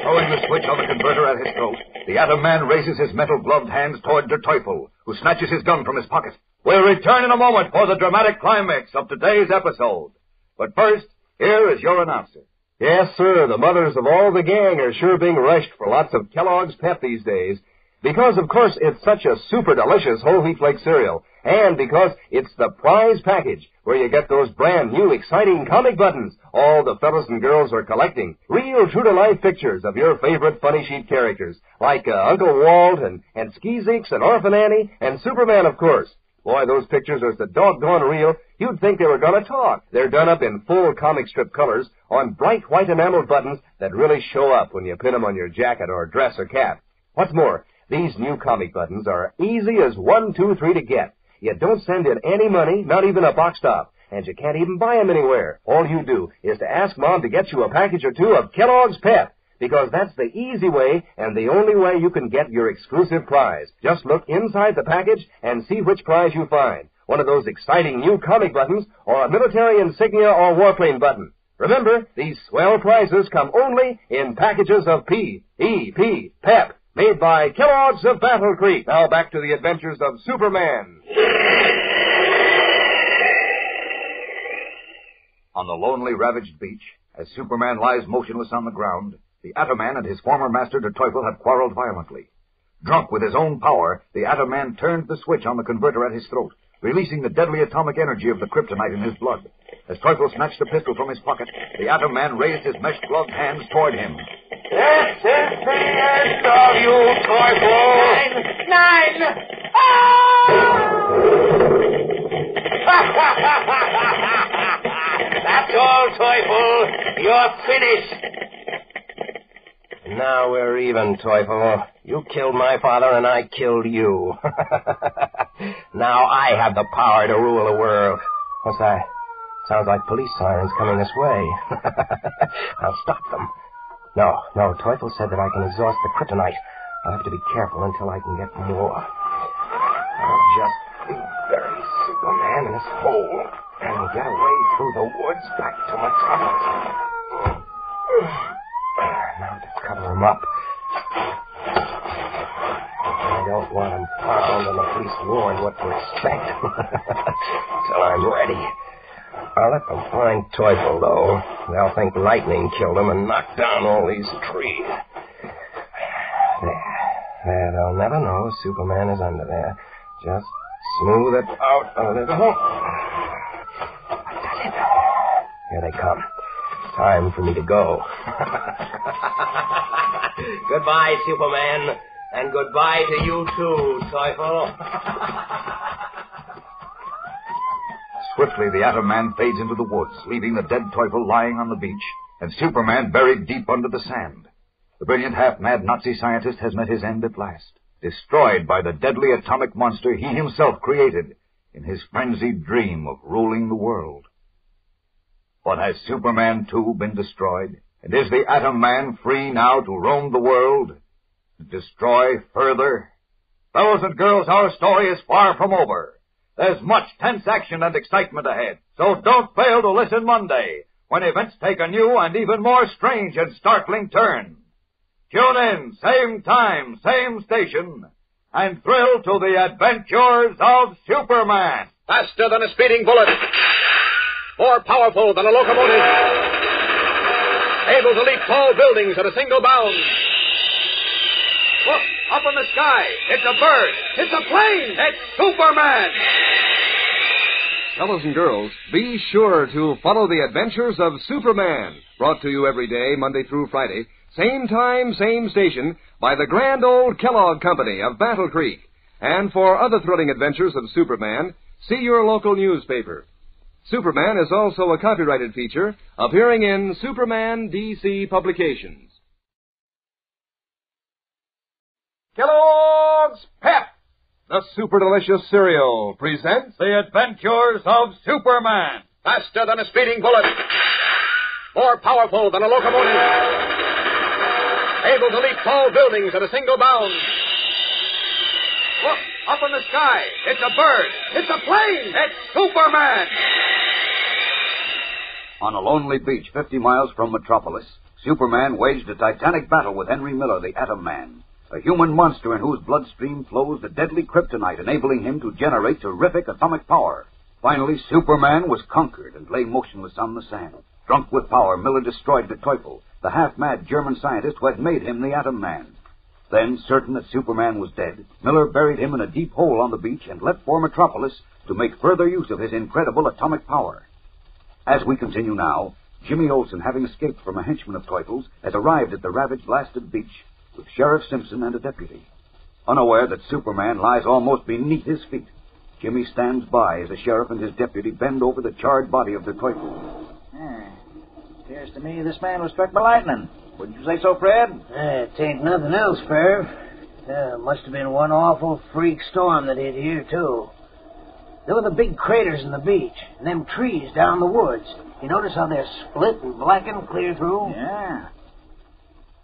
Throwing the switch on the converter at his throat, the Atom Man raises his metal-gloved hands toward Der Teufel, who snatches his gun from his pocket. We'll return in a moment for the dramatic climax of today's episode. But first, here is your announcer. Yes, sir, the mothers of all the gang are sure being rushed for lots of Kellogg's Pep these days. Because, of course, it's such a super delicious whole wheat flake cereal. And because it's the prize package, where you get those brand new exciting comic buttons all the fellas and girls are collecting. Real true-to-life pictures of your favorite funny sheet characters, like Uncle Walt and Skeezix and Orphan Annie and Superman, of course. Boy, those pictures are so doggone real, you'd think they were going to talk. They're done up in full comic strip colors on bright white enameled buttons that really show up when you pin them on your jacket or dress or cap. What's more, these new comic buttons are easy as 1, 2, 3 to get. You don't send in any money, not even a box top, and you can't even buy them anywhere. All you do is to ask Mom to get you a package or two of Kellogg's Pep, because that's the easy way and the only way you can get your exclusive prize. Just look inside the package and see which prize you find. One of those exciting new comic buttons, or a military insignia or warplane button. Remember, these swell prizes come only in packages of P.E.P. Pep, made by Kellogg's of Battle Creek. Now back to the adventures of Superman. On the lonely, ravaged beach, as Superman lies motionless on the ground, the Atom Man and his former master, Der Teufel, have quarreled violently. Drunk with his own power, the Atom Man turned the switch on the converter at his throat, releasing the deadly atomic energy of the kryptonite in his blood. As Teufel snatched the pistol from his pocket, the Atom Man raised his mesh-gloved hands toward him. This is the end of you, Teufel. 9! That's all, Teufel. You're finished. Now we're even, Teufel. You killed my father and I killed you. Now I have the power to rule the world. What's that? Sounds like police sirens coming this way. I'll stop them. No, Teufel said that I can exhaust the kryptonite. I'll have to be careful until I can get more. I'll just bury Superman in this hole and get away through the woods back to Metropolis. Now to cover him up. I don't want him found and the police warned what to expect. Till I'm ready. I'll let them find Teufel, though. They'll think lightning killed him and knocked down all these trees. There, they'll never know Superman is under there. Just smooth it out a little. Here they come. Time for me to go. Goodbye, Superman. And goodbye to you, too, Teufel. Swiftly, the Atom Man fades into the woods, leaving the dead Teufel lying on the beach, and Superman buried deep under the sand. The brilliant half-mad Nazi scientist has met his end at last, destroyed by the deadly atomic monster he himself created in his frenzied dream of ruling the world. But has Superman, too, been destroyed? And is the Atom Man free now to roam the world, to destroy further? Fellows and girls, our story is far from over. There's much tense action and excitement ahead, so don't fail to listen Monday, when events take a new and even more strange and startling turn. Tune in, same time, same station, and thrill to the adventures of Superman. Faster than a speeding bullet. More powerful than a locomotive. Able to leap tall buildings at a single bound. Look, up in the sky. It's a bird. It's a plane. It's Superman. Fellows and girls, be sure to follow the adventures of Superman, brought to you every day, Monday through Friday, same time, same station, by the grand old Kellogg Company of Battle Creek. And for other thrilling adventures of Superman, see your local newspaper. Superman is also a copyrighted feature appearing in Superman DC Publications. Kellogg's Pep, the super delicious cereal, presents The Adventures of Superman. Faster than a speeding bullet. More powerful than a locomotive. Able to leap tall buildings at a single bound. Look, up in the sky. It's a bird. It's a plane. It's Superman. On a lonely beach 50 miles from Metropolis, Superman waged a titanic battle with Henry Miller, the Atom Man, a human monster in whose bloodstream flows the deadly kryptonite, enabling him to generate terrific atomic power. Finally, Superman was conquered and lay motionless on the sand. Drunk with power, Miller destroyed the Teufel, the half-mad German scientist who had made him the Atom Man. Then, certain that Superman was dead, Miller buried him in a deep hole on the beach and left for Metropolis to make further use of his incredible atomic power. As we continue now, Jimmy Olsen, having escaped from a henchman of Teufel's, has arrived at the ravaged, blasted beach with Sheriff Simpson and a deputy. Unaware that Superman lies almost beneath his feet, Jimmy stands by as the sheriff and his deputy bend over the charred body of the Teufel. Appears to me this man was struck by lightning. Wouldn't you say so, Fred? It ain't nothing else, Ferv. Must have been one awful freak storm that hit here, too. There were the big craters in the beach, and them trees down the woods. You notice how they're split and blackened clear through? Yeah.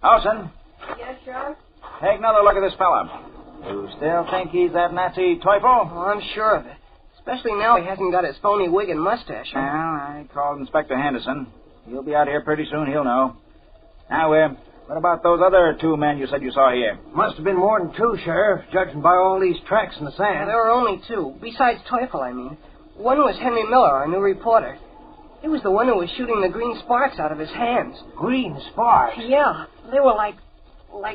Olsen, Yes, Sheriff? take another look at this fella. You still think he's that Nazi Teufel? Oh, I'm sure of it. Especially now he hasn't got his phony wig and mustache Well, on. I called Inspector Henderson. He'll be out here pretty soon. He'll know. Now, what about those other two men you said you saw here? Must have been more than two, Sheriff, judging by all these tracks in the sand. There were only two, besides Teufel, I mean. One was Henry Miller, our new reporter. He was the one who was shooting the green sparks out of his hands. Green sparks? Yeah, they were like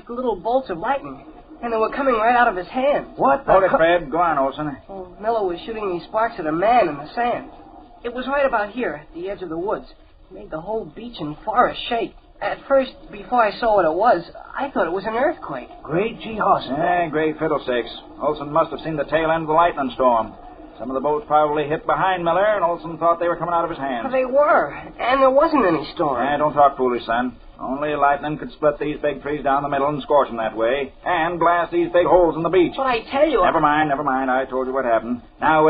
little bolts of lightning, and they were coming right out of his hands. What the... Hold it, Fred. Go on, Olsen. Well, Miller was shooting these sparks at a man in the sand. It was right about here, at the edge of the woods. It made the whole beach and forest shake. At first, before I saw what it was, I thought it was an earthquake. Great Jehoshaphat. Great fiddlesticks. Olsen must have seen the tail end of the lightning storm. Some of the boats probably hit behind Miller, and Olsen thought they were coming out of his hands. They were, and there wasn't any storm. Don't talk foolish, son. Only lightning could split these big trees down the middle and scorch them that way, and blast these big holes in the beach. But I tell you... Never mind. I told you what happened. Now,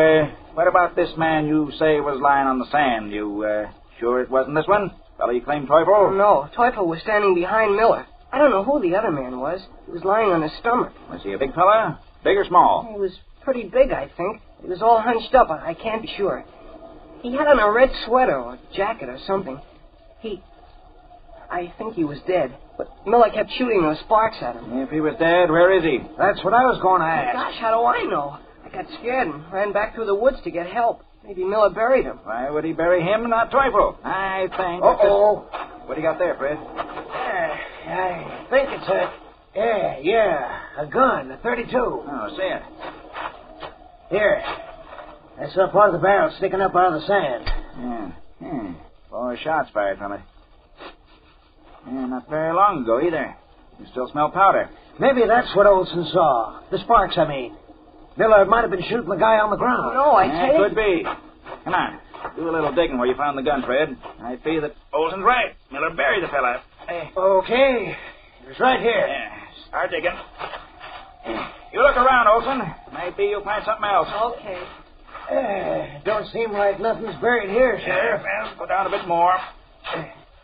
what about this man you say was lying on the sand? You, sure it wasn't this one? Fellow you claim Teufel? No, Teufel was standing behind Miller. I don't know who the other man was. He was lying on his stomach. Was he a big fella? Big or small? He was pretty big, I think. He was all hunched up. I can't be sure. He had on a red sweater or jacket or something. I think he was dead. But Miller kept shooting those sparks at him. If he was dead, where is he? That's what I was going to ask. Gosh, how do I know? I got scared and ran back through the woods to get help. Maybe Miller buried him. Why would he bury him and not Teufel? I think... Uh-oh. What do you got there, Fred? I think it's a gun, a 32. Oh, see it. Here. That's the part of the barrel sticking up out of the sand. Yeah. 4 shots fired from it. Yeah, not very long ago either. You still smell powder. Maybe that's what Olson saw. The sparks, I mean. Miller might have been shooting the guy on the ground. No, I tell you. Could be. Come on. Do a little digging where you found the gun, Fred. I feel that Olson's right. Miller buried the fella. Okay. It's right here. Yeah. Start digging. You look around, Olson. Maybe you'll find something else. Okay. Don't seem like nothing's buried here, Sheriff. Well, go down a bit more.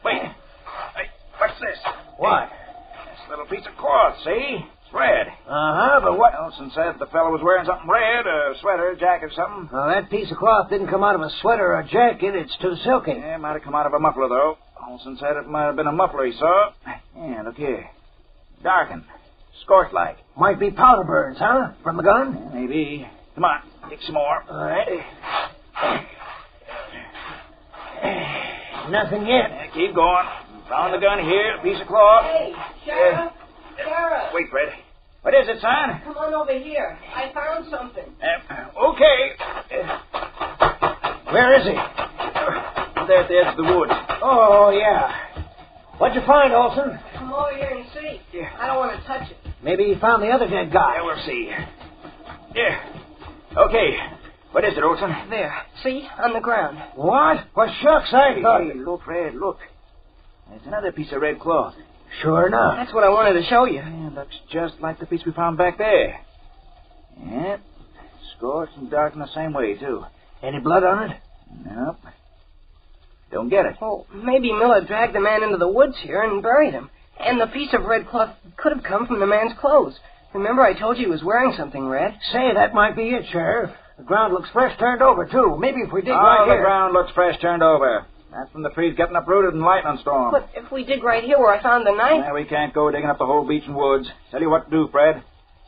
Wait. Hey, what's this? What? This little piece of cloth, see? It's red. Uh-huh, but what? Olson said the fellow was wearing something red, a sweater, jacket, something. Well, that piece of cloth didn't come out of a sweater or a jacket. It's too silky. Yeah, it might have come out of a muffler, though. Olson said it might have been a muffler he saw. Yeah, look here. Darkened. Scorched like. Might be powder burns, huh? From the gun? Yeah, maybe. Come on, dig some more. All right. Nothing yet. Yeah, keep going. Found the gun here, a piece of cloth. Hey, Sheriff. Sheriff. Wait, Fred. What is it, son? Come on over here. I found something. Okay. Where is he? There at the edge of the woods. Oh, yeah. What'd you find, Olson? Come over here and see. I don't want to touch it. Maybe he found the other dead guy. Yeah, we'll see. Yeah. Okay. What is it, Olson? There. See? On the ground. What? Well, shucks, I thought... Hey, look, Fred, look. There's another piece of red cloth. Sure enough. That's what I wanted to show you. Yeah, looks just like the piece we found back there. Yeah. Scorched and dark in the same way, too. Any blood on it? Nope. Don't get it. Oh, maybe Miller dragged the man into the woods here and buried him. And the piece of red cloth could have come from the man's clothes. Remember I told you he was wearing something red? Say, that might be it, Sheriff. The ground looks fresh turned over, too. Maybe if we dig right here... the ground looks fresh turned over. That's from the trees getting uprooted in lightning storm. But if we dig right here where I found the knife... Yeah, we can't go digging up the whole beach and woods. Tell you what to do, Fred.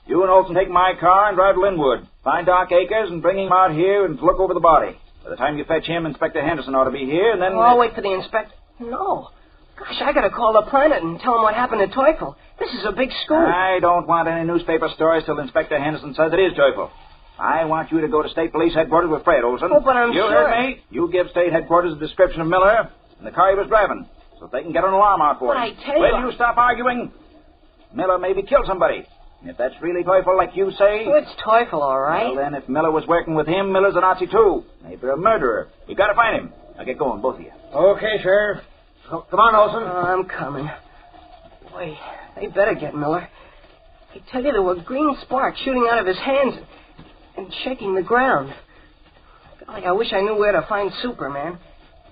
You and Olson take my car and drive to Linwood. Find Doc Akers and bring him out here and look over the body. By the time you fetch him, Inspector Henderson ought to be here, and then... Oh, I'll wait for the inspector. No. Gosh, I gotta call the Planet and tell him what happened to Teufel. This is a big scoop. I don't want any newspaper stories till Inspector Henderson says it is Teufel. I want you to go to State Police Headquarters with Fred, Olson. Oh, but I'm you sure... heard me? You give State Headquarters a description of Miller and the car he was driving, so they can get an alarm out for him. I tell you... Will you stop arguing? Miller maybe killed somebody. If that's really Teufel, like you say... Oh, it's Teufel, all right. Well, then, if Miller was working with him, Miller's a Nazi, too. Maybe a murderer. You gotta find him. Now get going, both of you. Okay, Sheriff. Come on, Olson. I'm coming. Boy, they better get Miller. I tell you, there were green sparks shooting out of his hands and shaking the ground. Golly, I wish I knew where to find Superman.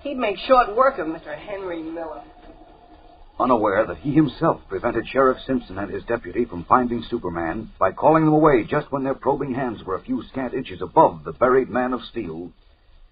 He'd make short work of Mr. Henry Miller. Unaware that he himself prevented Sheriff Simpson and his deputy from finding Superman by calling them away just when their probing hands were a few scant inches above the buried man of steel,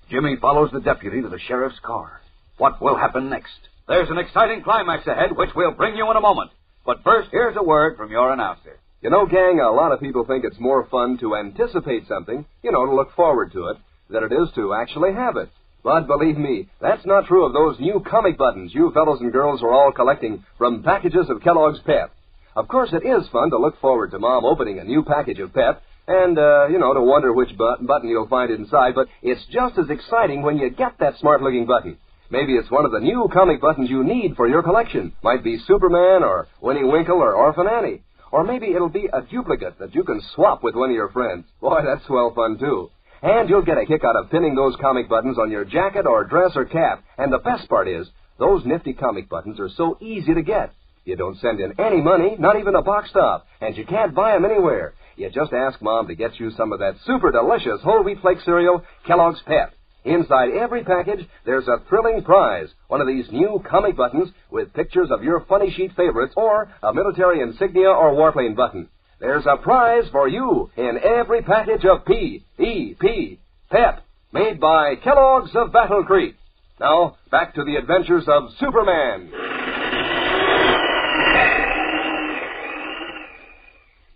Jimmy follows the deputy to the sheriff's car. What will happen next? There's an exciting climax ahead, which we'll bring you in a moment. But first, here's a word from your announcer. You know, gang, a lot of people think it's more fun to anticipate something, to look forward to it, than it is to actually have it. But believe me, that's not true of those new comic buttons you fellows and girls are all collecting from packages of Kellogg's Pep. Of course, it is fun to look forward to Mom opening a new package of Pep and, to wonder which button you'll find inside, but it's just as exciting when you get that smart-looking button. Maybe it's one of the new comic buttons you need for your collection. Might be Superman or Winnie Winkle or Orphan Annie. Or maybe it'll be a duplicate that you can swap with one of your friends. Boy, that's swell fun, too. And you'll get a kick out of pinning those comic buttons on your jacket or dress or cap. And the best part is, those nifty comic buttons are so easy to get. You don't send in any money, not even a box top, and you can't buy them anywhere. You just ask Mom to get you some of that super delicious whole wheat flake cereal, Kellogg's Pep. Inside every package, there's a thrilling prize, one of these new comic buttons with pictures of your funny sheet favorites or a military insignia or warplane button. There's a prize for you in every package of P.E.P. Pep, made by Kellogg's of Battle Creek. Now, back to the adventures of Superman.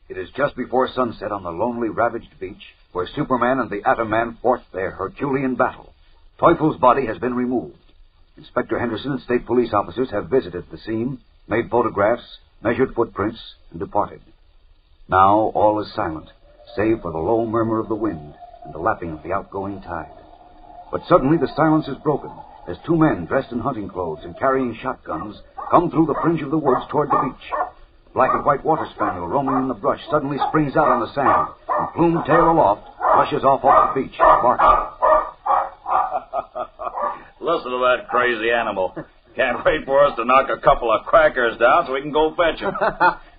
It is just before sunset on the lonely, ravaged beach where Superman and the Atom Man fought their Herculean battle. Teufel's body has been removed. Inspector Henderson and state police officers have visited the scene, made photographs, measured footprints, and departed. Now all is silent, save for the low murmur of the wind and the lapping of the outgoing tide. But suddenly the silence is broken as two men dressed in hunting clothes and carrying shotguns come through the fringe of the woods toward the beach. A black and white water spaniel roaming in the brush suddenly springs out on the sand and, plumed tail aloft, rushes off the beach, barking. Listen to that crazy animal. Can't wait for us to knock a couple of crackers down so we can go fetch him.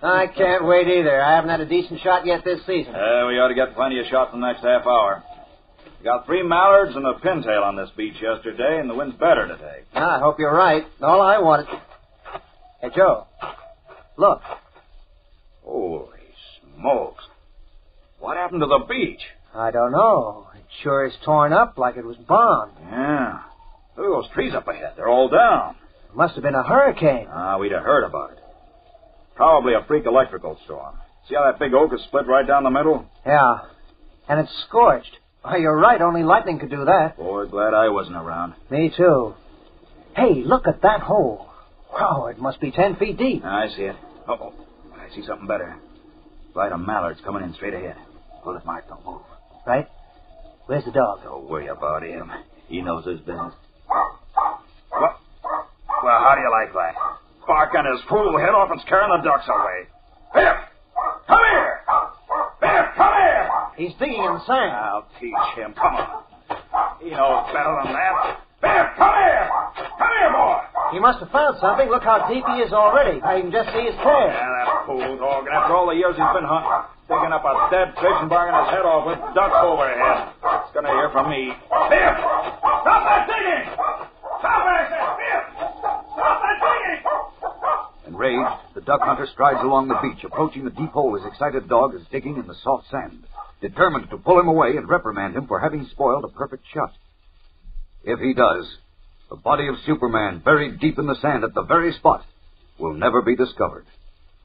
I can't wait either. I haven't had a decent shot yet this season. We ought to get plenty of shots in the next half hour. We got 3 mallards and a pintail on this beach yesterday, and the wind's better today. I hope you're right. All I wanted... Hey, Joe. Look. Holy smokes. What happened to the beach? I don't know. It sure is torn up like it was bombed. Yeah. Look at those trees up ahead. They're all down. It must have been a hurricane. We'd have heard about it. Probably a freak electrical storm. See how that big oak is split right down the middle? Yeah. And it's scorched. Oh, you're right. Only lightning could do that. Boy, glad I wasn't around. Me too. Hey, look at that hole. Wow, it must be 10 feet deep. I see it. Uh-oh. I see something better. Flight of mallards coming in straight ahead. Bullet mark, don't move. Right? Where's the dog? Don't worry about him. He knows his business. Well, how do you like that? Barking his fool head off and scaring the ducks away. Biff! Come here! Biff, come here! He's digging in the sand. I'll teach him. Come on. He knows better than that. Biff, come here! Come here, boy! He must have found something. Look how deep he is already. I can just see his tail. Yeah, that fool dog. And after all the years he's been hunting, digging up a dead fish and barking his head off with ducks overhead. It's going to hear from me. Biff! Stop that digging! Stop it, I said! Biff! Stop that digging! Enraged, the duck hunter strides along the beach, approaching the deep hole his excited dog is digging in the soft sand, determined to pull him away and reprimand him for having spoiled a perfect shot. If he does, the body of Superman, buried deep in the sand at the very spot, will never be discovered.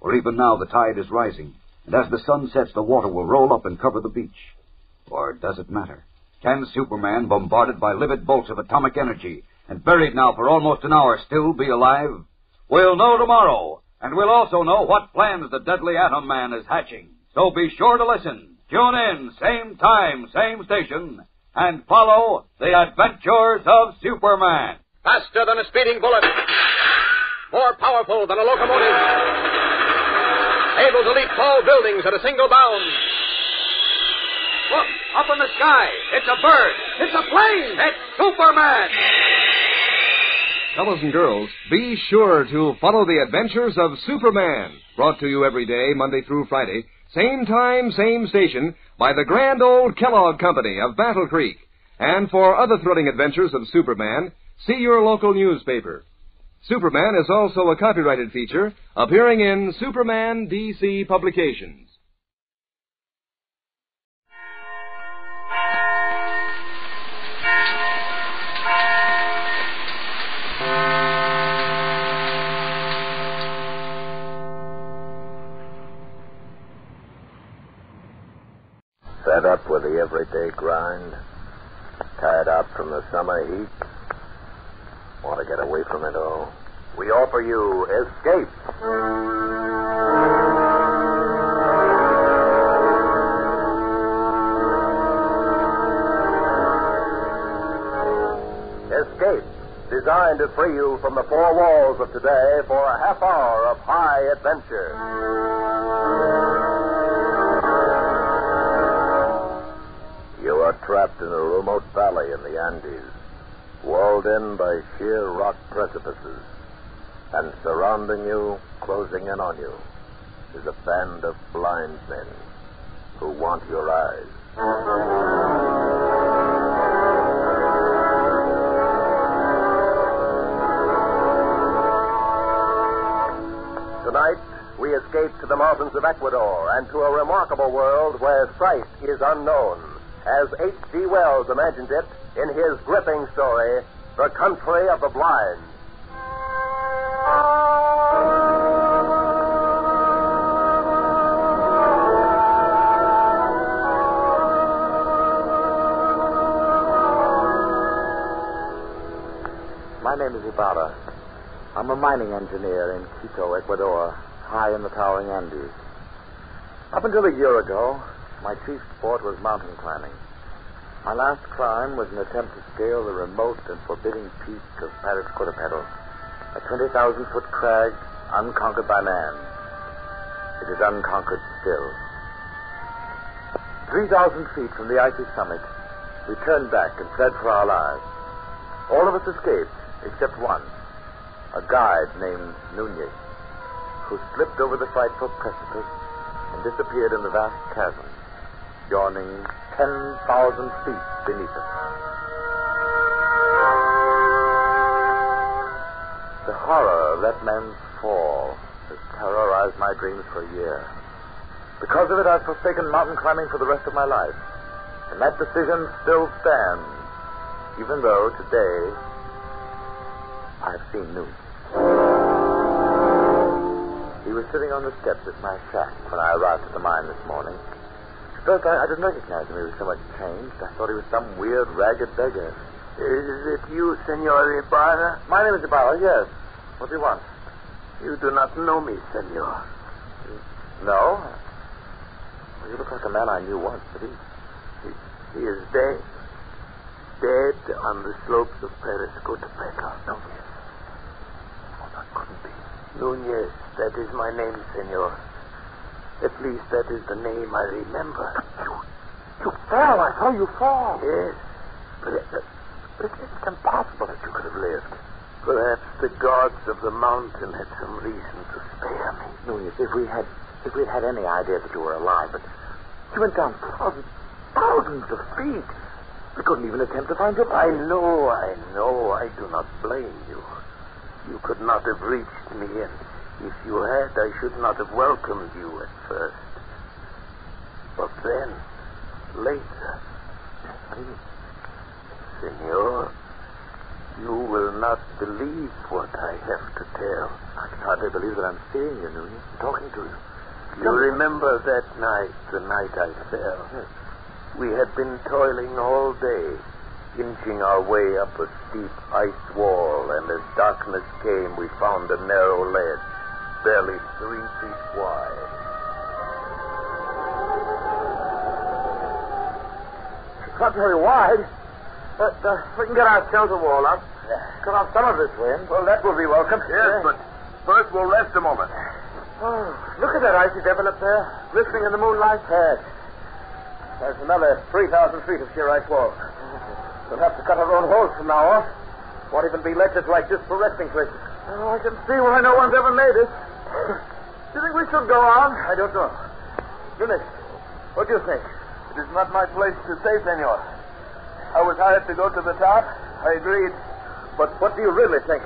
For even now the tide is rising, and as the sun sets, the water will roll up and cover the beach. Or does it matter? Can Superman, bombarded by livid bolts of atomic energy, and buried now for almost an hour, still be alive? We'll know tomorrow, and we'll also know what plans the deadly Atom Man is hatching. So be sure to listen. Tune in, same time, same station, and follow the adventures of Superman. Faster than a speeding bullet. More powerful than a locomotive. Able to leap tall buildings at a single bound. Look, up in the sky. It's a bird. It's a plane. It's Superman. Fellows and girls, be sure to follow the adventures of Superman, brought to you every day, Monday through Friday, same time, same station, by the grand old Kellogg Company of Battle Creek. And for other thrilling adventures of Superman, see your local newspaper. Superman is also a copyrighted feature appearing in Superman DC Publications. Fed up with the everyday grind? Tired out from the summer heat? Want to get away from it all? We offer you Escape. Escape, designed to free you from the four walls of today for a half hour of high adventure. You are trapped in a remote valley in the Andes, walled in by sheer rock precipices, and surrounding you, closing in on you, is a band of blind men who want your eyes. Tonight, we escape to the mountains of Ecuador and to a remarkable world where sight is unknown, as H.G. Wells imagined it in his gripping story, The Country of the Blind. My name is Ibarra. I'm a mining engineer in Quito, Ecuador, high in the towering Andes. Up until a year ago, my chief sport was mountain climbing. My last climb was an attempt to scale the remote and forbidding peak of Paris Cotopaxi, a 20,000-foot crag unconquered by man. It is unconquered still. 3,000 feet from the icy summit, we turned back and fled for our lives. All of us escaped, except one, a guide named Nunez, who slipped over the frightful precipice and disappeared in the vast chasm, yawning 10,000 feet beneath us. The horror of that man's fall has terrorized my dreams for a year. Because of it, I've forsaken mountain climbing for the rest of my life. And that decision still stands, even though today I've seen Nunez. He was sitting on the steps at my shack when I arrived at the mine this morning. At first, I didn't recognize him. He was so much changed. I thought he was some weird, ragged beggar. Is it you, Senor Ibarra? My name is Ibarra, yes. What do you want? You do not know me, Senor. No? You look like a man I knew once, but he is dead. Dead on the slopes of Paris Cotopaxi. Nunez. Oh, that couldn't be. Nunez, that is my name, Senor. At least that is the name I remember. You fell. I saw you fall. Yes. But it's impossible that you could have lived. Perhaps the gods of the mountain had some reason to spare me. Nunez, if we had any idea that you were alive, but you went down thousands of feet. We couldn't even attempt to find your body. I know. I do not blame you. You could not have reached me, and if you had, I should not have welcomed you at first. But then, later, Senor, you will not believe what I have to tell. I can hardly believe that I'm seeing you, Nunez, talking to you. You remember that night, the night I fell? Yes. We had been toiling all day, inching our way up a steep ice wall, and as darkness came, we found a narrow ledge, barely 3 feet wide. It's not very wide, but we can get our shelter wall up. Cut off some of this wind. Well, that will be welcome. Yes, but first we'll rest a moment. Oh, look at that icy devil up there, glistening in the moonlight. Yes. There's another 3,000 feet of sheer ice wall. We'll have to cut our own holes from now on. Won't even be ledges like this for resting places. Oh, I can see why no one's ever made it. Do you think we should go on? I don't know. Nunez, what do you think? It is not my place to say, Senor. I was hired to go to the top. I agreed. But what do you really think?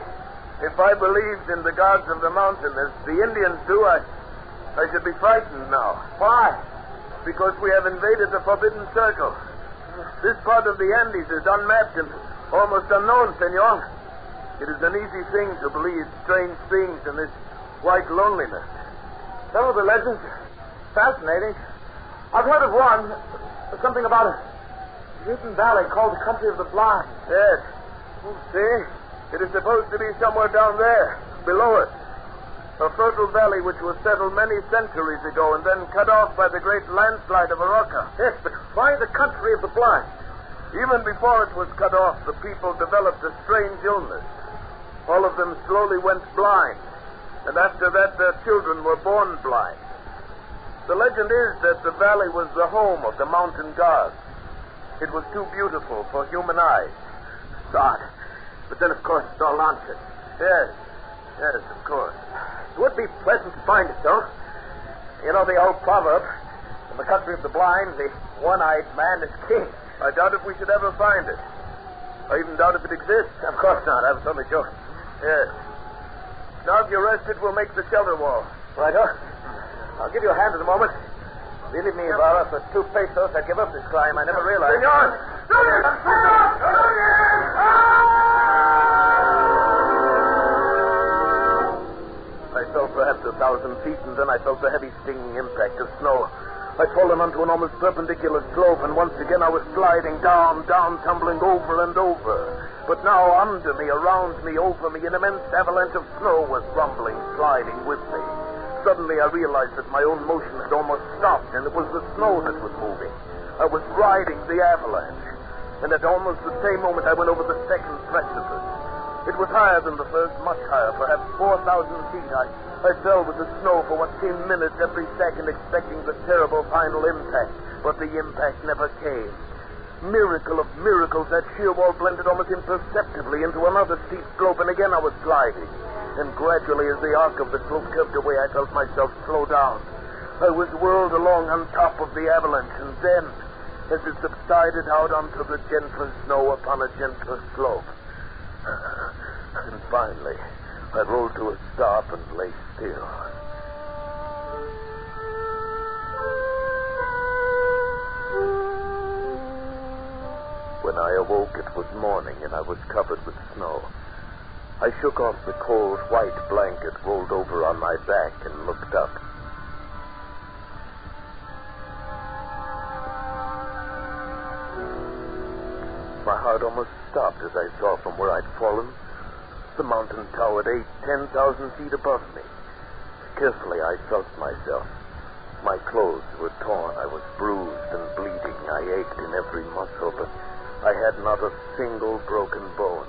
If I believed in the gods of the mountain as the Indians do, I should be frightened now. Why? Because we have invaded the Forbidden Circle. This part of the Andes is unmapped and almost unknown, Senor. It is an easy thing to believe strange things in this white loneliness. Some of the legends are fascinating. I've heard of one, something about a hidden valley called the Country of the Blind. Yes. See? It is supposed to be somewhere down there, below us. A fertile valley which was settled many centuries ago and then cut off by the great landslide of Arauca. Yes, but why the Country of the Blind? Even before it was cut off, the people developed a strange illness. All of them slowly went blind, and after that their children were born blind. The legend is that the valley was the home of the mountain gods. It was too beautiful for human eyes. God. But then, of course, it's all nonsense. Yes, of course. It would be pleasant to find it, though. You know the old proverb, in the country of the blind, the one-eyed man is king. I doubt if we should ever find it. I even doubt if it exists. Of course not. I was only joking. Yes. Now, if you're rested, we'll make the shelter wall. Right, I'll give you a hand in a moment. Believe me, Ibarra, for 2 pesos, I'd give up this climb. I never realized. Senor! I fell perhaps 1,000 feet, and then I felt the heavy stinging impact of snow. I'd fallen onto an almost perpendicular slope, and once again I was sliding down, tumbling over and over. But now under me, around me, over me, an immense avalanche of snow was rumbling, sliding with me. Suddenly I realized that my own motion had almost stopped, and it was the snow that was moving. I was riding the avalanche. And at almost the same moment I went over the second precipice. It was higher than the first, much higher, perhaps 4,000 feet. I fell with the snow for what seemed minutes every second, expecting the terrible final impact. But the impact never came. Miracle of miracles, that sheer wall blended almost imperceptibly into another steep slope, and again I was gliding. And gradually, as the arc of the slope curved away, I felt myself slow down. I was whirled along on top of the avalanche, and then, as it subsided out onto the gentler snow upon a gentler slope. And finally, I rolled to a stop and lay still. When I awoke, it was morning, and I was covered with snow. I shook off the cold, white blanket rolled over on my back and looked up. My heart almost stopped as I saw from where I'd fallen. The mountain towered 10,000 feet above me. Carefully, I felt myself. My clothes were torn. I was bruised and bleeding. I ached in every muscle, but I had not a single broken bone.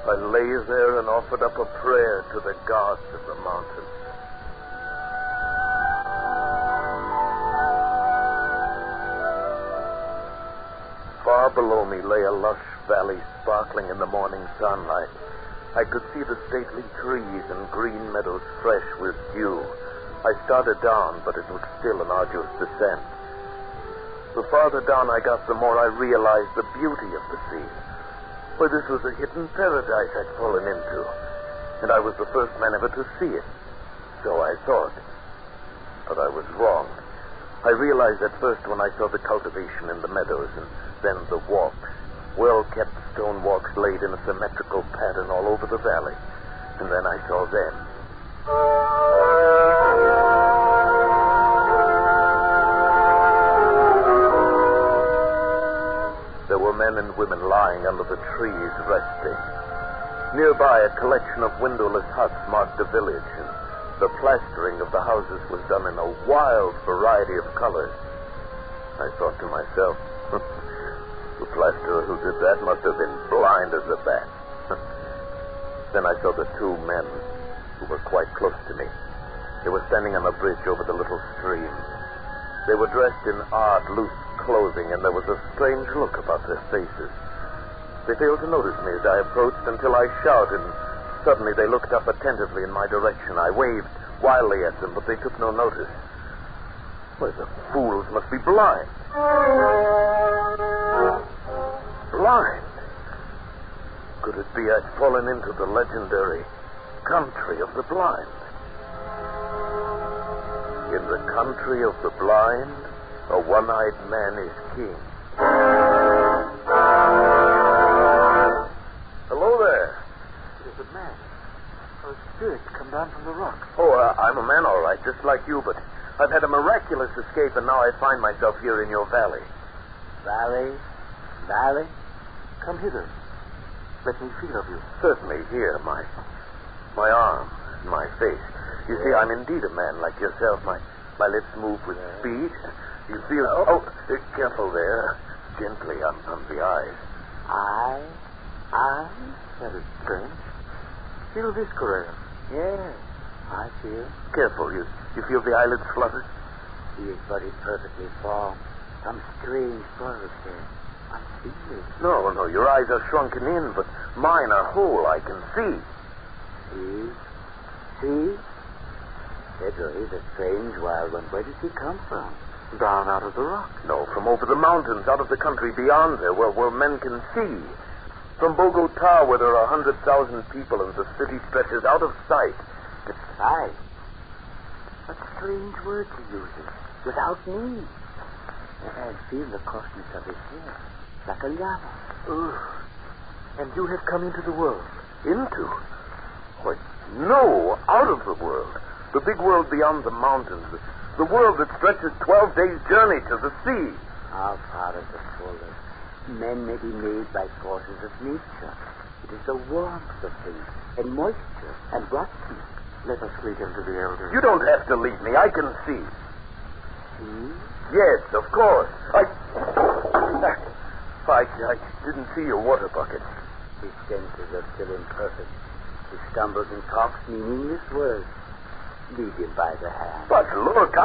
I lay there and offered up a prayer to the gods of the mountain. Far below me lay a lush valley sparkling in the morning sunlight. I could see the stately trees and green meadows fresh with dew. I started down, but it was still an arduous descent. The farther down I got, the more I realized the beauty of the scene. For this was a hidden paradise I'd fallen into, and I was the first man ever to see it. So I thought. But I was wrong. I realized at first when I saw the cultivation in the meadows, and then the walks, well-kept stone walks laid in a symmetrical pattern all over the valley. And then I saw them. There were men and women lying under the trees, resting. Nearby, a collection of windowless huts marked the village, and the plastering of the houses was done in a wild variety of colors. I thought to myself, the plasterer who did that must have been blind as a bat. Then I saw the two men who were quite close to me. They were standing on a bridge over the little stream. They were dressed in odd, loose clothing, and there was a strange look about their faces. They failed to notice me as I approached until I shouted, and suddenly they looked up attentively in my direction. I waved wildly at them, but they took no notice. Why, the fools must be blind. Blind? Could it be I'd fallen into the legendary country of the blind? In the country of the blind, a one-eyed man is king. Hello there. It is a man. A spirit come down from the rock. Oh, I'm a man, all right, just like you, but I've had a miraculous escape, and now I find myself here in your valley. Valley? Valley? Come hither. Let me feel of you. Certainly, here, my arm and my face. You see, I'm indeed a man like yourself. My lips move with speed. You feel... Oh, careful there. Gently on the eyes. Eyes? That is strange. Feel this, Correa. Yes, I feel. Careful. You feel the eyelids flutter? He is body perfectly formed. Some strange furrows there. I feel it. No, your eyes are shrunken in, but mine are whole. I can see. See? Pedro is a strange wild one. Where does he come from? Down out of the rock. No, from over the mountains, out of the country beyond there, where men can see. From Bogota, where there are 100,000 people and the city stretches out of sight. Sight? What strange words he uses. Without me. I feel the coarseness of his hair. Like a llama. Oh. And you have come into the world. Into? Why, no, out of the world. The big world beyond the mountains. the world that stretches 12 days' journey to the sea. Our part is the fullest. Men may be made by forces of nature. It is the warmth of things, and moisture, and rotten. Let us lead him to the elders. You don't have to lead me. I can see. See? Yes, of course. I didn't see your water bucket. His senses are still imperfect. He stumbles and talks meaningless words. Lead him by the hand. But look,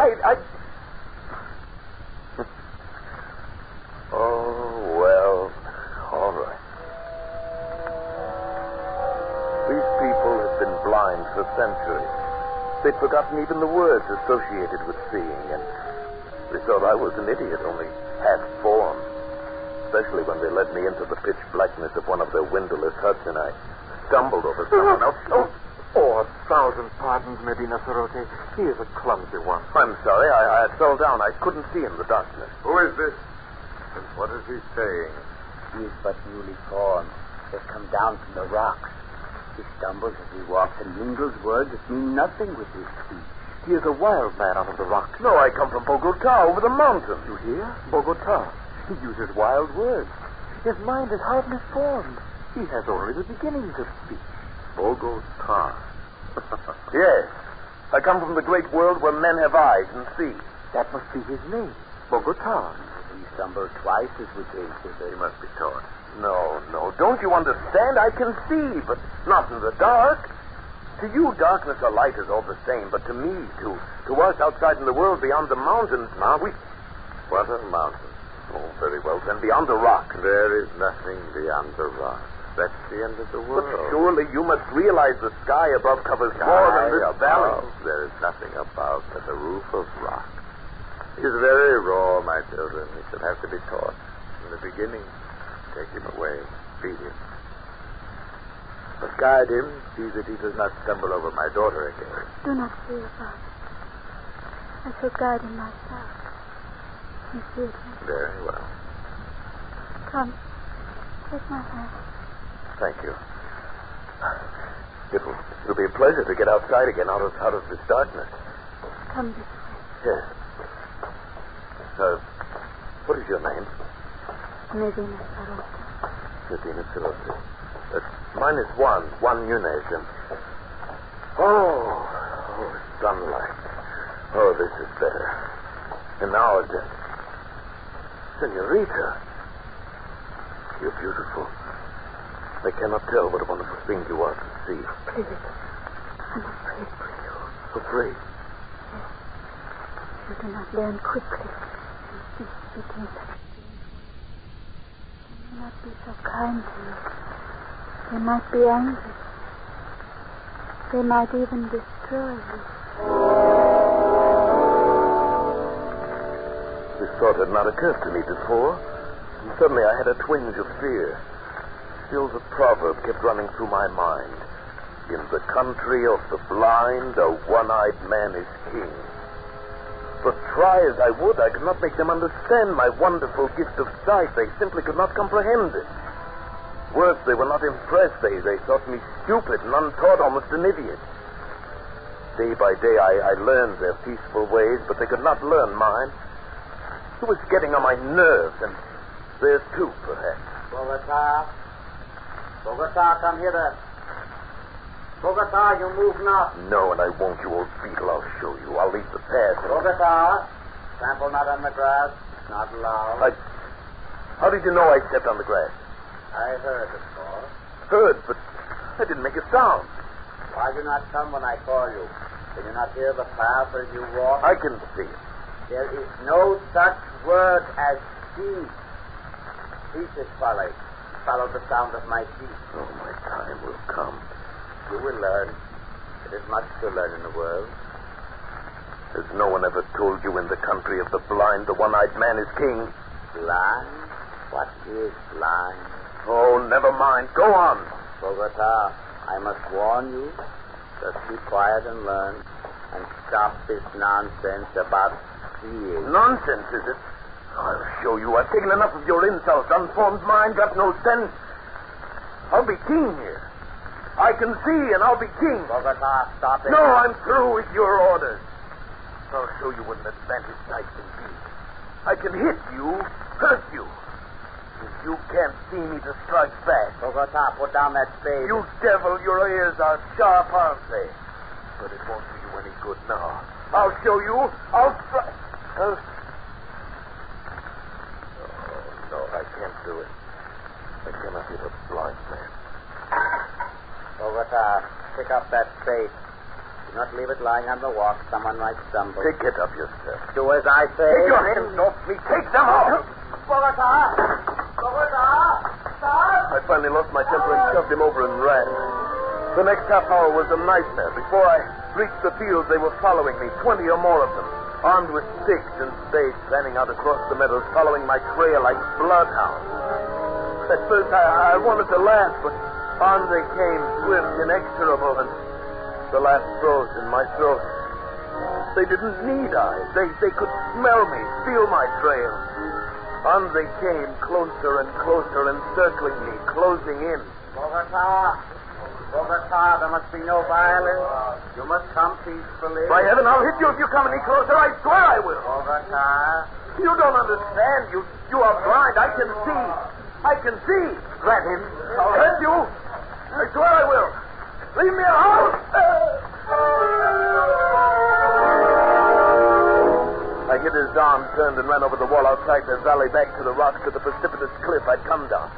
Oh, well, all right. These people have been blind for centuries. They'd forgotten even the words associated with seeing, and they thought I was an idiot, only half-formed. Especially when they led me into the pitch blackness of one of their windowless huts, and I stumbled over someone else. Oh, 1,000 pardons, Medina Sarote. He is a clumsy one. I'm sorry. I fell down. I couldn't see in the darkness. Who is this? And what is he saying? He is but newly formed. Has come down from the rocks. He stumbles as he walks and mingles words that mean nothing with his speech. He is a wild man out of the rocks. No, I come from Bogota, over the mountains. You hear? Bogota. He uses wild words. His mind is hardly formed. He has only the beginnings of speech. Bogota. Yes. I come from the great world where men have eyes and see. That must be his name. Bogota. He stumbled twice as we came thither. He must be taught. No. Don't you understand? I can see, but not in the dark. To you, darkness or light is all the same, but to me, to us outside in the world beyond the mountains, now What are mountains? Oh, very well, then beyond the rock. There is nothing beyond the rock. That's the end of the world. But surely you must realize the sky above covers more than this valley. There is nothing above but a roof of rock. He is very raw, my children. He should have to be taught. In the beginning, take him away. Feed him. But guide him. See that he does not stumble over my daughter again. Do not fear, Father. I shall guide him myself. You fear him. Very well. Come. Take my hand. Thank you. It'll be a pleasure to get outside again, out of this darkness. Come this way. Yes. What is your name? Medina Sarote. Medina Sarote. Mine is Juan Nunez. Oh, sunlight. Oh, this is better. And now again. Senorita. You're beautiful. I cannot tell what a wonderful thing you are to see. Please. I'm afraid for you. Afraid? Yes. You do not learn quickly. You cease speaking such strange words. They may not be so kind to you. They might be angry. They might even destroy you. This thought had not occurred to me before. And suddenly I had a twinge of fear. Still the proverb kept running through my mind. In the country of the blind, a one-eyed man is king. But try as I would, I could not make them understand my wonderful gift of sight. They simply could not comprehend it. Worse, they were not impressed. They thought me stupid and untaught, almost an idiot. Day by day, I learned their peaceful ways, but they could not learn mine. It was getting on my nerves, and theirs too, perhaps. Bogota, come hither. Bogota, you move not. No, and I won't, you old beetle. I'll show you. I'll leave the path. Bogota, trample not on the grass. Not allowed. How did you know I stepped on the grass? I heard, of course. Heard, but I didn't make a sound. Why do you not come when I call you? Can you not hear the path as you walk? I can see it. There is no such word as speech. Speech is folly. Follow the sound of my feet. Oh, my time will come. You will learn. It is much to learn in the world. Has no one ever told you in the country of the blind, the one-eyed man is king? Blind? What is blind? Oh, never mind. Go on. Bogota, I must warn you. Just be quiet and learn. And stop this nonsense about seeing. Nonsense, is it? I'll show you. I've taken enough of your insults. Unformed mind, got no sense. I'll be king here. I can see, and I'll be king. Bogota, stop it. No, I'm through with your orders. I'll show you what an advantage I can be. I can hit you, hurt you. If you can't see me to strike back. Bogota, put down that spade. You devil, your ears are sharp, aren't they? But it won't do you any good now. I'll show you. I'll try. Oh, no, I can't do it. I cannot hit a blind man. Bogota, pick up that spade. Do not leave it lying on the walk. Someone might stumble. Pick it up yourself. Do as I say. Take your hands off me. Take them off. Bogota! Bogota! Stop! I finally lost my temper and shoved him over and ran. The next half hour was a nightmare. Before I reached the field, they were following me, 20 or more of them, armed with sticks and spades, fanning out across the meadows, following my trail like bloodhounds. At first, I wanted to laugh, but on they came, swift, inexorable, and the laugh froze in my throat. They didn't need eyes. They could smell me, feel my trail. On they came, closer and closer, encircling me, closing in. Bogota! Bogota, there must be no violence. You must come peacefully. By heaven, I'll hit you if you come any closer. I swear I will. Bogota. You don't understand. You are blind. I can see. I can see. Grab him. I'll hurt you. I swear I will. Leave me alone. I hit his arm, turned, and ran over the wall outside the valley back to the rocks to the precipitous cliff I'd come down.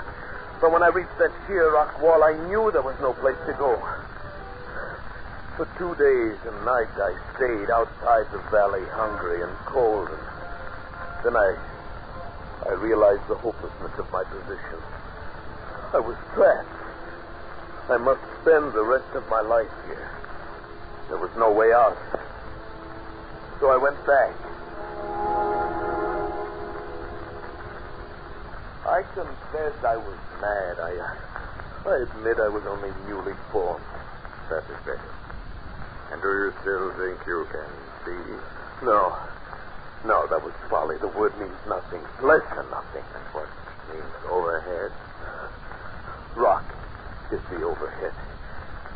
But when I reached that sheer rock wall, I knew there was no place to go. For 2 days and nights, I stayed outside the valley, hungry and cold. And then I realized the hopelessness of my position. I was trapped. I must spend the rest of my life here. There was no way out. So I went back. I confess I was mad. I admit I was only newly formed. That is better. And do you still think you can see? No, that was folly. The word means nothing. Less than nothing. And what means overhead? Rock is the overhead.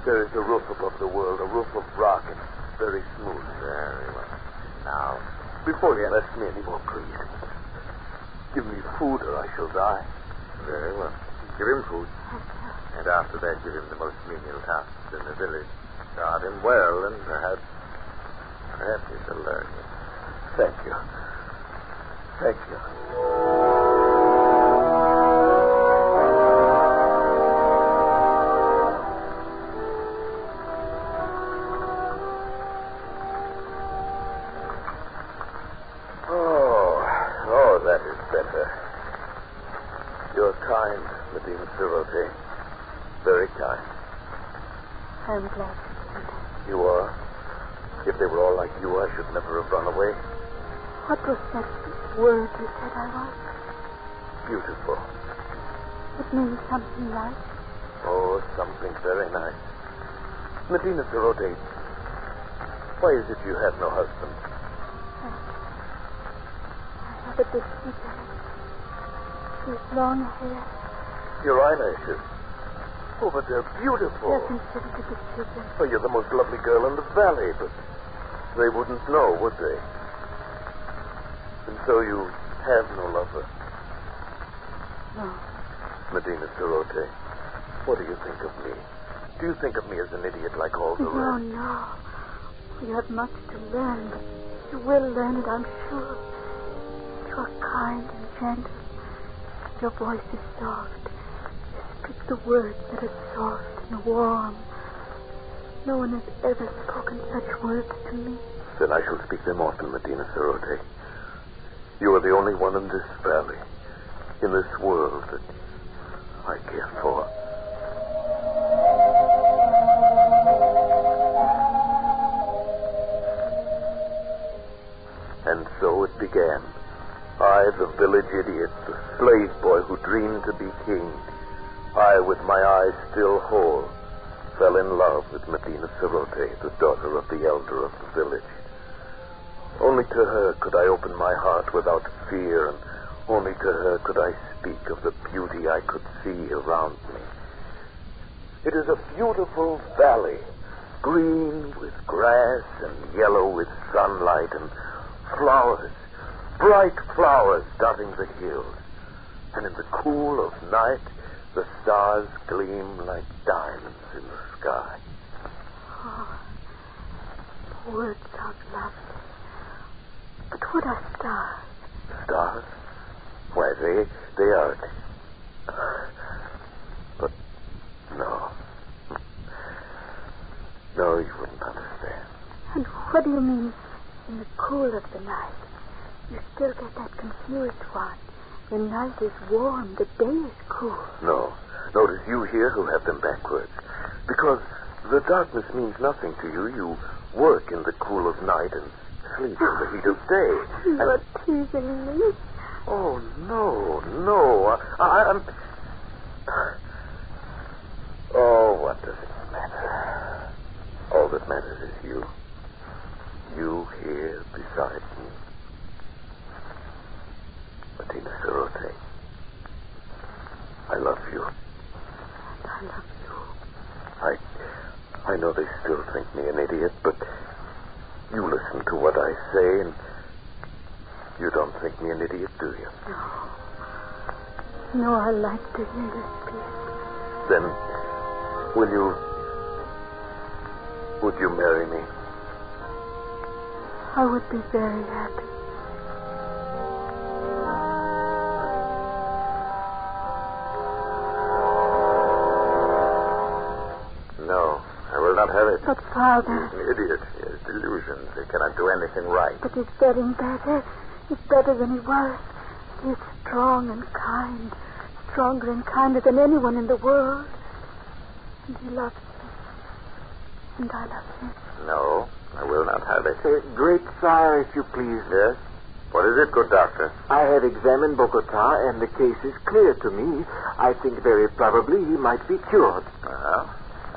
There is a roof above the world, a roof of rock, and very smooth. Very well. Now, before you ask me any more, please, give me food or I shall die. Very well. Give him food. And after that, give him the most menial tasks in the village. Guard him well, and perhaps he shall learn. Thank you. Thank you. Oh, that is better. You're kind, Medina Cerote. Very kind. I'm glad to see that. You are? If they were all like you, I should never have run away. What was that word you said I was? Beautiful. It means something nice. Oh, something very nice. Medina Cerote, why is it you have no husband? I have a disfigurement. With long hair. Your eyelashes. Oh, but they're beautiful. They're considered a disfigurement. Oh, you're the most lovely girl in the valley, but they wouldn't know, would they? And so you have no lover. No. Medina Cerote, what do you think of me? Do you think of me as an idiot like all the rest? No. You have much to learn, but you will learn it, I'm sure. You are kind and gentle. Your voice is soft. You speak the words that are soft and warm. No one has ever spoken such words to me. Then I shall speak them often, Medina Cerote. You are the only one in this valley, in this world, that I care for. And so it began. I, the village idiot, the slave boy who dreamed to be king, I, with my eyes still whole, fell in love with Medina Cerote, the daughter of the elder of the village. Only to her could I open my heart without fear, and only to her could I speak of the beauty I could see around me. It is a beautiful valley, green with grass and yellow with sunlight and flowers, bright flowers dotting the hills. And in the cool of night, the stars gleam like diamonds in the sky. Oh, the words sound lovely. But what are stars? Stars? Why, they are... But no. No, you wouldn't understand. And what do you mean, in the cool of the night? You still get that confused one. The night is warm, the day is cool. No. Notice you here who have them backwards. Because the darkness means nothing to you. You work in the cool of night and sleep in the heat of day. You are teasing me. Oh, no. I'm... Oh, what does it matter? All that matters is you. You here beside me. Martina Sirote. I love you. I love you. I know they still think me an idiot, but you listen to what I say, and you don't think me an idiot, do you? No, I like to hear you speak. Then, would you marry me? I would be very happy. No, I will not have it. But, Father... He's an idiot. He has delusions. He cannot do anything right. But he's getting better. He's better than he was. He's strong and kind. Stronger and kinder than anyone in the world. And he loves me. And I love him. No, I will not have it. Great sire, if you please. Yes? What is it, good doctor? I have examined Bogota, and the case is clear to me. I think very probably he might be cured.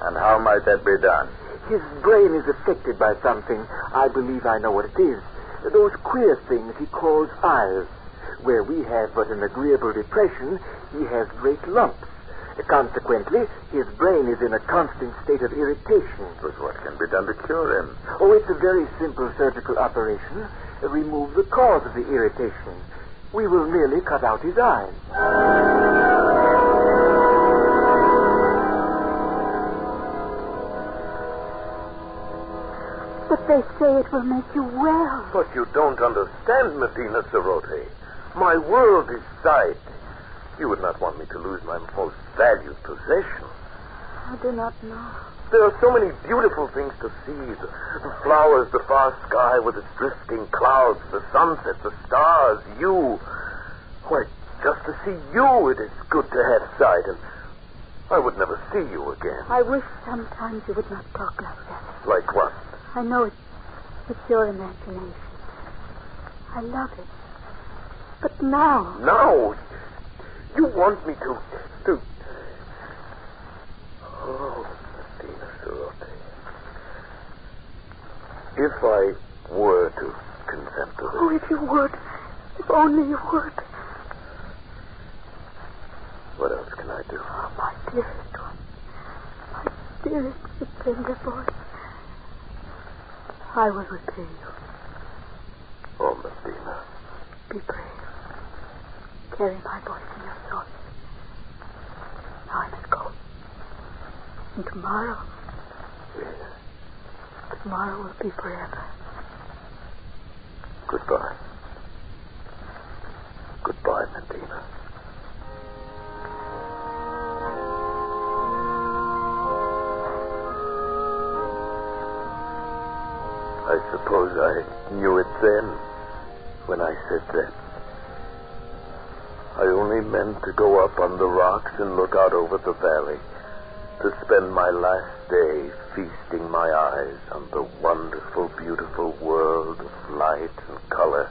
And how might that be done? His brain is affected by something. I believe I know what it is. Those queer things he calls eyes. Where we have but an agreeable depression, he has great lumps. Consequently, his brain is in a constant state of irritation. But what can be done to cure him? Oh, it's a very simple surgical operation. Remove the cause of the irritation. We will merely cut out his eyes. But they say it will make you well. But you don't understand, Martina Sirote. My world is sight. You would not want me to lose my most valued possession. I do not know. There are so many beautiful things to see. The flowers, the far sky with its drifting clouds, the sunset, the stars, you. Why, just to see you, it is good to have sight, and I would never see you again. I wish sometimes you would not talk like that. Like what? I know it's your imagination. I love it. But now... Now? You want me to... Oh, Martina Sirote. If I were to consent to this... Oh, if you would. If only you would. What else can I do? Oh, my dearest one. My dearest, tender boy. I will repay you. Oh, Martina. Be brave. Carry my voice in your thoughts. Now I must go. And tomorrow... Yes. Tomorrow will be forever. Goodbye. Goodbye, Martina. I suppose I knew it then, when I said that. I only meant to go up on the rocks and look out over the valley, to spend my last day feasting my eyes on the wonderful, beautiful world of light and color.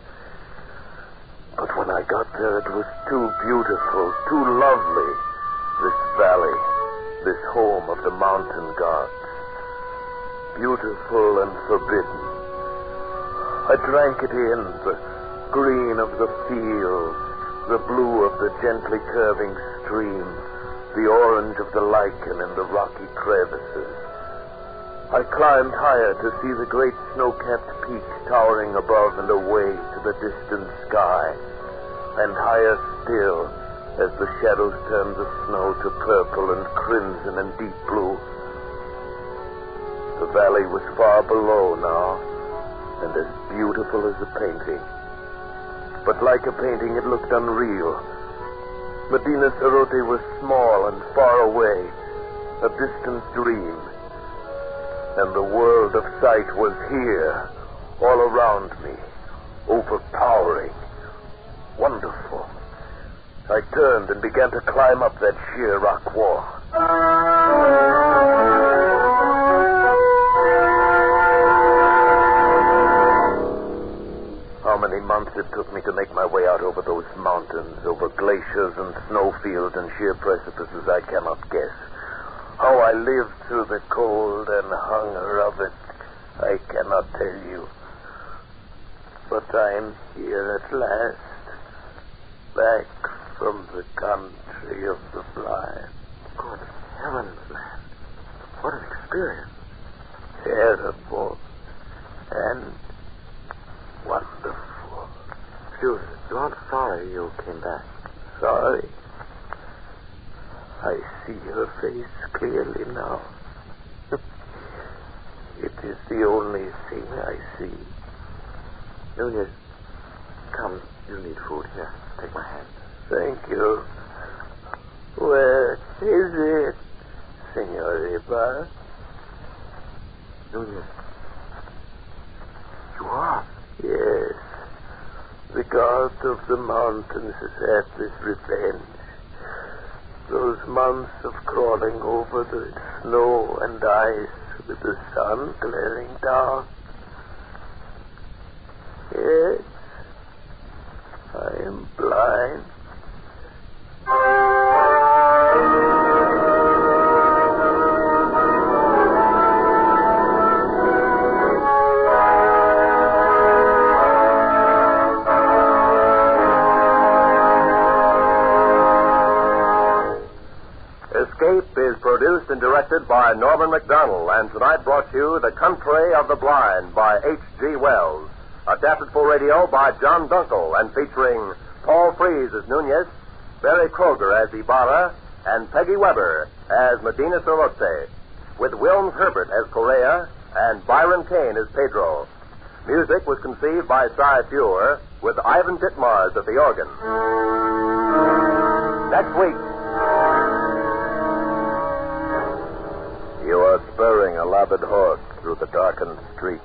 But when I got there, it was too beautiful, too lovely, this valley, this home of the mountain gods. Beautiful and forbidden. I drank it in, the green of the fields, the blue of the gently curving stream, the orange of the lichen in the rocky crevices. I climbed higher to see the great snow-capped peak towering above and away to the distant sky, and higher still as the shadows turned the snow to purple and crimson and deep blue. The valley was far below now, and as beautiful as a painting. But like a painting, it looked unreal. Medina Cerote was small and far away, a distant dream. And the world of sight was here, all around me, overpowering, wonderful. I turned and began to climb up that sheer rock wall. How many months it took me to make my way out over those mountains, over glaciers and snowfields and sheer precipices, I cannot guess. How I lived through the cold and hunger of it, I cannot tell you. But I'm here at last, back from the country of the blind. Good heavens, man. What an experience. Terrible and wonderful. You aren't sorry you came back. Sorry? I see your face clearly now. It is the only thing I see. Nunez, come, you need food. Here, take my hand. Thank you. Where is it, Senor Ibar? Nunez, you are? Yes. The god of the mountains has had this revenge. Those months of crawling over the snow and ice with the sun glaring down. Yes, I am blind. Escape is produced and directed by Norman MacDonald, and tonight brought you The Country of the Blind by H.G. Wells. Adapted for radio by John Dunkel and featuring Paul Frees as Nunez, Barry Kroger as Ibarra, and Peggy Weber as Medina Cerote, with Wilms Herbert as Correa and Byron Kane as Pedro. Music was conceived by Cy Feuer, with Ivan Titmars at the organ. Next week. You are spurring a lathered horse through the darkened streets,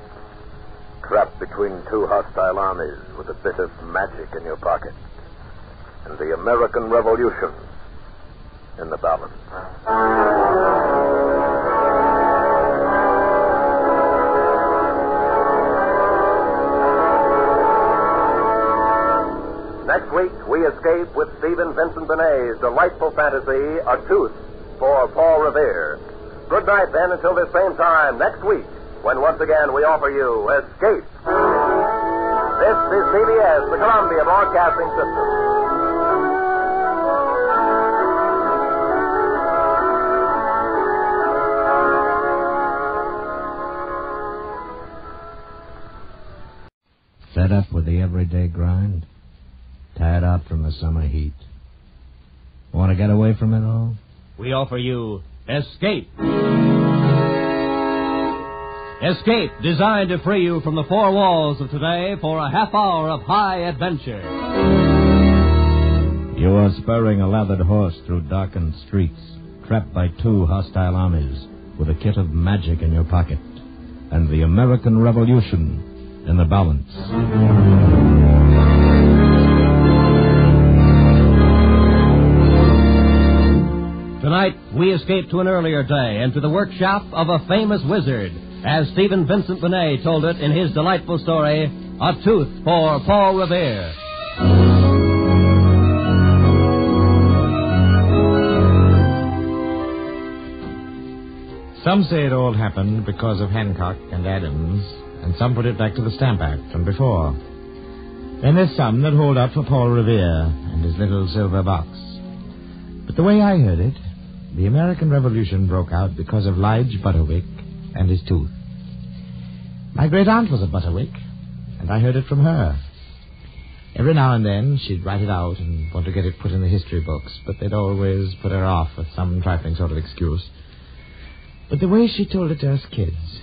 trapped between two hostile armies with a bit of magic in your pocket, and the American Revolution in the balance. Next week, we escape with Stephen Vincent Benet's delightful fantasy, A Tooth, for Paul Revere. Good night, then, until this same time next week, when once again we offer you Escape. This is CBS, the Columbia Broadcasting System. Fed up with the everyday grind? Tired out from the summer heat? Want to get away from it all? We offer you Escape. Escape, designed to free you from the four walls of today for a half hour of high adventure. You are spurring a lathered horse through darkened streets, trapped by two hostile armies, with a kit of magic in your pocket, and the American Revolution in the balance. Tonight, we escape to an earlier day and to the workshop of a famous wizard, as Stephen Vincent Benet told it in his delightful story, A Tooth for Paul Revere. Some say it all happened because of Hancock and Adams, and some put it back to the Stamp Act from before. Then there's some that hold out for Paul Revere and his little silver box. But the way I heard it, the American Revolution broke out because of Lige Butterwick and his tooth. My great-aunt was a Butterwick, and I heard it from her. Every now and then she'd write it out and want to get it put in the history books, but they'd always put her off with some trifling sort of excuse. But the way she told it to us kids,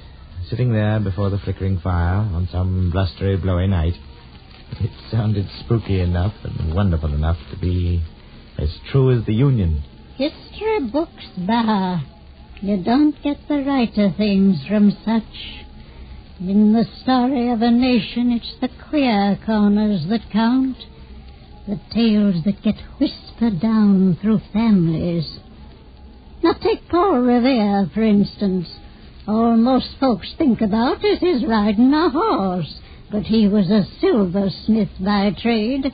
sitting there before the flickering fire on some blustery, blowy night, it sounded spooky enough and wonderful enough to be as true as the Union. History books, bah. You don't get the right of things from such. In the story of a nation, it's the queer corners that count. The tales that get whispered down through families. Now take Paul Revere, for instance. All most folks think about is his riding a horse. But he was a silversmith by trade.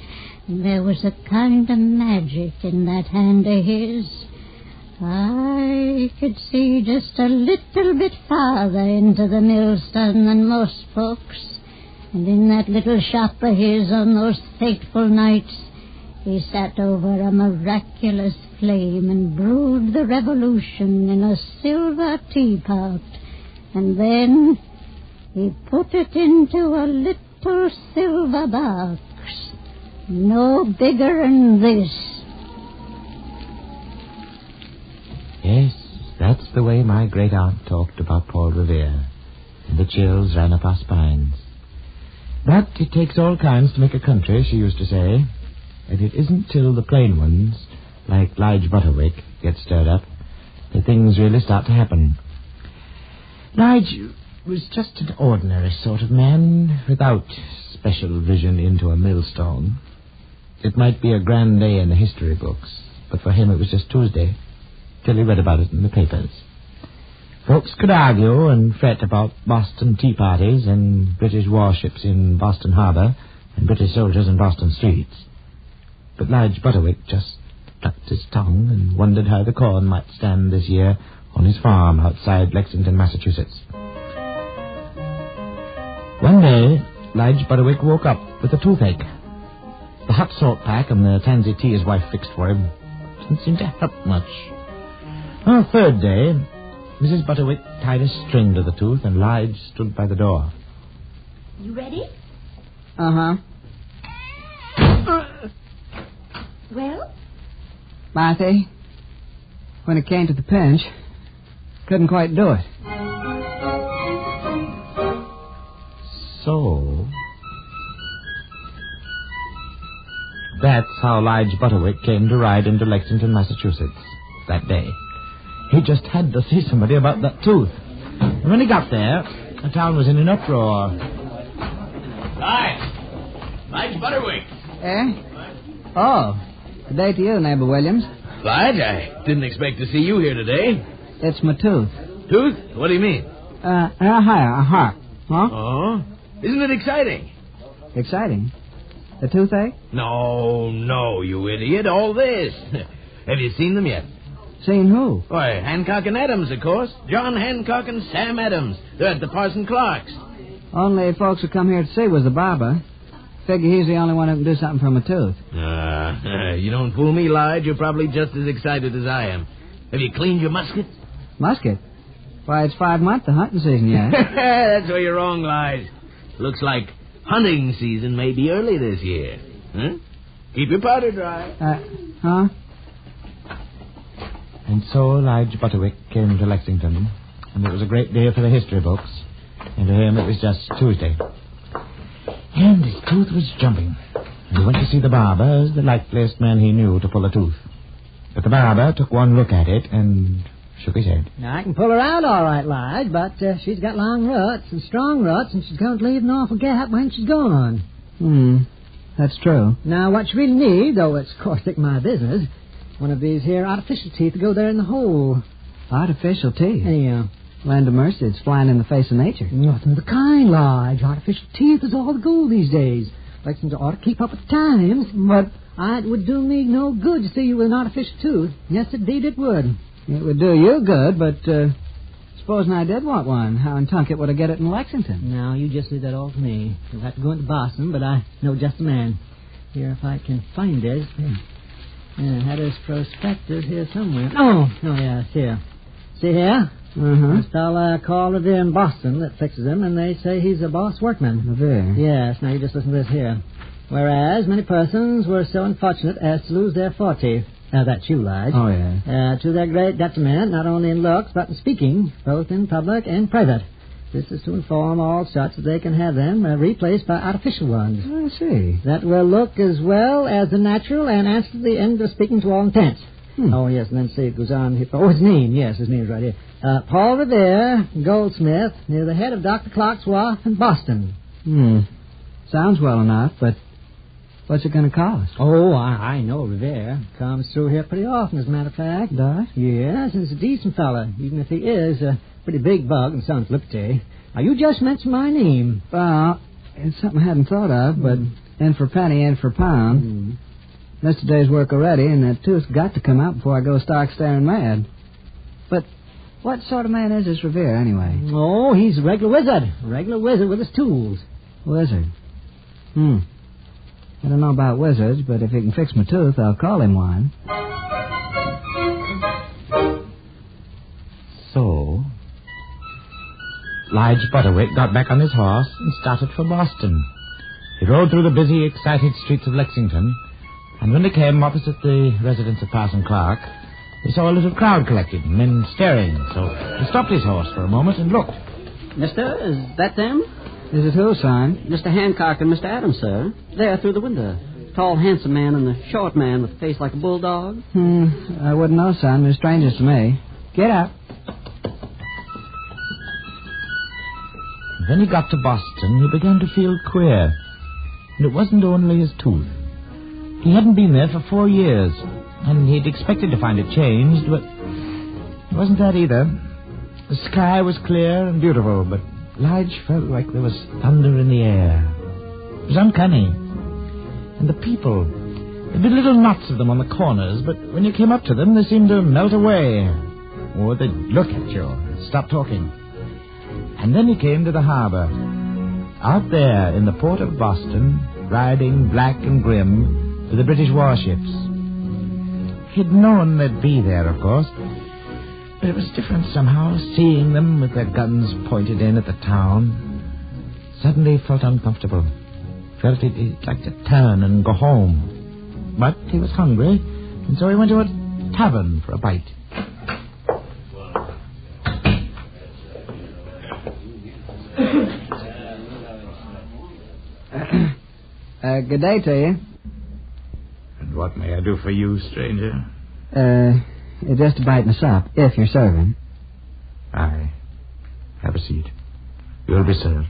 And there was a kind of magic in that hand of his. I could see just a little bit farther into the millstone than most folks. And in that little shop of his on those fateful nights, he sat over a miraculous flame and brewed the revolution in a silver teapot. And then he put it into a little silver box, no bigger than this. Yes, that's the way my great-aunt talked about Paul Revere, and the chills ran up our spines. But it takes all kinds to make a country, she used to say, and it isn't till the plain ones, like Lige Butterwick, get stirred up, that things really start to happen. Lige was just an ordinary sort of man, without special vision into a millstone. It might be a grand day in the history books, but for him it was just Tuesday, till he read about it in the papers. Folks could argue and fret about Boston tea parties and British warships in Boston Harbor and British soldiers in Boston streets. But Lige Butterwick just tucked his tongue and wondered how the corn might stand this year on his farm outside Lexington, Massachusetts. One day, Lige Butterwick woke up with a toothache. The hot salt pack and the tansy tea his wife fixed for him didn't seem to help much. On the third day, Mrs. Butterwick tied a string to the tooth, and Lige stood by the door. You ready? Uh-huh. Well? Marthy, when it came to the pinch, couldn't quite do it. So, that's how Lige Butterwick came to ride into Lexington, Massachusetts that day. He just had to see somebody about that tooth. And when he got there, the town was in an uproar. Lige Butterwick. Eh? Oh, good day to you, neighbor Williams. Lige, I didn't expect to see you here today. It's my tooth. Tooth? What do you mean? Huh? Oh? Isn't it exciting? Exciting? The toothache? No, you idiot. All this. Have you seen them yet? Seen who? Why, Hancock and Adams, of course. John Hancock and Sam Adams. They're at the Parson Clark's. Only folks who come here to see was the barber. Figure he's the only one who can do something for my tooth. You don't fool me, Lige. You're probably just as excited as I am. Have you cleaned your musket? Musket? Why, it's 5 months of hunting season yet. That's where you're wrong, Lige. Looks like hunting season may be early this year. Huh? Keep your powder dry. Huh? And so Lige Butterwick came to Lexington, and it was a great day for the history books, and to him it was just Tuesday. And his tooth was jumping, and he went to see the barber as the likeliest man he knew to pull a tooth. But the barber took one look at it and shook his head. Now, I can pull her out all right, Lige, but she's got long roots and strong roots, and she's going to leave an awful gap when she's gone. That's true. Now, what you really need, though it's, of course, my business, one of these here artificial teeth to go there in the hole. Artificial teeth? Yeah. Land of mercy, it's flying in the face of nature. Nothing of the kind, Lige. Artificial teeth is all the go these days. Lexington ought to keep up with the times. But it would do me no good to see you with an artificial tooth. Yes, indeed it would. It would do you good, but supposing I did want one, how in Tunket would I get it in Lexington? Now, you just leave that all to me. You'll have to go into Boston, but I know just the man. Here, if I can find this. I had his prospectus here somewhere. Oh, yes, here. See here? Uh-huh. This fella called Revere in Boston that fixes them, and they say he's a boss workman. Revere? Yes, now you just listen to this here. Whereas many persons were so unfortunate as to lose their foreteeth. That's you, Lige. Oh, yeah. To their great detriment, not only in looks, but in speaking, both in public and private. This is to inform all such that they can have them replaced by artificial ones. I see. That will look as well as the natural and answer the end of speaking to all intents. Oh, yes, and then see, it goes on. Oh, his name. Yes, his name's right here. Paul Revere, goldsmith, near the head of Dr. Clark's wharf in Boston. Sounds well enough, but what's it going to cost? Oh, I know Revere. Comes through here pretty often, as a matter of fact. Does? Yes, and he's a decent fella, even if he is a pretty big bug and sounds liberty. Now, you just mentioned my name. Well, it's something I hadn't thought of, but in for penny, in for pound. That's today's work already, and that tooth's got to come out before I go stark staring mad. But what sort of man is this Revere, anyway? Oh, he's a regular wizard. A regular wizard with his tools. Wizard? I don't know about wizards, but if he can fix my tooth, I'll call him one. So, Lige Butterwick got back on his horse and started for Boston. He rode through the busy, excited streets of Lexington, and when they came opposite the residence of Parson Clark, he saw a little crowd collected, men staring, so he stopped his horse for a moment and looked. Mister, is that them? Is it who, son? Mr. Hancock and Mr. Adams, sir. There, through the window. Tall, handsome man and the short man with a face like a bulldog. I wouldn't know, son. They're strangers to me. Get up. When he got to Boston, he began to feel queer. And it wasn't only his tooth. He hadn't been there for 4 years, and he'd expected to find it changed, but it wasn't that either. The sky was clear and beautiful, but Lige felt like there was thunder in the air. It was uncanny. And the people, there'd be little knots of them on the corners, but when you came up to them, they seemed to melt away. Or they'd look at you and stop talking. And then he came to the harbor. Out there in the port of Boston, riding black and grim to the British warships. He'd known they'd be there, of course, but it was different somehow, seeing them with their guns pointed in at the town. Suddenly he felt uncomfortable. Felt he'd like to turn and go home. But he was hungry, and so he went to a tavern for a bite. Good day to you. And what may I do for you, stranger? Just a bite and a sup, if you're serving. Aye. Have a seat. You'll be served.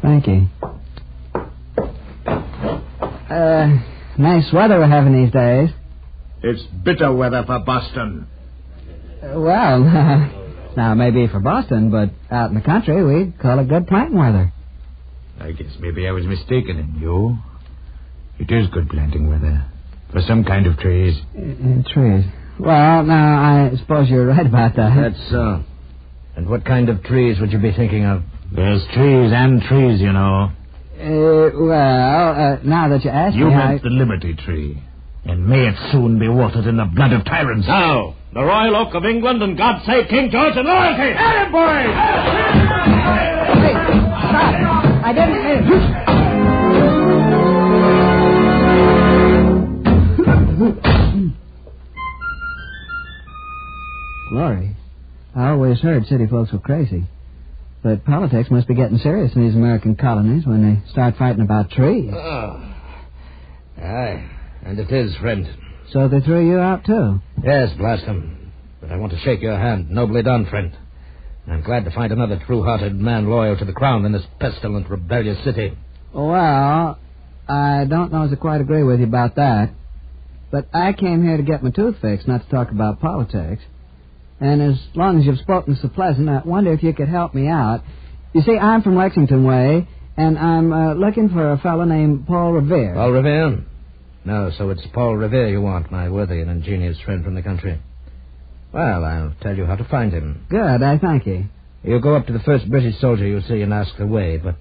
Thank you. Nice weather we're having these days. It's bitter weather for Boston. Well, now maybe for Boston, but out in the country we'd call it good planting weather. I guess maybe I was mistaken in you. It is good planting weather. For some kind of trees. Trees. Well, now, I suppose you're right about that. That's so. And what kind of trees would you be thinking of? There's trees and trees, you know. Now that you ask you me... You meant the Liberty Tree. And may it soon be watered in the blood of tyrants. Now, the Royal Oak of England, and God save King George and loyalty! At him, boys! Hey, stop! I didn't... Glory. I always heard city folks were crazy. But politics must be getting serious in these American colonies when they start fighting about trees. Oh. Aye, and it is, friend. So they threw you out, too? Yes, blast them. But I want to shake your hand. Nobly done, friend. I'm glad to find another true-hearted man loyal to the crown in this pestilent, rebellious city. Well, I don't know as I quite agree with you about that. But I came here to get my tooth fixed, not to talk about politics. And as long as you've spoken so pleasant, I wonder if you could help me out. You see, I'm from Lexington way, and I'm looking for a fellow named Paul Revere. Paul Revere? No, so it's Paul Revere you want, my worthy and ingenious friend from the country. Well, I'll tell you how to find him. Good, I thank you. You go up to the first British soldier you see and ask the way, but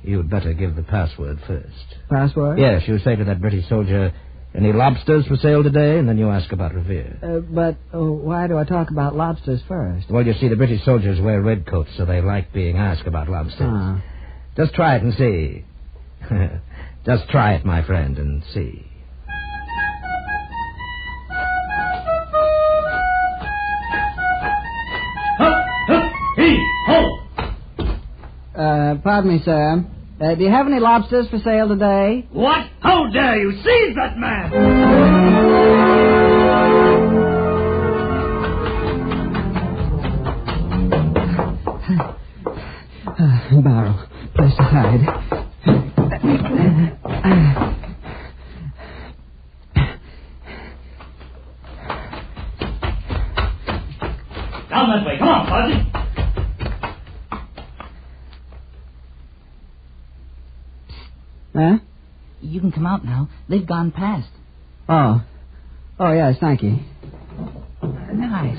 you'd better give the password first. Password? Yes, you say to that British soldier, Any lobsters for sale today? And then you ask about Revere. But why do I talk about lobsters first? Well, you see, the British soldiers wear red coats, so they like being asked about lobsters. Just try it and see. Just try it, my friend, and see. Pardon me, sir. Do you have any lobsters for sale today? What? How dare you seize that man? Barrel. Place to hide. Down that way. Come on, Sergeant. Huh? You can come out now. They've gone past. Oh, yes, thank you. Nice.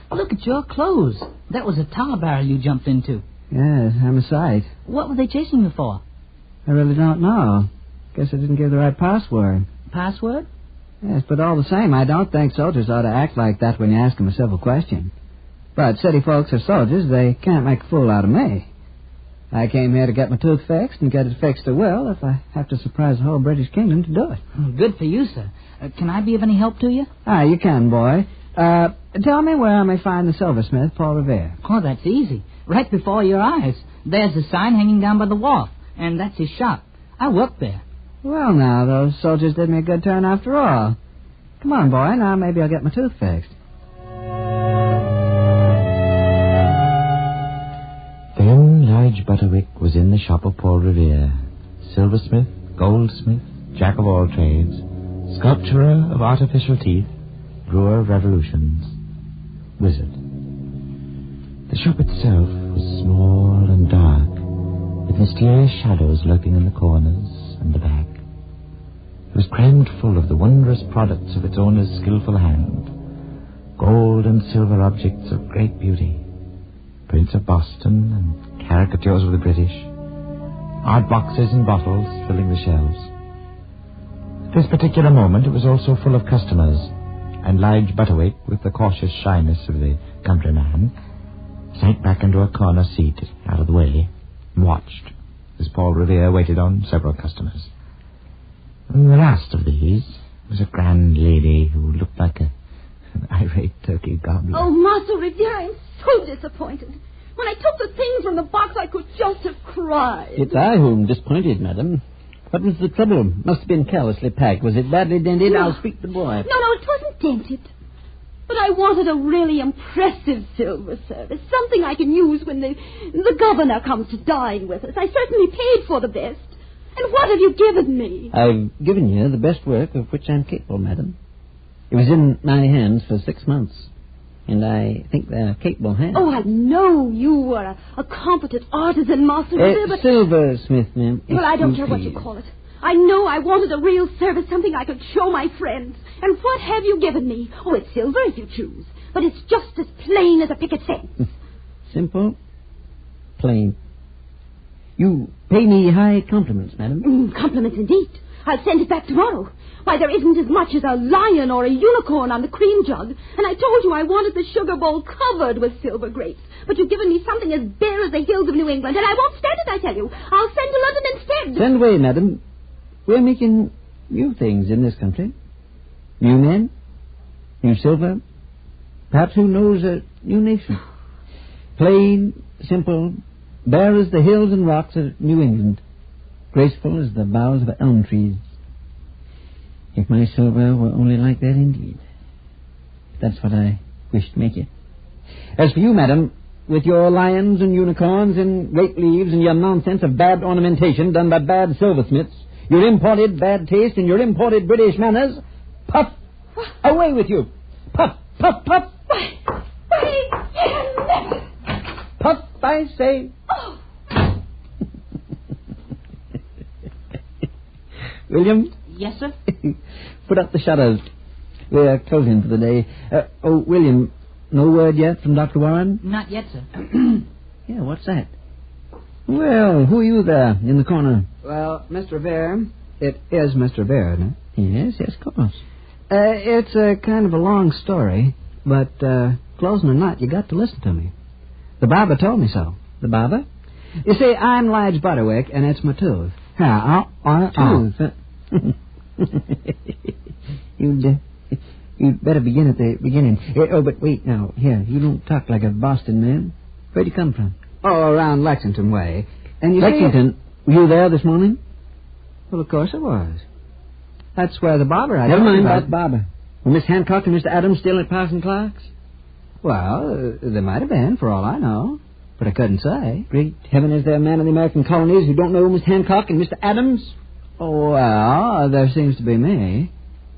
Look at your clothes. That was a tar barrel you jumped into. Yes, I'm a sight. What were they chasing you for? I really don't know. Guess I didn't give the right password. Password? Yes, but all the same, I don't think soldiers ought to act like that when you ask them a civil question. But city folks are soldiers. They can't make a fool out of me. I came here to get my tooth fixed and get it fixed at will if I have to surprise the whole British kingdom to do it. Good for you, sir. Can I be of any help to you? You can, boy. Tell me where I may find the silversmith, Paul Revere. Oh, that's easy. Right before your eyes. There's a sign hanging down by the wharf, and that's his shop. I work there. Well, now, those soldiers did me a good turn after all. Come on, boy. Now maybe I'll get my tooth fixed. Then Lige Butterwick was in the shop of Paul Revere, silversmith, goldsmith, jack of all trades, sculpturer of artificial teeth, brewer of revolutions, wizard. The shop itself was small and dark, with mysterious shadows lurking in the corners and the back. It was crammed full of the wondrous products of its owner's skillful hand, gold and silver objects of great beauty, prints of Boston and caricatures of the British, art boxes and bottles filling the shelves. At this particular moment it was also full of customers, and Lige Butterwick, with the cautious shyness of the countryman, sank back into a corner seat out of the way and watched as Paul Revere waited on several customers. And the last of these was a grand lady who looked like an irate turkey gobbler. Oh, Master Revere, I'm so disappointed. When I took the things from the box, I could just have cried. It's I whom disappointed, madam. What was the trouble? Must have been carelessly packed. Was it badly dented? No. I'll speak to the boy. No, it wasn't dented. But I wanted a really impressive silver service, something I can use when the governor comes to dine with us. I certainly paid for the best. And what have you given me? I've given you the best work of which I'm capable, madam. It was in my hands for 6 months, and I think they're capable hands. Oh, I know you were a competent artisan, Master Revere, but... Silversmith, ma'am. Well, I don't care what you call it. I know I wanted a real service, something I could show my friends. And what have you given me? Oh, it's silver if you choose, but it's just as plain as a picket fence. Simple, plain. You pay me high compliments, madam. Compliments indeed. I'll send it back tomorrow. Why, there isn't as much as a lion or a unicorn on the cream jug. And I told you I wanted the sugar bowl covered with silver grapes. But you've given me something as bare as the hills of New England, and I won't stand it, I tell you. I'll send to London instead. Send away, madam. We're making new things in this country. New men, new silver, perhaps who knows a new nation. Plain, simple, bare as the hills and rocks of New England, graceful as the boughs of elm trees. If my silver were only like that indeed. That's what I wish to make it. As for you, madam, with your lions and unicorns and grape leaves and your nonsense of bad ornamentation done by bad silversmiths, your imported bad taste and your imported British manners, puff, away with you. Puff, puff, puff. Puff, I say. Oh. William? Yes, sir? Put up the shutters. We're closing for the day. William, no word yet from Dr. Warren? Not yet, sir. Yeah, what's that? Well, who are you there in the corner? Well, Mr. Revere, it is Mr. Revere, isn't it? Yes, of course. It's a kind of a long story, but closing or not, you got to listen to me. The barber told me so. The barber? You see, I'm Lige Butterwick, and it's my tooth. Tooth? You'd better begin at the beginning. But wait now. Here, you don't talk like a Boston man. Where'd you come from? Oh, around Lexington way. And you Lexington? Were you there this morning? Well, of course I was. That's where the barber I Never mind about that barber. Were Miss Hancock and Mr. Adams still at Parson Clark's? Well, they might have been, for all I know. But I couldn't say. Great heaven, is there a man in the American colonies who don't know Miss Hancock and Mr. Adams? Oh, well, there seems to be me.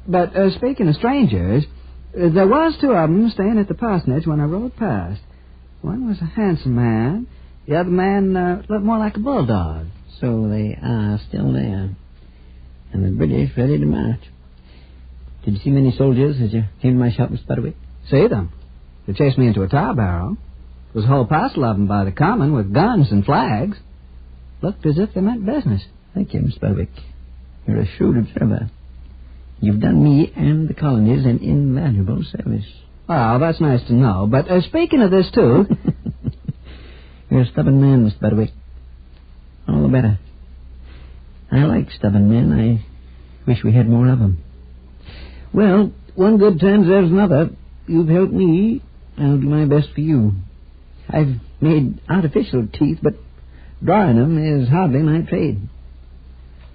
But speaking of strangers, there was two of them staying at the parsonage when I rode past. One was a handsome man. The other man looked more like a bulldog. So they are still there. And the British ready to march. Did you see many soldiers as you came to my shop, Mr. Butterwick? See them. They chased me into a tar barrel. There was a whole parcel of them by the common with guns and flags. Looked as if they meant business. Thank you, Mr. Butterwick. You're a shrewd observer. You've done me and the colonies an invaluable service. Well, that's nice to know. But speaking of this, too... You're a stubborn man, Mr. Butterwick. All the better. I like stubborn men. I wish we had more of them. Well, one good turn deserves another. You've helped me. I'll do my best for you. I've made artificial teeth, but drawing them is hardly my trade.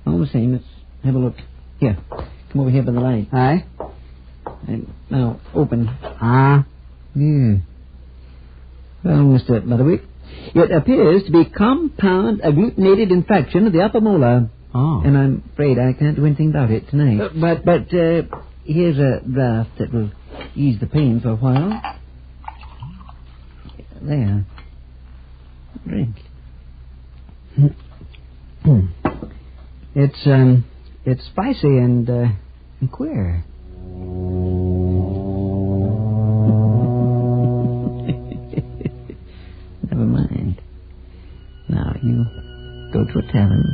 All the same, let's have a look. Here, come over here by the light. Aye? And now, open. Yeah. Well, Mr. Butterwick, it appears to be compound agglutinated infection of the upper molar. Oh. And I'm afraid I can't do anything about it tonight. But here's a draught that will ease the pain for a while. There. Drink. It's spicy and queer. Never mind. Now you go to a tavern,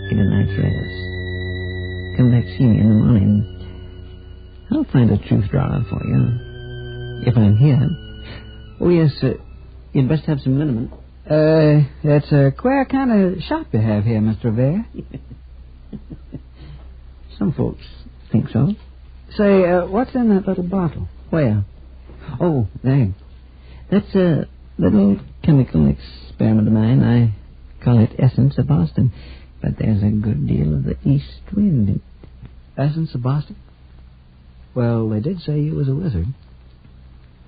get a night's rest. Come back see me in the morning. I'll find a truth drawer for you. If I'm here. Oh, yes, you'd best have some liniment. It's a queer kind of shop you have here, Mr. Revere. Some folks think so. Say, what's in that little bottle? Where? Oh, there. That's a little chemical experiment of mine. I call it Essence of Boston. But there's a good deal of the east wind in it. Essence of Boston? Well, they did say you was a wizard.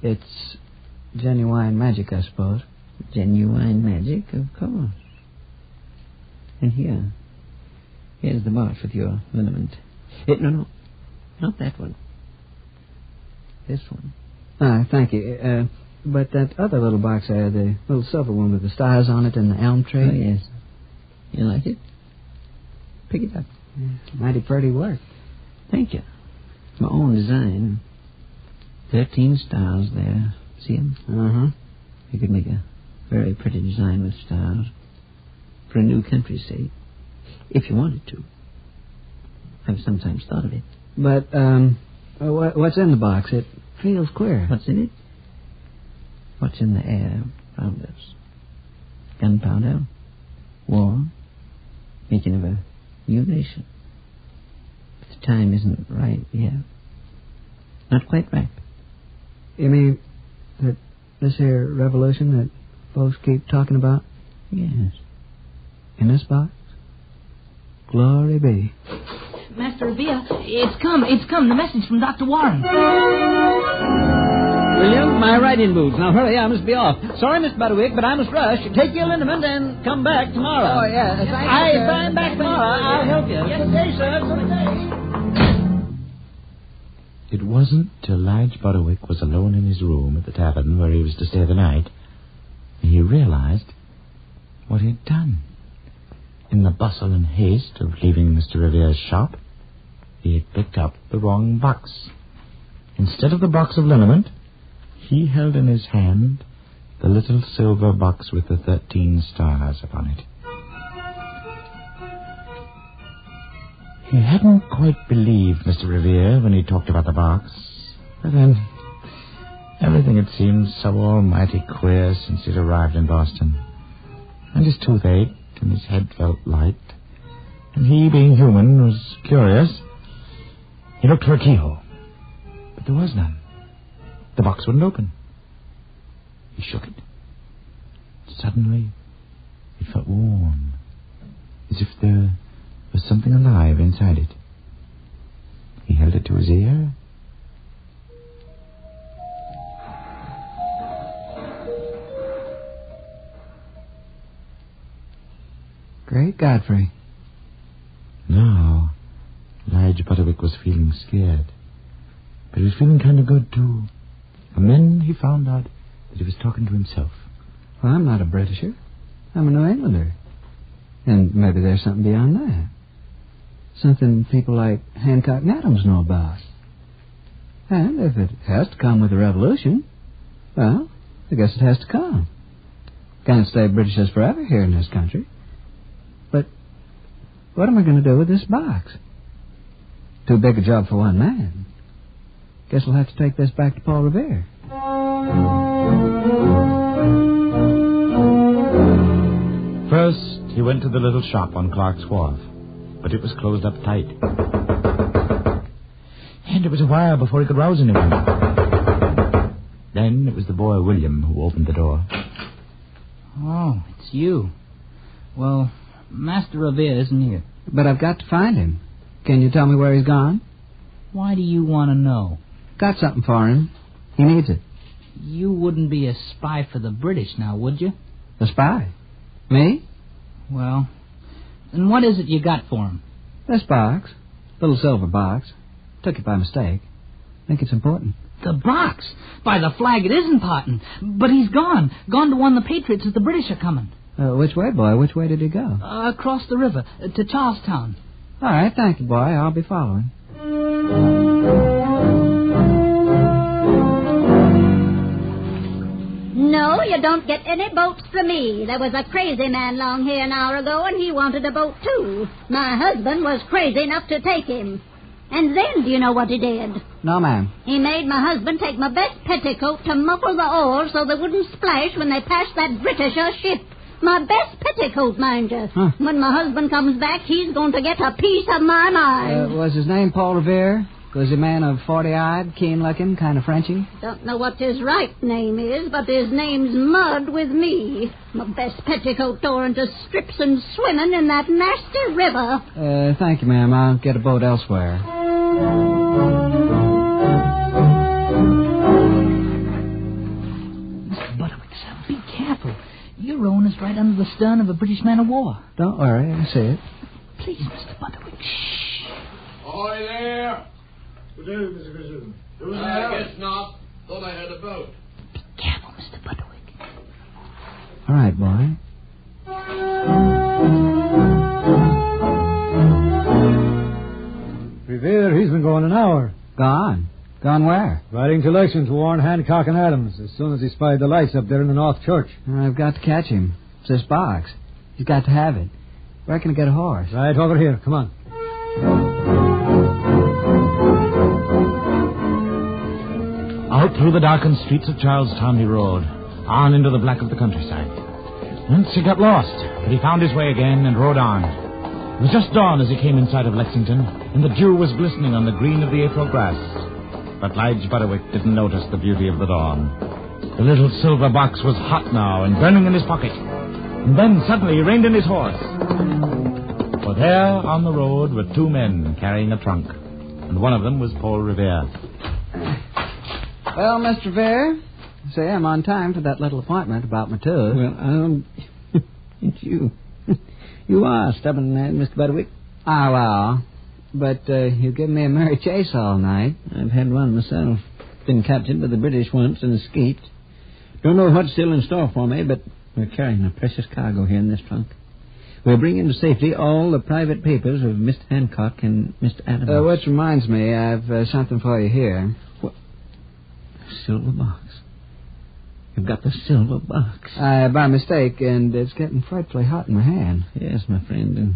It's genuine magic, I suppose. Genuine magic, of course. And here's the box with your liniment. No, not that one. This one. Thank you. But that other little box there, the little silver one with the stars on it and the elm tree. Oh, yes. You like it? Pick it up. Mighty pretty work. Thank you. It's my own design. 13 stars there. See them? Uh-huh. You could make a very pretty design with stars for a new country state, if you wanted to. I've sometimes thought of it. But, what's in the box? It feels queer. What's in it? What's in the air around us? Gunpowder, war, making of a new nation. But the time isn't right yet. Not quite right. You mean that this here revolution that folks keep talking about? Yes. In this box? Glory be. Master Revere, it's come. The message from Dr. Warren. William, my riding boots. Now hurry, I must be off. Sorry, Mr. Butterwick, but I must rush. Take your liniment and come back tomorrow. Oh, yeah. If I'm back tomorrow, I'll help you. Yes. Good day, sir. Good day. It wasn't till Lige Butterwick was alone in his room at the tavern where he was to stay the night he realized what he'd done. In the bustle and haste of leaving Mr. Revere's shop, he had picked up the wrong box. Instead of the box of liniment, he held in his hand the little silver box with the 13 stars upon it. He hadn't quite believed Mr. Revere when he talked about the box. But then, everything had seemed so almighty queer since he'd arrived in Boston. And his tooth ached, and his head felt light. And he, being human, was curious. He looked for a keyhole, but there was none. The box wouldn't open. He shook it. Suddenly, it felt warm, as if there was something alive inside it. He held it to his ear. Great Godfrey. Now, Lige Butterwick was feeling scared. But he was feeling kind of good, too. And then he found out that he was talking to himself. Well, I'm not a Britisher. I'm a New Englander. And maybe there's something beyond that. Something people like Hancock and Adams know about. And if it has to come with the revolution, well, I guess it has to come. Can't stay Britishers forever here in this country. But what am I going to do with this box? Too big a job for one man. Guess we'll have to take this back to Paul Revere. First, he went to the little shop on Clark's Wharf, but it was closed up tight. And it was a while before he could rouse anyone. Then it was the boy William who opened the door. Oh, it's you. Well, Master Revere isn't here. But I've got to find him. Can you tell me where he's gone? Why do you want to know? Got something for him. He needs it. You wouldn't be a spy for the British now, would you? A spy? Me? Well, then what is it you got for him? This box. Little silver box. Took it by mistake. Think it's important. The box? By the flag, it is important. But he's gone. Gone to warn the Patriots that the British are coming. Which way, boy? Which way did he go? Across the river, to Charlestown. All right, thank you, boy. I'll be following. No, you don't get any boats from me. There was a crazy man long here an hour ago, and he wanted a boat, too. My husband was crazy enough to take him. And then, do you know what he did? No, ma'am. He made my husband take my best petticoat to muffle the oars so they wouldn't splash when they passed that Britisher ship. My best petticoat, mind you. Huh. When my husband comes back, he's going to get a piece of my mind. Was his name Paul Revere? Was he a man of 40-eyed, keen-looking, kind of Frenchy? Don't know what his right name is, but his name's Mud with me. My best petticoat tore into strips and swimming in that nasty river. Thank you, ma'am. I'll get a boat elsewhere. Mr. Butterwick, sir, be careful. Your rowing is right under the stern of a British man of war. Don't worry, I see it. Please, Mr. Butterwick, shh. Ahoy there! Good day, Mr. Grissom. I guess not. Thought I had a boat. Be careful, Mr. Butterwick. All right, boy. Revere, he's been gone an hour. Gone? Gone where? Riding to Lexington to warn Hancock and Adams as soon as he spied the lights up there in the North Church. I've got to catch him. It's this box. He's got to have it. Where can I get a horse? Right over here. Come on. Out through the darkened streets of Charlestown he rode, on into the black of the countryside. Once he got lost, but he found his way again and rode on. It was just dawn as he came in sight of Lexington, and the dew was glistening on the green of the April grass. But Lige Butterwick didn't notice the beauty of the dawn. The little silver box was hot now and burning in his pocket. And then suddenly he reined in his horse. For there on the road were two men carrying a trunk, and one of them was Paul Revere. Well, Mr. Revere, say I'm on time for that little appointment about my tooth. Well, it's you. You are stubborn, Mr. Butterwick. Ah, well. But you give me a merry chase all night. I've had one myself. Been captured by the British once and escaped. Don't know what's still in store for me, but we're carrying a precious cargo here in this trunk. We're bringing to safety all the private papers of Mr. Hancock and Mr. Adams. Which reminds me, I've something for you here. What? Silver box. You've got the silver box. By mistake, and it's getting frightfully hot in my hand. Yes, my friend, and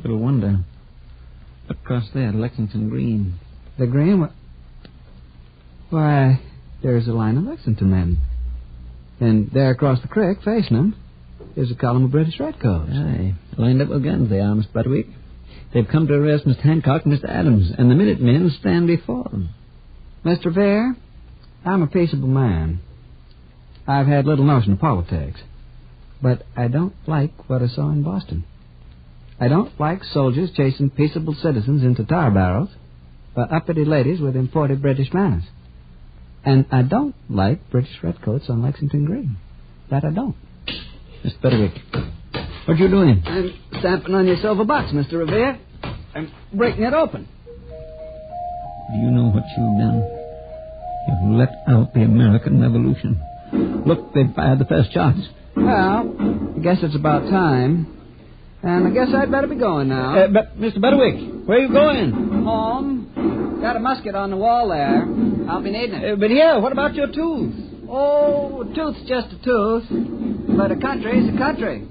little wonder. But across there, Lexington Green. The Green? Why, there's a line of Lexington men. And there across the creek, facing them, is a column of British redcoats. Aye, lined up with guns, they are, Miss Butterwick. They've come to arrest Mr. Hancock and Mr. Adams, and the Minutemen stand before them. Mr. Revere, I'm a peaceable man. I've had little notion of politics. But I don't like what I saw in Boston. I don't like soldiers chasing peaceable citizens into tar barrels by uppity ladies with imported British manners. And I don't like British redcoats on Lexington Green. That I don't. Miss Butterwick, what you doing? I'm stamping on your silver box, Mr. Revere. I'm breaking it open. Do you know what you've done? You've let out the American Revolution. Look, they've fired the first shots. Well, I guess it's about time. And I guess I'd better be going now. But, Mr. Butterwick, where are you going? Home. Got a musket on the wall there. I'll be needing it. But here, what about your tooth? Oh, a tooth's just a tooth. But a country's a country.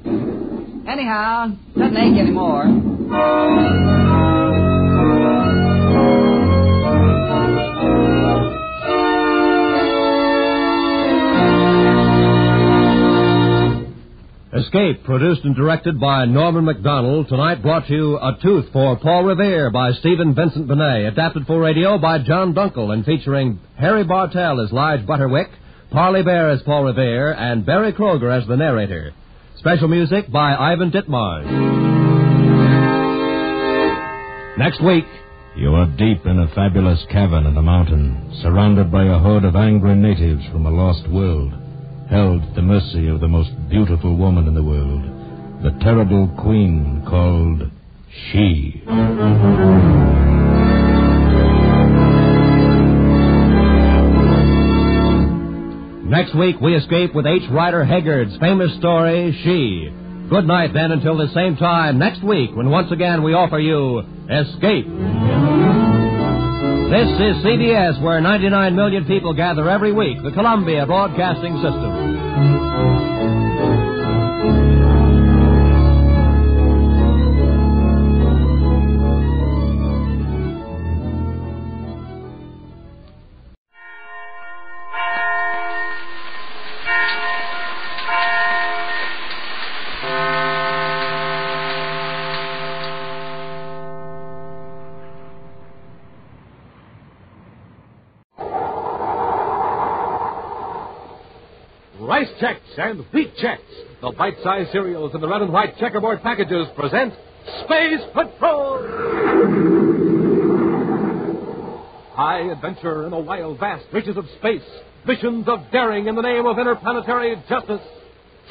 Anyhow, doesn't ache anymore. Escape, produced and directed by Norman MacDonald, tonight brought you A Tooth for Paul Revere by Stephen Vincent Benet, adapted for radio by John Dunkel, and featuring Harry Bartell as Lige Butterwick, Parley Bear as Paul Revere, and Barry Kroger as the narrator. Special music by Ivan Ditmars. Next week, you are deep in a fabulous cavern in the mountain, surrounded by a horde of angry natives from a lost world, held at the mercy of the most beautiful woman in the world, the terrible queen called She. Next week, we escape with H. Rider Haggard's famous story, She. Good night, then, until the same time next week, when once again we offer you Escape. This is CBS, where 99 million people gather every week, the Columbia Broadcasting System. Rice Chex and Wheat Chex, the bite-sized cereals in the red and white checkerboard packages, present Space Patrol! High adventure in the wild, vast reaches of space. Missions of daring in the name of interplanetary justice.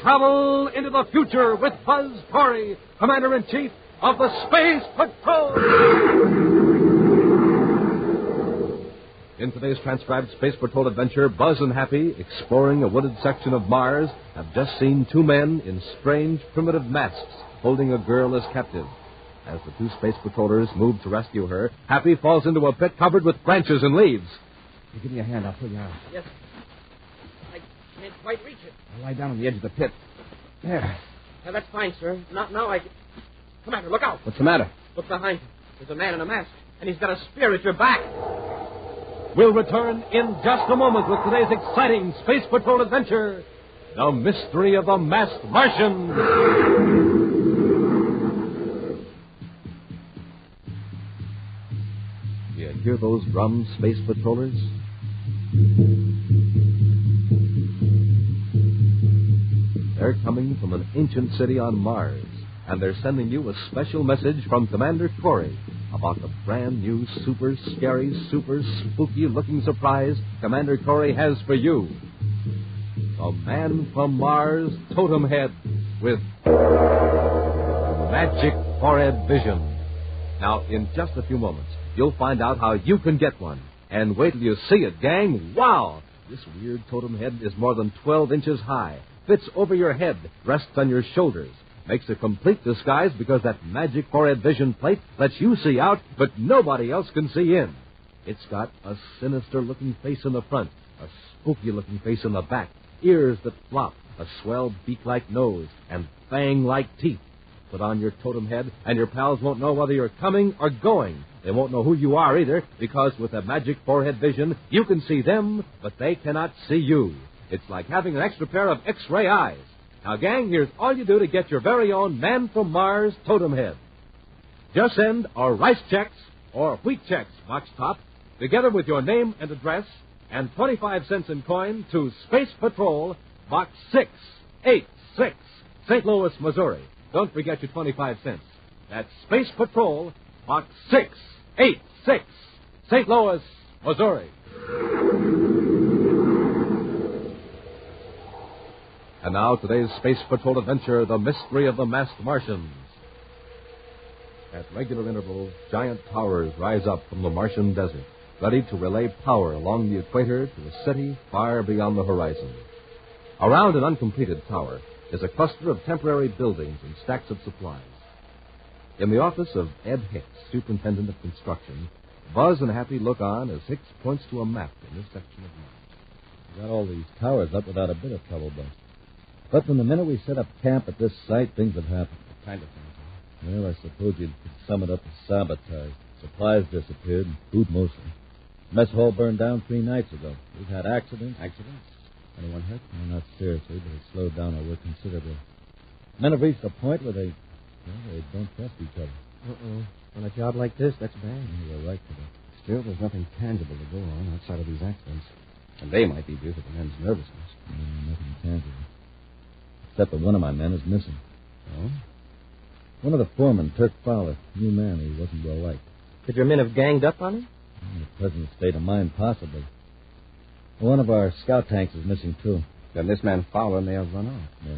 Travel into the future with Buzz Corey, Commander-in-Chief of the Space Patrol! In today's transcribed Space Patrol adventure, Buzz and Happy, exploring a wooded section of Mars, have just seen two men in strange, primitive masks holding a girl as captive. As the two Space Patrollers move to rescue her, Happy falls into a pit covered with branches and leaves. You give me a hand, I'll pull you out. Yes. I can't quite reach it. I'll lie down on the edge of the pit. There. Now, that's fine, sir. Now I can... Commander, look out. What's the matter? Look behind you. There's a man in a mask, and he's got a spear at your back. We'll return in just a moment with today's exciting Space Patrol adventure, The Mystery of the Masked Martian. You hear those drums, Space Patrollers? They're coming from an ancient city on Mars, and they're sending you a special message from Commander Corey about the brand new, super scary, super spooky-looking surprise Commander Corey has for you. The Man from Mars Totem Head with Magic Forehead Vision. Now, in just a few moments, you'll find out how you can get one. And wait till you see it, gang. Wow! This weird totem head is more than 12 inches high, fits over your head, rests on your shoulders, makes a complete disguise because that Magic Forehead Vision plate lets you see out, but nobody else can see in. It's got a sinister-looking face in the front, a spooky-looking face in the back, ears that flop, a swell beak-like nose, and fang-like teeth. put on your totem head, and your pals won't know whether you're coming or going. They won't know who you are either, because with a magic forehead vision, you can see them, but they cannot see you. It's like having an extra pair of X-ray eyes. Now, gang, here's all you do to get your very own Man from Mars totem head. Just send our rice checks or wheat checks, box top, together with your name and address, and 25 cents in coin to Space Patrol, Box 686, St. Louis, Missouri. Don't forget your 25 cents. That's Space Patrol, Box 686, St. Louis, Missouri. And now today's Space Patrol adventure, The Mystery of the Masked Martians. At regular intervals, giant towers rise up from the Martian desert, ready to relay power along the equator to a city far beyond the horizon. Around an uncompleted tower is a cluster of temporary buildings and stacks of supplies. In the office of Ed Hicks, superintendent of construction, Buzz and Happy look on as Hicks points to a map in this section of Mars. We got all these towers up without a bit of trouble, Buzz. But from the minute we set up camp at this site, things have happened. What kind of things? Well, I suppose you could sum it up as sabotage. Supplies disappeared, food mostly. Mess hall burned down 3 nights ago. We've had accidents. Accidents? Anyone hurt? No, not seriously, but it slowed down our work considerably. Men have reached a point where they don't trust each other. Uh-oh. On a job like this, that's bad. You're right for that. Still, there's nothing tangible to go on outside of these accidents. And they might be due to the men's nervousness. Nothing tangible. Except that one of my men is missing. Oh? One of the foremen, Turk Fowler, new man who wasn't well liked. Could your men have ganged up on him? In the present state of mind, possibly. One of our scout tanks is missing, too. Then this man Fowler may have run off. Yeah.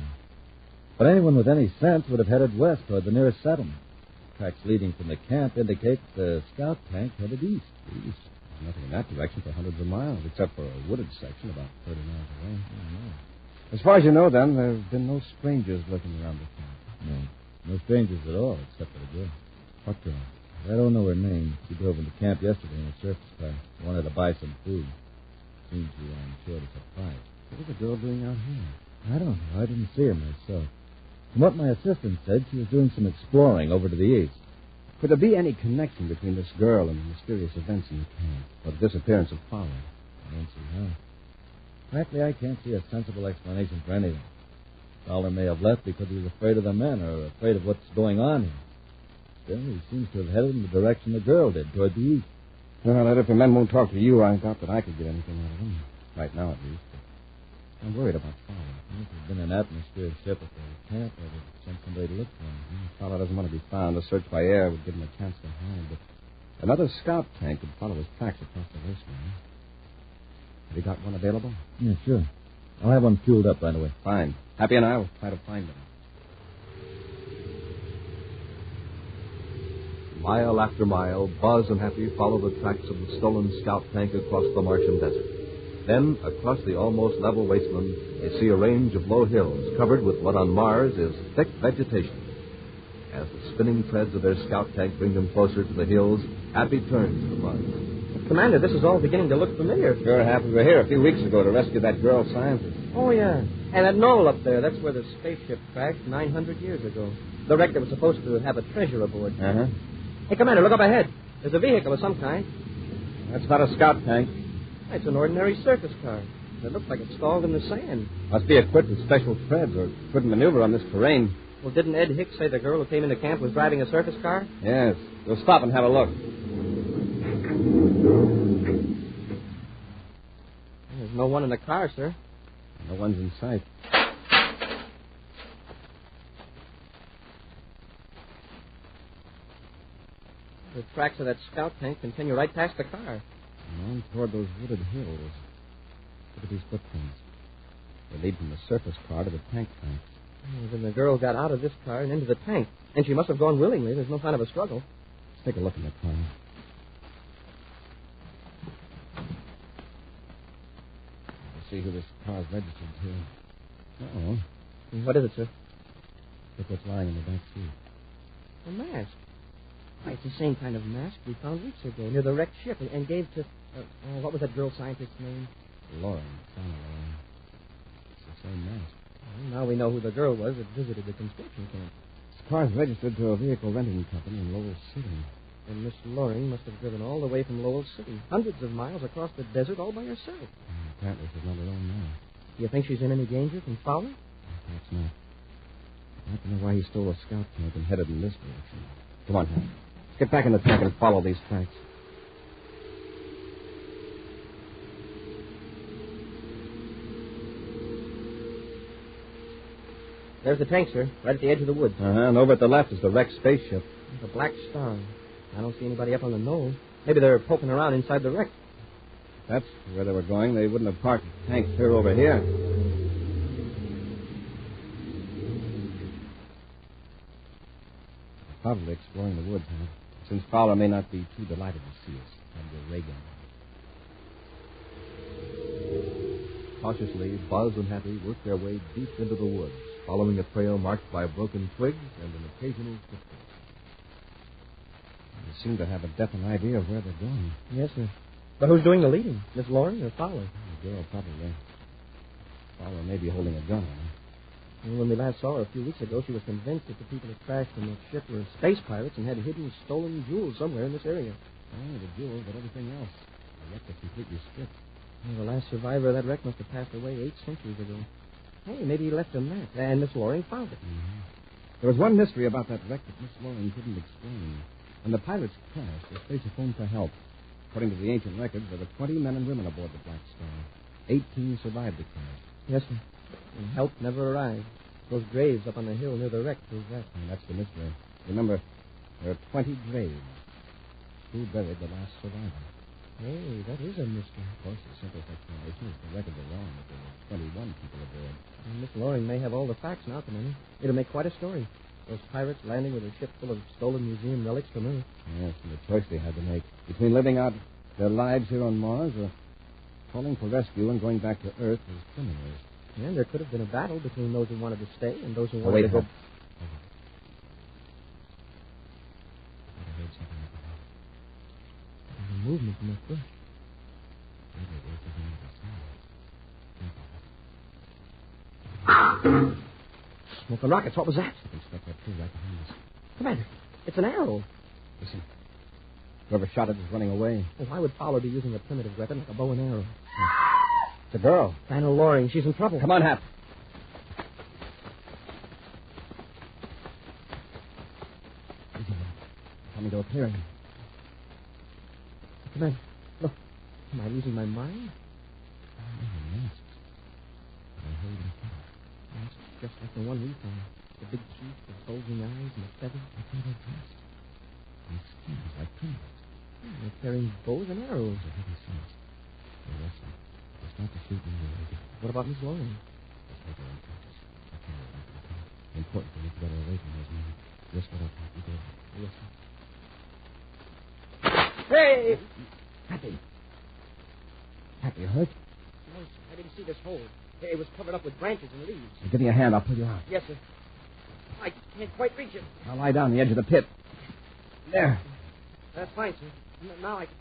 But anyone with any sense would have headed west toward the nearest settlement. Tracks leading from the camp indicate the scout tank headed east. East? There's nothing in that direction for hundreds of miles, except for a wooded section about 30 miles away. As far as you know, then, there have been no strangers lurking around the camp. No strangers at all, except for the girl. What girl? I don't know her name. She drove into camp yesterday in a surface car. Wanted to buy some food. Seems we were on short of supplies. What is the girl doing out here? I don't know. I didn't see her myself. From what my assistant said, she was doing some exploring over to the east. Could there be any connection between this girl and the mysterious events in the camp, or the disappearance of Fowler? I don't see how. Frankly, I can't see a sensible explanation for anything. Fowler may have left because he was afraid of the men or afraid of what's going on here. Still, he seems to have headed in the direction the girl did, toward the east. Well, if the men won't talk to you, I doubt that I could get anything out of them. Right now, at least. But I'm worried about Fowler. If there's been an atmosphere ship at the camp, I would send somebody to look for him. Fowler doesn't want to be found. A search by air would give him a chance to hide. But another scout tank could follow his tracks across the wasteland. Have you got one available? Yeah, sure. I'll have one fueled up right away. Fine. Happy and I will try to find them. Mile after mile, Buzz and Happy follow the tracks of the stolen scout tank across the Martian desert. Then, across the almost level wasteland, they see a range of low hills covered with what on Mars is thick vegetation. As the spinning treads of their scout tank bring them closer to the hills, Happy turns to Buzz. Commander, this is all beginning to look familiar. Sure, Happy. We were here a few weeks ago to rescue that girl scientist. Oh, yeah. And that knoll up there, that's where the spaceship crashed 900 years ago. The wreck that was supposed to have a treasure aboard. Uh-huh. Hey, Commander, look up ahead. There's a vehicle of some kind. That's not a scout tank. It's an ordinary circus car. It looks like it's stalled in the sand. Must be equipped with special treads or couldn't maneuver on this terrain. Well, didn't Ed Hicks say the girl who came into camp was driving a circus car? Yes. We'll stop and have a look. There's no one in the car, sir. No one's in sight. The tracks of that scout tank continue right past the car. On toward those wooded hills. Look at these footprints. They lead from the surface car to the tank. Then the girl got out of this car and into the tank. And she must have gone willingly. There's no sign of a struggle. Let's take a look in the car. Let's see who this car's registered to. Uh-oh. What is it, sir? Look what's lying in the back seat. A mask. Why, it's the same kind of mask we found weeks ago near the wrecked ship and gave to... what was that girl scientist's name? Lauren. It's the same mask. Well, now we know who the girl was that visited the conscription camp. car's registered to a vehicle renting company in Lowell City. And Miss Loring must have driven all the way from Lowell City, hundreds of miles across the desert all by herself. Apparently she's not alone now. Do you think she's in any danger from Fowler? Perhaps not. I'd like to know why he stole a scout tank and headed in this direction. Come on, Hank. Let's get back in the tank and follow these tracks. There's the tank, sir, right at the edge of the woods. And over at the left is the wrecked spaceship. The black star. I don't see anybody up on the knoll. Maybe they're poking around inside the wreck. If that's where they were going, they wouldn't have parked the tank clear over here. Probably exploring the woods, huh? Since Fowler may not be too delighted to see us. And the ray gun. Cautiously, Buzz and Happy worked their way deep into the woods, following a trail marked by broken twigs and an occasional footprint. They seem to have a definite idea of where they're going. Yes, sir. But who's doing the leading? Miss Loring or Fowler? The girl, probably. Fowler may be holding a gun on her. Well, when we last saw her a few weeks ago, she was convinced that the people who crashed in that ship were space pirates and had hidden stolen jewels somewhere in this area. Only the jewels, but everything else. The wreck was completely stripped. Well, the last survivor of that wreck must have passed away 8 centuries ago. Hey, maybe he left a map, and Miss Loring found it. Mm-hmm. There was one mystery about that wreck that Miss Loring couldn't explain. When the pirates crashed, the spacer phoned for help. According to the ancient records, there were 20 men and women aboard the Black Star. 18 survived the crash. Yes, sir. And help never arrived. Those graves up on the hill near the wreck prove that. And that's the mystery. Remember, there are 20 graves. Who buried the last survivor? Hey, that is a mystery. Of course, the simplest explanation is the records are wrong, that there were 21 people aboard. And Miss Loring may have all the facts now, Commander. It'll make quite a story. Those pirates landing with a ship full of stolen museum relics from Earth. Yes, and the choice they had to make between living out their lives here on Mars or calling for rescue and going back to Earth as criminals. And there could have been a battle between those who wanted to stay and those who wanted to go. I heard something up above. There's a movement in the bush. Maybe it was the wind of the sound. Smoke and rockets. What was that? I can stuck that tree right behind us. Commander, it's an arrow. Listen. Whoever shot it is running away. Well, why would Fowler be using a primitive weapon like a bow and arrow? It's a girl. Diana Loring. She's in trouble. Come on, Hap. Coming to a clearing. Commander, look. Am I losing my mind? Masks. I heard him. Masks just like the one we found. The big teeth, the bulging eyes, and the feathers. I think they're dressed. And skins like criminals. They're carrying bows and arrows. They're heavy sense. They're wrestling. It's not to shoot me. What about Miss Loring? Let's make her unconscious. I can't go back to the car. Important for me to get her away from those men. Just what I'll have to do. Yes, sir. Hey! Happy. Happy, you hurt? No, sir. I didn't see this hole. It was covered up with branches and leaves. Give me a hand. I'll pull you out. Yes, sir. I can't quite reach it. I'll lie down on the edge of the pit. There. That's fine, sir. Now I can...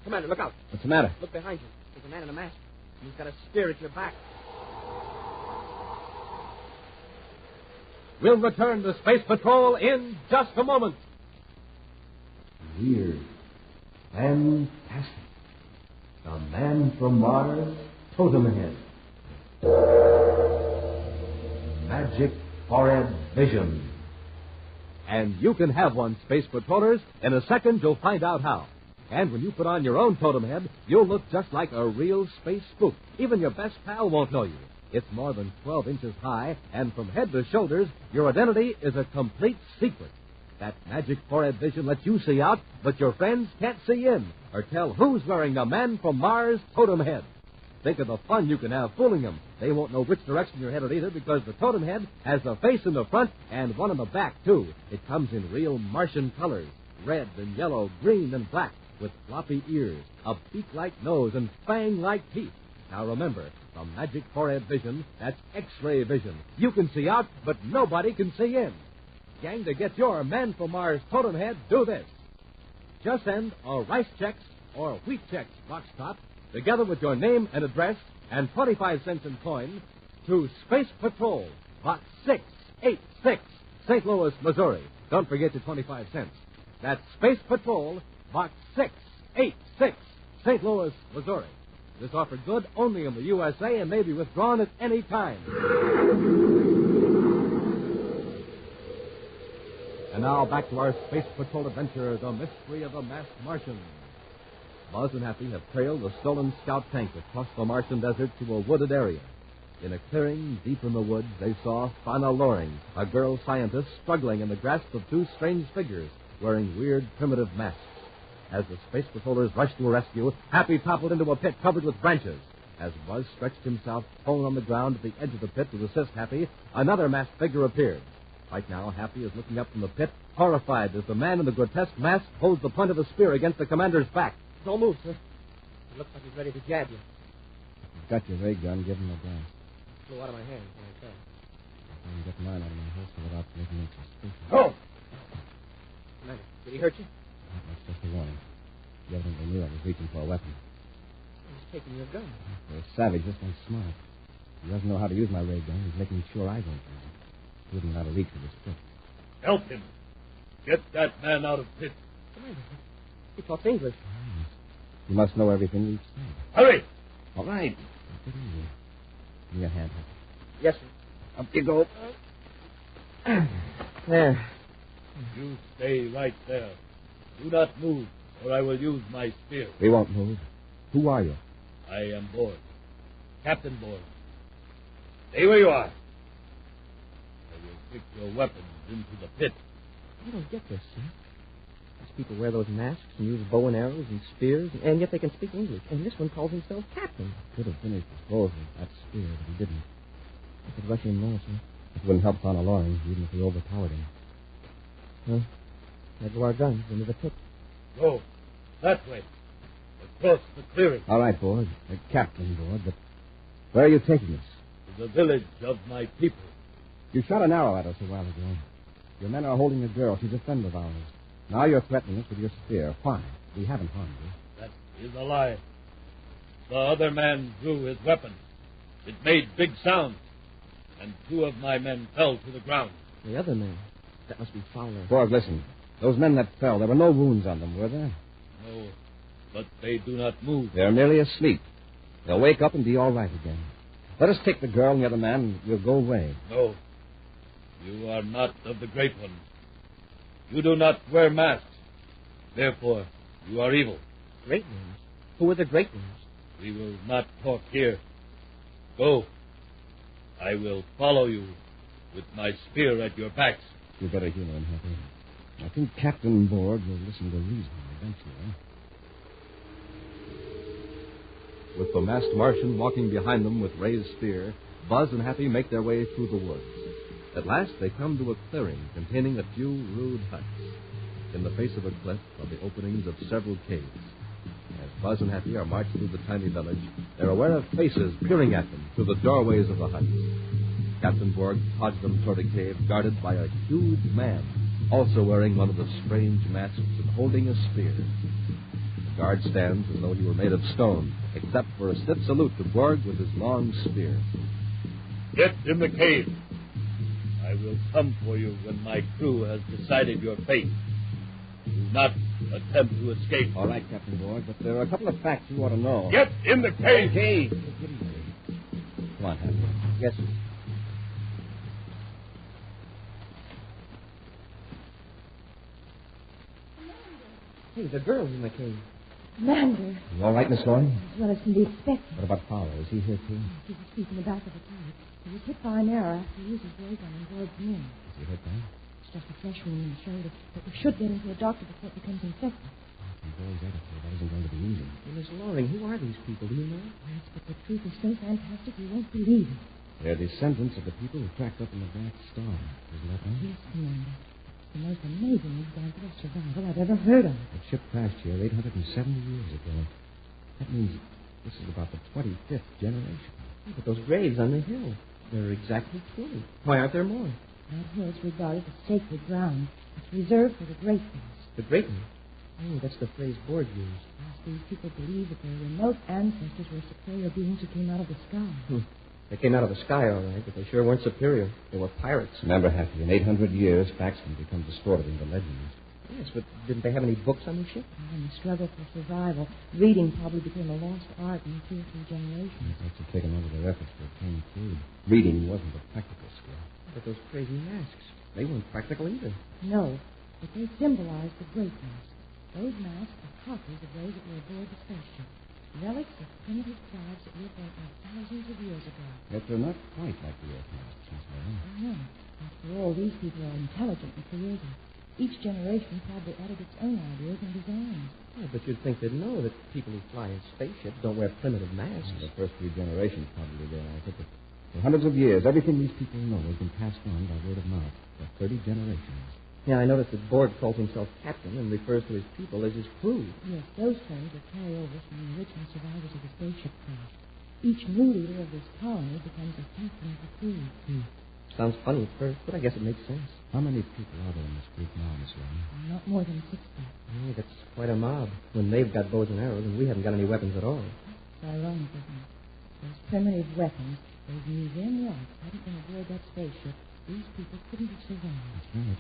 Commander, look out. What's the matter? Look behind you. There's a man in a mask. He's got a spear at your back. We'll return to Space Patrol in just a moment. Weird. Fantastic. A man from Mars, totem head. Magic forehead vision. And you can have one, Space Patrollers. In a second, you'll find out how. And when you put on your own totem head, you'll look just like a real space spook. Even your best pal won't know you. It's more than 12 inches high, and from head to shoulders, your identity is a complete secret. That magic forehead vision lets you see out, but your friends can't see in, or tell who's wearing the Man from Mars totem head. Think of the fun you can have fooling them. They won't know which direction you're headed either, because the totem head has a face in the front and one in the back, too. It comes in real Martian colors, red and yellow, green and black, with floppy ears, a beak-like nose, and fang-like teeth. Now remember, from magic forehead vision, that's X-ray vision. You can see out, but nobody can see in. Gang, to get your Man from Mars totem head, do this. Just send a Rice Chex or Wheat Chex box top, together with your name and address and 25 cents in coin, to Space Patrol, Box 686, St. Louis, Missouri. Don't forget your 25 cents. That's Space Patrol, Box 686, St. Louis, Missouri. This offer good only in the USA and may be withdrawn at any time. And now back to our Space Patrol adventure, The Mystery of the Masked Martians. Buzz and Happy have trailed the stolen scout tank across the Martian desert to a wooded area. In a clearing deep in the woods, they saw Fauna Loring, a girl scientist, struggling in the grasp of two strange figures wearing weird, primitive masks. As the Space Patrollers rushed to her rescue, Happy toppled into a pit covered with branches. As Buzz stretched himself prone on the ground at the edge of the pit to assist Happy, another masked figure appeared. Right now, Happy is looking up from the pit, horrified as the man in the grotesque mask holds the point of a spear against the commander's back. Don't move, sir. It looks like he's ready to jab you. You've got your ray gun. Give him a blast. Flew out of my hand when I fell. I can get mine out of my holster without making it suspicious. Oh! Commander, did he hurt you? That's just a warning. He evidently knew I was reaching for a weapon. He's taking your gun. For a savage, this one's smart. He doesn't know how to use my ray gun. He's making sure I don't use it. He wouldn't out of reach of this pit. Help him. Get that man out of pit. Commander, he talks English. You must know everything we've said. Hurry! All right. Take it easy. Give me your hand. Yes, sir. Up you go. There. You stay right there. Do not move, or I will use my spear. We won't move. Who are you? I am Borg. Captain Borg. Stay where you are. I will stick your weapons into the pit. I don't get this, sir. These people wear those masks and use bow and arrows and spears, and yet they can speak English. And this one calls himself Captain. Could have finished his bow with that spear, but he didn't. I could rush him now, sir. It wouldn't help Fauna Loring, even if we overpowered him. Well, there go our guns into the pit. Go. That way. Across the clearing. All right, Borg. Captain Borg, but where are you taking us? To the village of my people. You shot an arrow at us a while ago. Your men are holding a girl. She's a friend of ours. Now you're threatening us with your spear. Why? We haven't harmed you. That is a lie. The other man drew his weapon. It made big sound, and two of my men fell to the ground. The other man? That must be Fowler. Borg, listen. Those men that fell, there were no wounds on them, were there? No, but they do not move. They're merely asleep. They'll wake up and be all right again. Let us take the girl and the other man, and we'll go away. No. You are not of the Great Ones. You do not wear masks. Therefore, you are evil. Great Ones? Who are the Great Ones? We will not talk here. Go. I will follow you with my spear at your backs. You better humor him, Happy. I think Captain Borg will listen to reason eventually. With the masked Martian walking behind them with raised spear, Buzz and Happy make their way through the woods. At last, they come to a clearing containing a few rude huts. In the face of a cliff are the openings of several caves. As Buzz and Happy are marched through the tiny village, they're aware of faces peering at them through the doorways of the huts. Captain Borg pods them toward a cave guarded by a huge man, also wearing one of the strange masks and holding a spear. The guard stands as though he were made of stone, except for a stiff salute to Borg with his long spear. Get in the cave. I will come for you when my crew has decided your fate. Do not attempt to escape. All right, Captain Borg, but there are a couple of facts you ought to know. Get in the cave. Cave. Come on, Happy. Yes, sir. Hey, the girl's in the cave. Commander. You all right, Miss Loring? As well as can be expected. What about Fowler? Is he here, too? He's asleep in the back of the cave. He was hit by an arrow after he used his ray gun and Borg's men. Is he hurt bad? It's just a fresh wound in the shoulder, but we should get him to a doctor before it becomes infected. From Borg's attitude, that isn't going to be easy. Hey, Miss Loring, who are these people? Do you know? Yes, but the truth is so fantastic you won't believe it. They're descendants of the people who cracked up in the Black Star. Isn't that right? Yes, Commander. It's the most amazing example of survival I've ever heard of. The ship crashed here 870 years ago. That means this is about the 25th generation. Yeah, but those graves on the hill, they're exactly 20. Why aren't there more? That hill's regarded as sacred ground. It's reserved for the great ones. The great ones? Oh, that's the phrase Borg used. Yes, these people believe that their remote ancestors were superior beings who came out of the sky. They came out of the sky, all right, but they sure weren't superior. They were pirates. Remember, Happy, in 800 years, facts can become distorted into legends. Yes, but didn't they have any books on the ship? In the struggle for survival, reading probably became a lost art in 2 or 3 generations. That's what's taken over their efforts to obtain food. Reading wasn't a practical skill. But those crazy masks, they weren't practical either. No, but they symbolized the greatness. Those masks are copies of those that were aboard the spaceship. Relics of primitive tribes that lived out there thousands of years ago. Yet they're not quite like the Earth masks, Miss Mary. I know. After all, these people are intelligent and creative. Each generation probably added its own ideas and designs. Yeah, but you'd think they'd know that people who fly in spaceships don't wear primitive masks. The first 3 generations probably did. I think that for hundreds of years, everything these people know has been passed on by word of mouth for 30 generations. Yeah, I noticed that Borg calls himself captain and refers to his people as his crew. Yes, those terms are carryovers from the original survivors of the spaceship crash. Each new leader of this colony becomes a captain of the crew. Sounds funny at first, but I guess it makes sense. How many people are there in this group now, Miss Lane? Not more than 60. Oh, that's quite a mob. When they've got bows and arrows and we haven't got any weapons at all. It's ironic, isn't it? Those primitive weapons, those museum relics, hadn't been aboard that spaceship, these people couldn't have survived. That's right.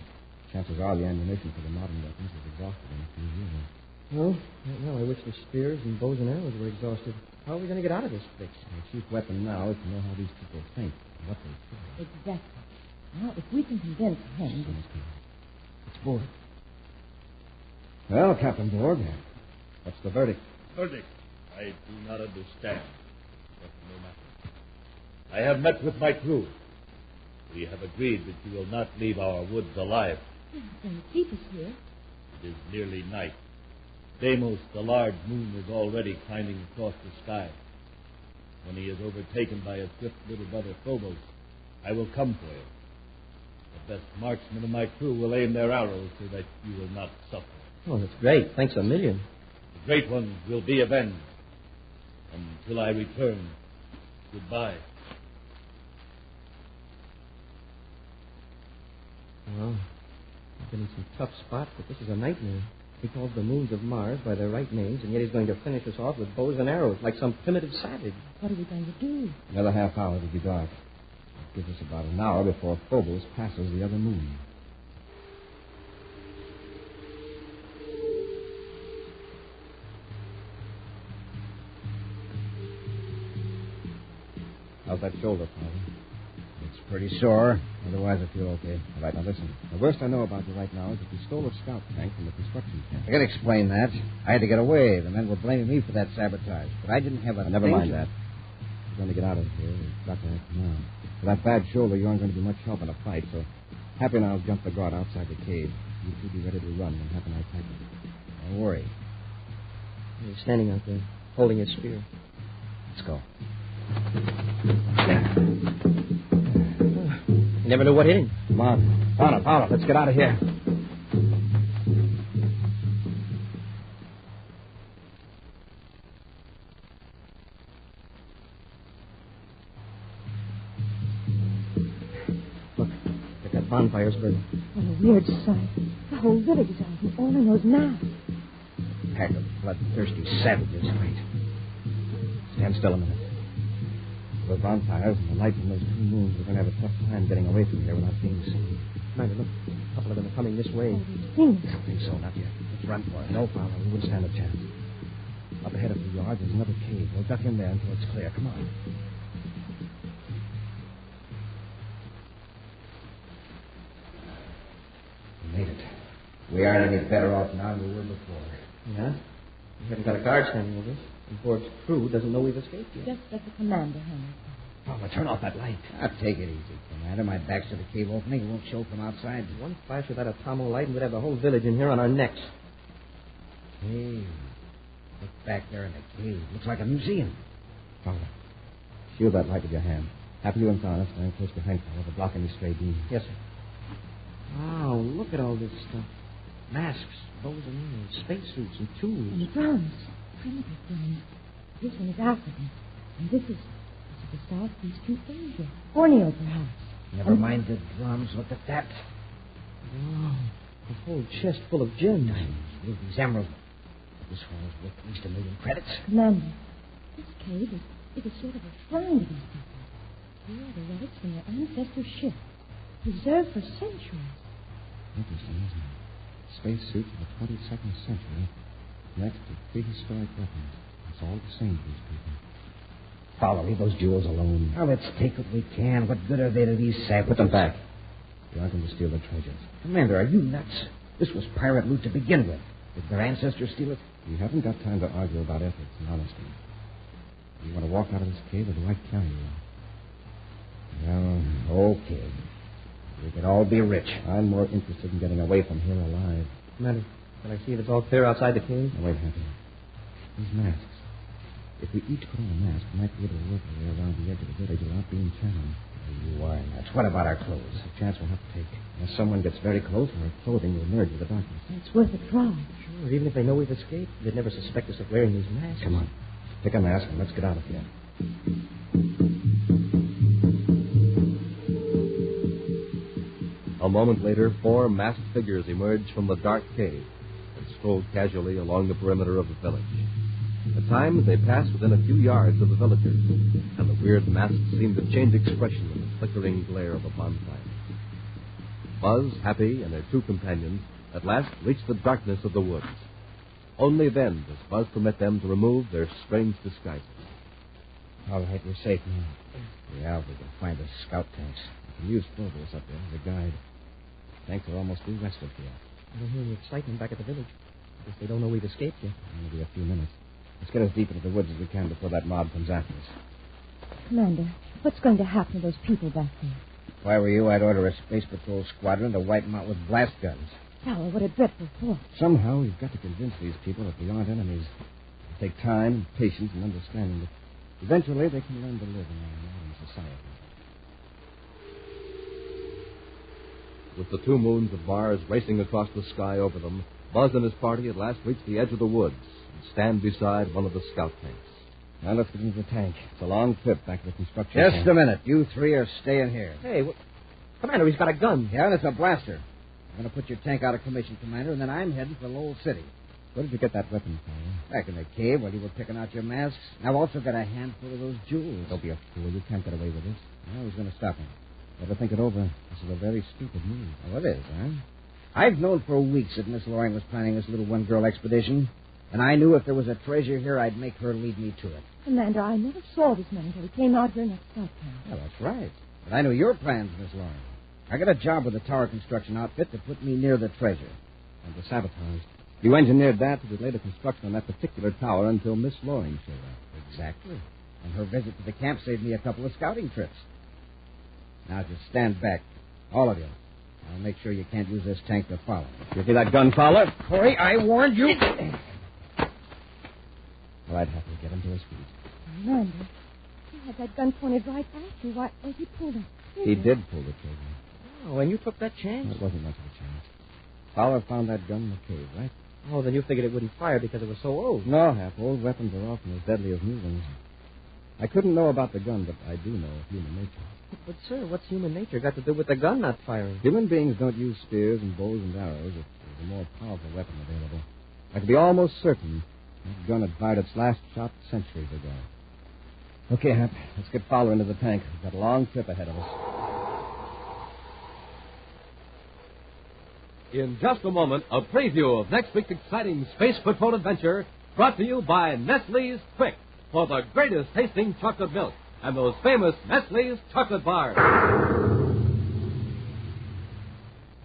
Chances are the ammunition for the modern weapons is exhausted in a few years. Well, right now I wish the spears and bows and arrows were exhausted. How are we going to get out of this fix? The chief weapon now is to know how these people think and what they feel. Exactly. Now, if we can convince him... It's Borg. Well, Captain Borg, what's the verdict? Verdict? I do not understand. But no matter. I have met with my crew. We have agreed that you will not leave our woods alive. Then keep us here. It is nearly night. Deimos, the large moon, is already climbing across the sky. When he is overtaken by his swift little brother Phobos, I will come for you. The best marksmen of my crew will aim their arrows so that you will not suffer. Oh, that's great. Thanks a million. The great ones will be avenged. Until I return, goodbye. Well, I've been in some tough spots, but this is a nightmare. He calls the moons of Mars by their right names, and yet he's going to finish us off with bows and arrows, like some primitive savage. What are we going to do? Another half hour to be dark. It gives us about an hour before Phobos passes the other moon. How's that shoulder, Father? It's pretty sore. Otherwise, I feel okay. All right, now listen. The worst I know about you right now is that you stole a scout tank from the construction camp. I can explain that. I had to get away. The men were blaming me for that sabotage, but I didn't have a Never mind that. We're going to get out of here. We've got to act now. For that bad shoulder, you aren't going to be much help in a fight, so Happy and I'll jump the guard outside the cave. You two be ready to run when Happy and I tackle you. Don't worry. He's standing out there, holding his spear. Let's go. Never knew what hit him. Come on. Follow. Let's get out of here. Look, that bonfire's burning. What a weird sight. The whole village is out, and all I know is now. Pack of bloodthirsty savages. Wait. Stand still a minute. The bonfires and the light from those 2 moons, we're going to have a tough time getting away from here without being seen. Commander, look. A couple of them are coming this way. Things. I don't think so, not yet. Let's run for it. No, Fowler, we wouldn't stand a chance. Up ahead a few yards, there's another cave. We'll duck in there until it's clear. Come on. We made it. We aren't any better off now than we were before. Yeah? We haven't got a guard standing over us. And Borg's crew doesn't know we've escaped yet. Just let the commander handle it. Fowler, turn off that light. Now, take it easy, Commander. My back's to the cave opening. It won't show from outside. One flash of that atomo light and we'd have the whole village in here on our necks. Hey, look back there in the cave. Looks like a museum. Fowler, shield that light with your hand. Happy you and Fowler stand close behind Fowler to block any stray beams. Yes, sir. Wow, look at all this stuff. Masks, bows and arrows, spacesuits, and tools. And drums. Primitive drums. This one is African. And this is the Southeastern Asia. Borneo, perhaps. Never mind the drums. Look at that. Wow. A whole chest full of gems. Diamonds, rubies, emeralds. This one is worth at least 1 million credits. Commander, this cave is a sort of a shrine to these people. Here are the relics from their ancestors' ship, preserved for centuries. Interesting, isn't it? Space suits of the 22nd century, next to prehistoric weapons. It's all the same to these people. Follow, leave those jewels alone. Now, let's take what we can. What good are they to these savages? Put them back. We aren't going to steal the treasures. Commander, are you nuts? This was pirate loot to begin with. Did their ancestors steal it? We haven't got time to argue about ethics and honesty. You want to walk out of this cave, or do I carry you? Well, okay. We could all be rich. I'm more interested in getting away from here alive. Commander, can I see if it's all clear outside the cave? Now, wait, Happy. These masks. If we each put on a mask, we might be able to work our way around the edge of the village without being challenged. You are nuts. What about our clothes? It's a chance we'll have to take. If someone gets very close, our clothing will merge with the darkness. It's worth a try. Sure, even if they know we've escaped, they'd never suspect us of wearing these masks. Come on. Pick a mask and let's get out of here. A moment later, 4 masked figures emerged from the dark cave and strolled casually along the perimeter of the village. At times, they passed within a few yards of the villagers, and the weird masks seemed to change expression in the flickering glare of the bonfire. Buzz, Happy, and their 2 companions at last reached the darkness of the woods. Only then does Buzz permit them to remove their strange disguises. All right, we're safe now. Yeah, we can find the scout tanks. We can use Phobos up there as a guide. Tanks are almost due west of here. I don't hear any excitement back at the village. I guess they don't know we've escaped yet. Maybe a few minutes. Let's get as deep into the woods as we can before that mob comes after us. Commander, what's going to happen to those people back there? If I were you, I'd order a space patrol squadron to wipe them out with blast guns. Fowler, what a dreadful thought. Somehow, we've got to convince these people that we aren't enemies. It'll take time, patience, and understanding. But eventually, they can learn to live in our modern society. With the 2 moons of Mars racing across the sky over them, Buzz and his party at last reach the edge of the woods and stand beside one of the scout tanks. Now let's get into the tank. It's a long trip back to the construction Just camp. a minute. You 3 are staying here. Hey, Commander, he's got a gun. Yeah, and it's a blaster. I'm going to put your tank out of commission, Commander, and then I'm heading for Lowell City. Where did you get that weapon, Fowler? Back in the cave while you were picking out your masks. I've also got a handful of those jewels. Don't be a fool. You can't get away with this. I was going to stop him. Better think it over. This is a very stupid move. Oh, it is, huh? I've known for weeks that Miss Loring was planning this little one-girl expedition, and I knew if there was a treasure here, I'd make her lead me to it. Commander, I never saw this man until he came out here next scout camp. Well, that's right. But I knew your plans, Miss Loring. I got a job with the tower construction outfit to put me near the treasure. And the sabotage. You engineered that to delay the construction on that particular tower until Miss Loring showed up. Exactly. And her visit to the camp saved me a couple of scouting trips. Now just stand back. All of you. I'll make sure you can't use this tank to follow me. Give me that gun, Fowler. Corey, I warned you. Well, I'd have to get him to his feet. Commander, he had that gun pointed right at you. Why he pulled it? He did pull the trigger. Oh, and you took that chance? It wasn't much of a chance. Fowler found that gun in the cave, right? Oh, then you figured it wouldn't fire because it was so old. No, Hap. Old weapons are often as deadly as new ones. I couldn't know about the gun, but I do know of human nature. But, sir, what's human nature got to do with the gun not firing? Human beings don't use spears and bows and arrows if there's a more powerful weapon available. I can be almost certain that gun had fired its last shot centuries ago. Okay, Hap, let's get Fowler into the tank. We've got a long trip ahead of us. In just a moment, a preview of next week's exciting Space Patrol adventure brought to you by Nestle's Quick for the greatest tasting chocolate milk and those famous Nestle's chocolate bars.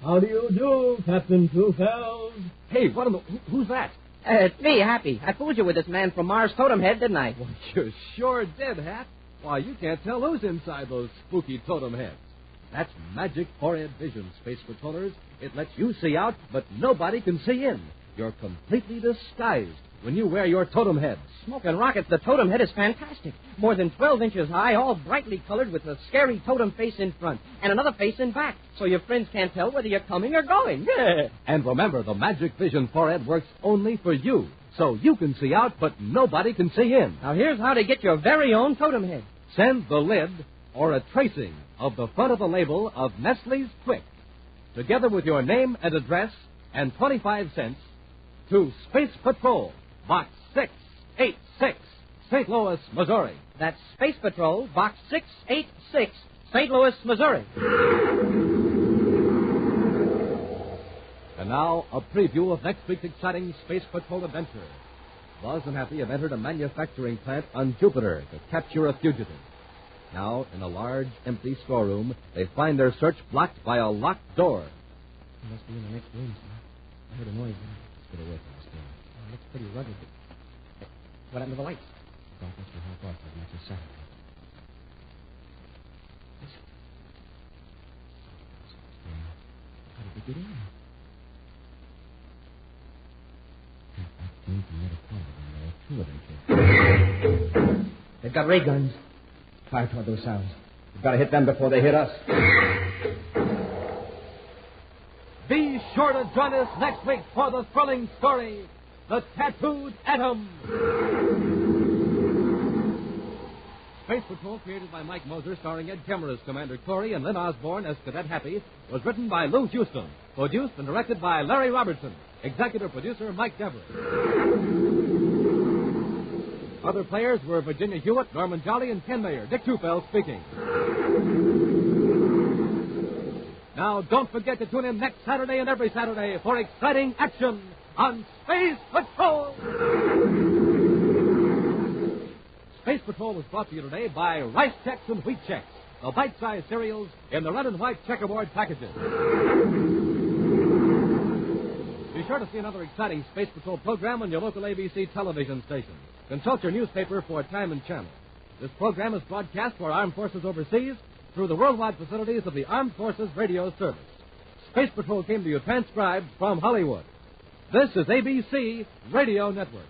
How do you do, Captain Two-Fells? Hey, what in the... Who's that? It's me, Happy. I fooled you with this man from Mars Totem Head, didn't I? Well, you sure did, Hat. Why, you can't tell who's inside those spooky totem heads. That's magic forehead vision, Space Patrollers. It lets you see out, but nobody can see in. You're completely disguised when you wear your totem heads. Smoking rockets, the totem head is fantastic. More than 12 inches high, all brightly colored with a scary totem face in front and another face in back, so your friends can't tell whether you're coming or going. And remember, the magic vision forehead works only for you, so you can see out, but nobody can see in. Now, here's how to get your very own totem head. Send the lid or a tracing of the front of the label of Nestle's Quick, together with your name and address and 25 cents, to Space Patrol, Box 686, St. Louis, Missouri. That's Space Patrol, Box 686, St. Louis, Missouri. And now, a preview of next week's exciting Space Patrol adventure. Buzz and Happy have entered a manufacturing plant on Jupiter to capture a fugitive. Now, in a large, empty storeroom, they find their search blocked by a locked door. He must be in the next room, sir. I heard a noise there. Let's get away from this door. It looks pretty rugged, but... What happened to the lights? Darkness will help off as much as Saturday. How did they get in? I came from the other part of them. There are two of them here. They've got ray guns. Fire toward those sounds. We've got to hit them before they hit us. Be sure to join us next week for the thrilling story, The Tattooed Atom. Space Patrol, created by Mike Moser, starring Ed Kemmer as Commander Corey and Lynn Osborne as Cadet Happy, was written by Lou Houston, produced and directed by Larry Robertson, executive producer Mike Dever. Other players were Virginia Hewitt, Norman Jolly, and Ken Mayer. Dick Tufel speaking. Now, don't forget to tune in next Saturday and every Saturday for exciting action on Space Patrol. Space Patrol was brought to you today by Rice Chex and Wheat Chex, the bite-sized cereals in the red and white checkerboard packages. Be sure to see another exciting Space Patrol program on your local ABC television station. Consult your newspaper for time and channel. This program is broadcast for Armed Forces overseas through the worldwide facilities of the Armed Forces Radio Service. Space Patrol came to you transcribed from Hollywood. This is ABC Radio Network.